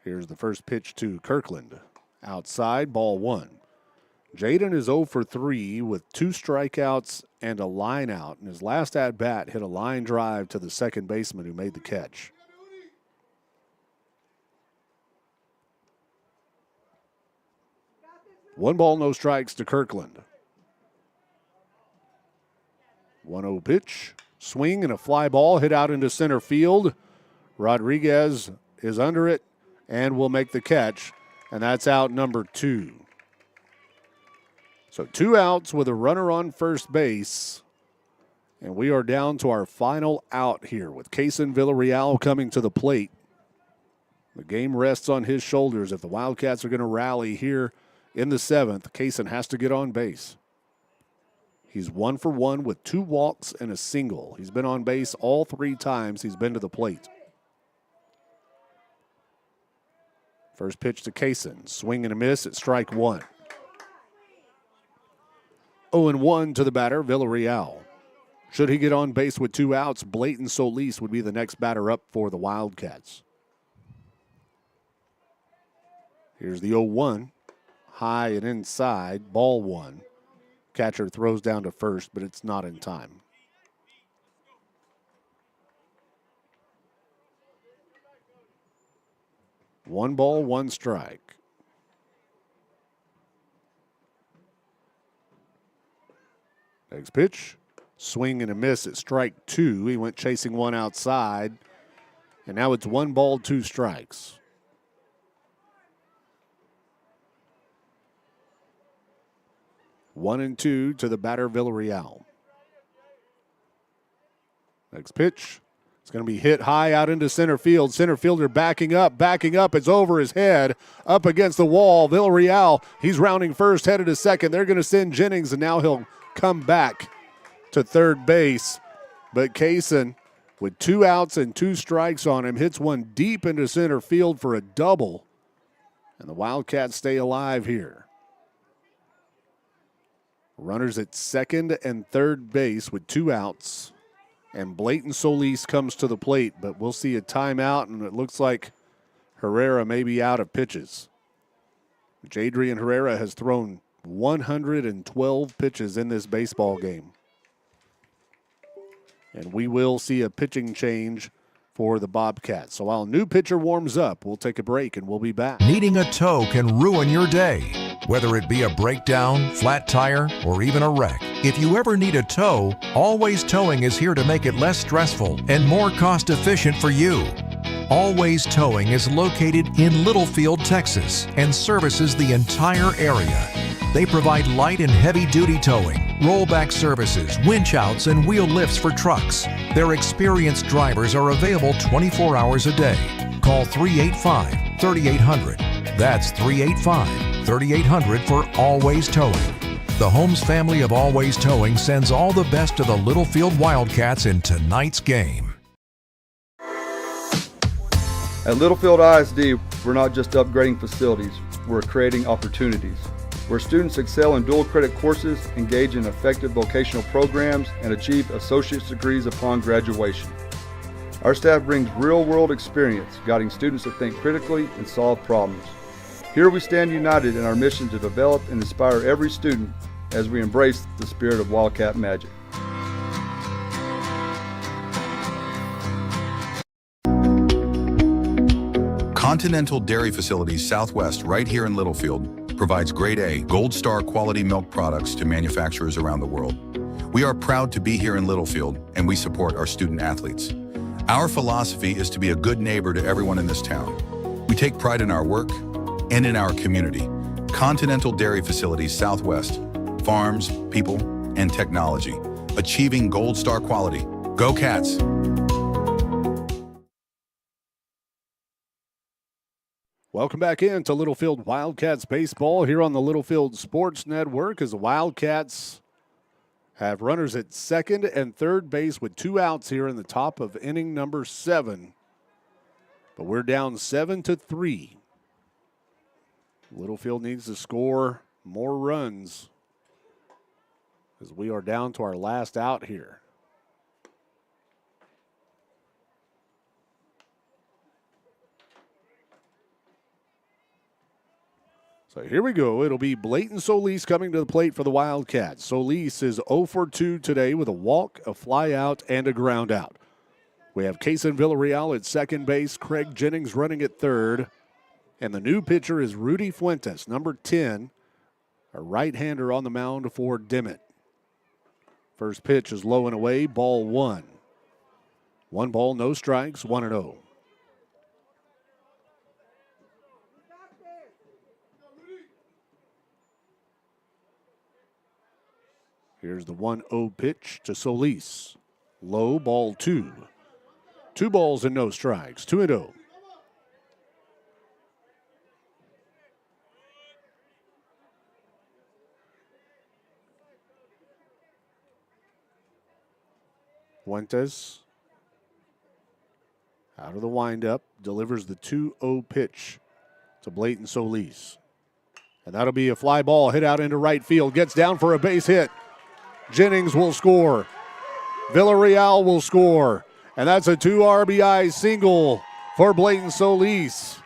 Here's the first pitch to Kirkland. Outside, ball 1. Jaden is 0 for 3 with 2 strikeouts and a line out. And his last at-bat hit a line drive to the second baseman who made the catch. 1 ball, no strikes to Kirkland. 1-0 pitch. Swing and a fly ball hit out into center field. Rodriguez is under it and will make the catch, and that's out number 2. So 2 outs with a runner on first base, and we are down to our final out here with Kaysen Villarreal coming to the plate. The game rests on his shoulders. If the Wildcats are going to rally here in the 7th, Kaysen has to get on base. He's 1 for 1 with 2 walks and a single. He's been on base all 3 times he's been to the plate. First pitch to Kaysen. Swing and a miss at strike 1. 0-1 to the batter, Villarreal. Should he get on base with 2 outs, Blayton Solis would be the next batter up for the Wildcats. Here's the 0-1. High and inside, ball 1. Catcher throws down to first, but it's not in time. One ball, 1 strike. Next pitch. Swing and a miss at strike 2. He went chasing 1 outside. And now it's 1 ball, 2 strikes. One and 2 to the batter, Villarreal. Next pitch. It's going to be hit high out into center field. Center fielder backing up. It's over his head, up against the wall. Villarreal, he's rounding first, headed to second. They're going to send Jennings, and now he'll come back to third base. But Kaysen, with 2 outs and 2 strikes on him, hits one deep into center field for a double. And the Wildcats stay alive here. Runners at second and third base with 2 outs. And Blayton Solis comes to the plate, but we'll see a timeout, and it looks like Herrera may be out of pitches. Jadrian Herrera has thrown 112 pitches in this baseball game. And we will see a pitching change for the Bobcats. So while a new pitcher warms up, we'll take a break and we'll be back. Needing a tow can ruin your day. Whether it be a breakdown, flat tire, or even a wreck. If you ever need a tow, Always Towing is here to make it less stressful and more cost-efficient for you. Always Towing is located in Littlefield, Texas, and services the entire area. They provide light and heavy-duty towing, rollback services, winch outs, and wheel lifts for trucks. Their experienced drivers are available 24 hours a day. Call 385-3800. That's 385-3800 for Always Towing. The Holmes family of Always Towing sends all the best to the Littlefield Wildcats in tonight's game. At Littlefield ISD, we're not just upgrading facilities, we're creating opportunities. Where students excel in dual credit courses, engage in effective vocational programs, and achieve associate's degrees upon graduation. Our staff brings real-world experience, guiding students to think critically and solve problems. Here we stand united in our mission to develop and inspire every student as we embrace the spirit of Wildcat magic. Continental Dairy Facilities Southwest, right here in Littlefield, provides grade A, Gold Star quality milk products to manufacturers around the world. We are proud to be here in Littlefield, and we support our student athletes. Our philosophy is to be a good neighbor to everyone in this town. We take pride in our work and in our community. Continental Dairy Facilities Southwest, farms, people, and technology, achieving Gold Star quality. Go Cats! Welcome back into Littlefield Wildcats baseball here on the Littlefield Sports Network as the Wildcats have runners at second and third base with 2 outs here in the top of inning number 7. But we're down 7-3. Littlefield needs to score more runs as we are down to our last out here. So here we go. It'll be Blayton Solis coming to the plate for the Wildcats. Solis is 0 for 2 today with a walk, a fly out, and a ground out. We have Kaysen Villarreal at second base, Craig Jennings running at third, and the new pitcher is Rudy Fuentes, number 10, A right-hander on the mound for Dimmitt. First pitch is low and away, ball one. 1 ball, no strikes, 1-0. Here's the 1-0 pitch to Solis. Low, ball two. 2 balls and no strikes, 2-0. Fuentes out of the windup, delivers the 2-0 pitch to Blayton Solis. And that'll be a fly ball hit out into right field. Gets down for a base hit. Jennings will score. Villarreal will score. And that's a 2 RBI single for Blayton Solis.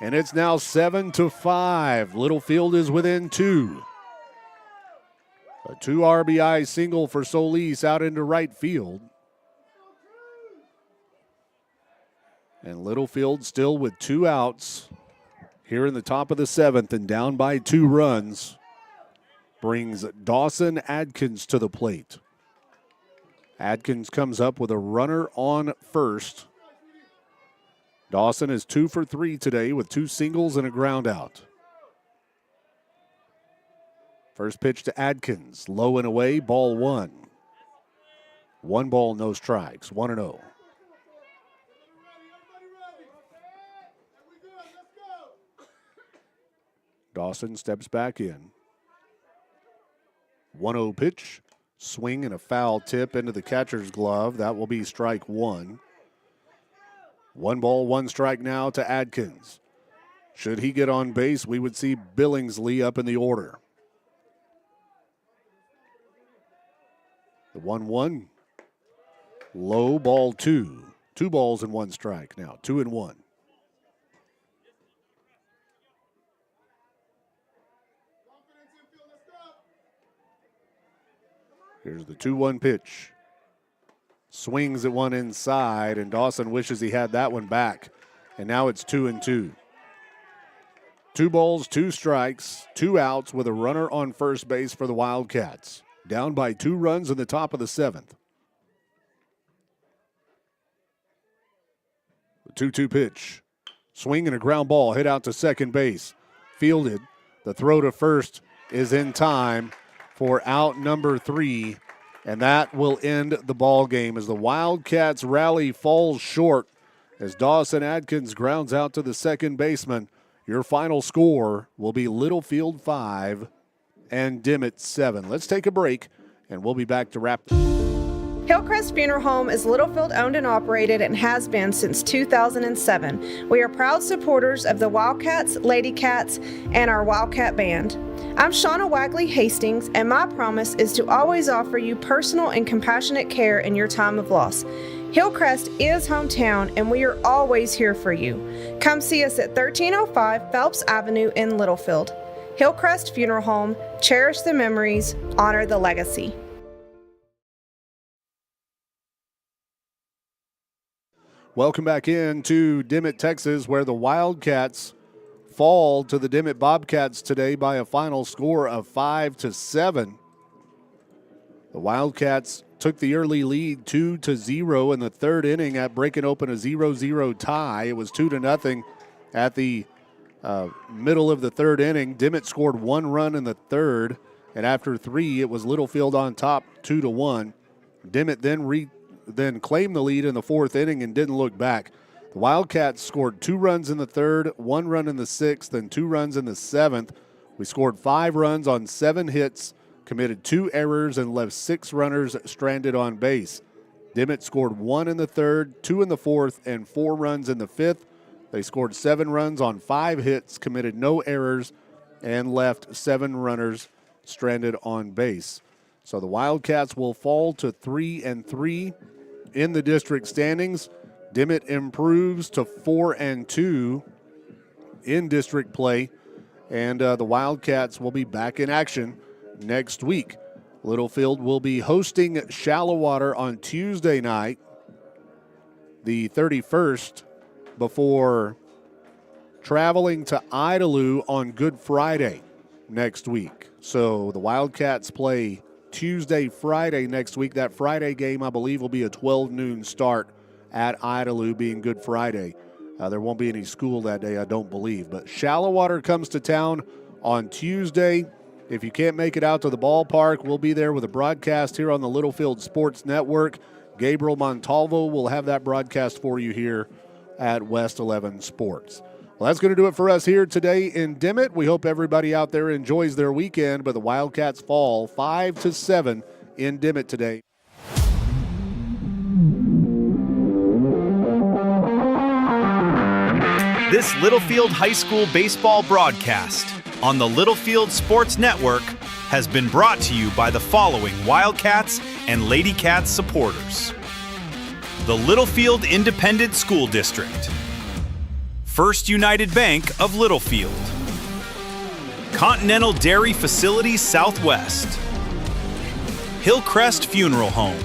And it's now 7-5. Littlefield is within 2. A 2 RBI single for Solis out into right field. And Littlefield still with 2 outs here in the top of the 7th and down by 2 runs. Brings Dawson Adkins to the plate. Adkins comes up with a runner on first. Dawson is 2 for 3 today with 2 singles and a ground out. First pitch to Adkins, low and away, ball 1. 1 ball, no strikes, 1-0. Dawson steps back in. 1-0 pitch, swing and a foul tip into the catcher's glove. That will be strike 1. 1 ball, 1 strike now to Adkins. Should he get on base, we would see Billingsley up in the order. The 1-1, low, ball 2. 2 balls and 1 strike now, 2-1. Here's the 2-1 pitch. Swings at one inside, and Dawson wishes he had that one back. And now it's 2-2. 2 balls, 2 strikes, 2 outs with a runner on first base for the Wildcats. Down by 2 runs in the top of the 7th. The 2-2 pitch. Swing and a ground ball hit out to second base. Fielded. The throw to first is in time for out number 3, and that will end the ball game as the Wildcats rally falls short as Dawson Adkins grounds out to the second baseman. Your final score will be Littlefield 5 and Dimmitt 7. Let's take a break, and we'll be back to wrap. Hillcrest Funeral Home is Littlefield owned and operated and has been since 2007. We are proud supporters of the Wildcats, Ladycats, and our Wildcat Band. I'm Shauna Wagley Hastings, and my promise is to always offer you personal and compassionate care in your time of loss. Hillcrest is hometown, and we are always here for you. Come see us at 1305 Phelps Avenue in Littlefield. Hillcrest Funeral Home, cherish the memories, honor the legacy. Welcome back into Dimmitt, Texas, where the Wildcats fall to the Dimmitt Bobcats today by a final score of 5-7. The Wildcats took the early lead 2-0 in the 3rd inning at breaking open a 0-0 tie. It was 2-0 at the middle of the 3rd inning. Dimmitt scored 1 run in the 3rd, and after 3, it was Littlefield on top 2-1. Dimmitt then claimed the lead in the 4th inning and didn't look back. The Wildcats scored 2 runs in the 3rd, 1 run in the 6th, and 2 runs in the 7th. We scored 5 runs on 7 hits, committed 2 errors, and left 6 runners stranded on base. Dimmitt scored 1 in the 3rd, 2 in the 4th, and 4 runs in the 5th. They scored 7 runs on 5 hits, committed no errors, and left 7 runners stranded on base. So the Wildcats will fall to 3-3 in the district standings. Dimmitt improves to 4-2 in district play, and the Wildcats will be back in action next week. Littlefield will be hosting Shallowater on Tuesday night, the 31st, before traveling to Idalou on Good Friday. next week. So the Wildcats play Tuesday, Friday next week. That Friday game, I believe, will be a 12 noon start at Idalou, being Good Friday. There won't be any school that day, I don't believe. But Shallow comes to town on Tuesday. If you can't make it out to the ballpark, we'll be there with a broadcast here on the Littlefield Sports Network. Gabriel Montalvo will have that broadcast for you here at West 11 Sports. Well, that's going to do it for us here today in Dimmitt. We hope everybody out there enjoys their weekend, but the Wildcats fall 5-7 in Dimmitt today. This Littlefield High School baseball broadcast on the Littlefield Sports Network has been brought to you by the following Wildcats and Lady Cats supporters: the Littlefield Independent School District, First United Bank of Littlefield, Continental Dairy Facilities Southwest, Hillcrest Funeral Home,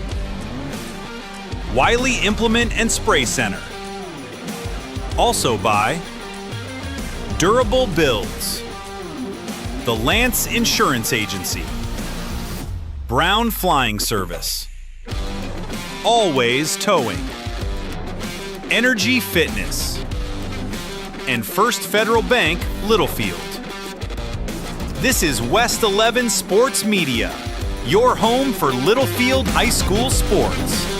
Wiley Implement and Spray Center. Also by Durable Builds, the Lance Insurance Agency, Brown Flying Service, Always Towing, Energy Fitness, and First Federal Bank, Littlefield. This is West 11 Sports Media, your home for Littlefield High School sports.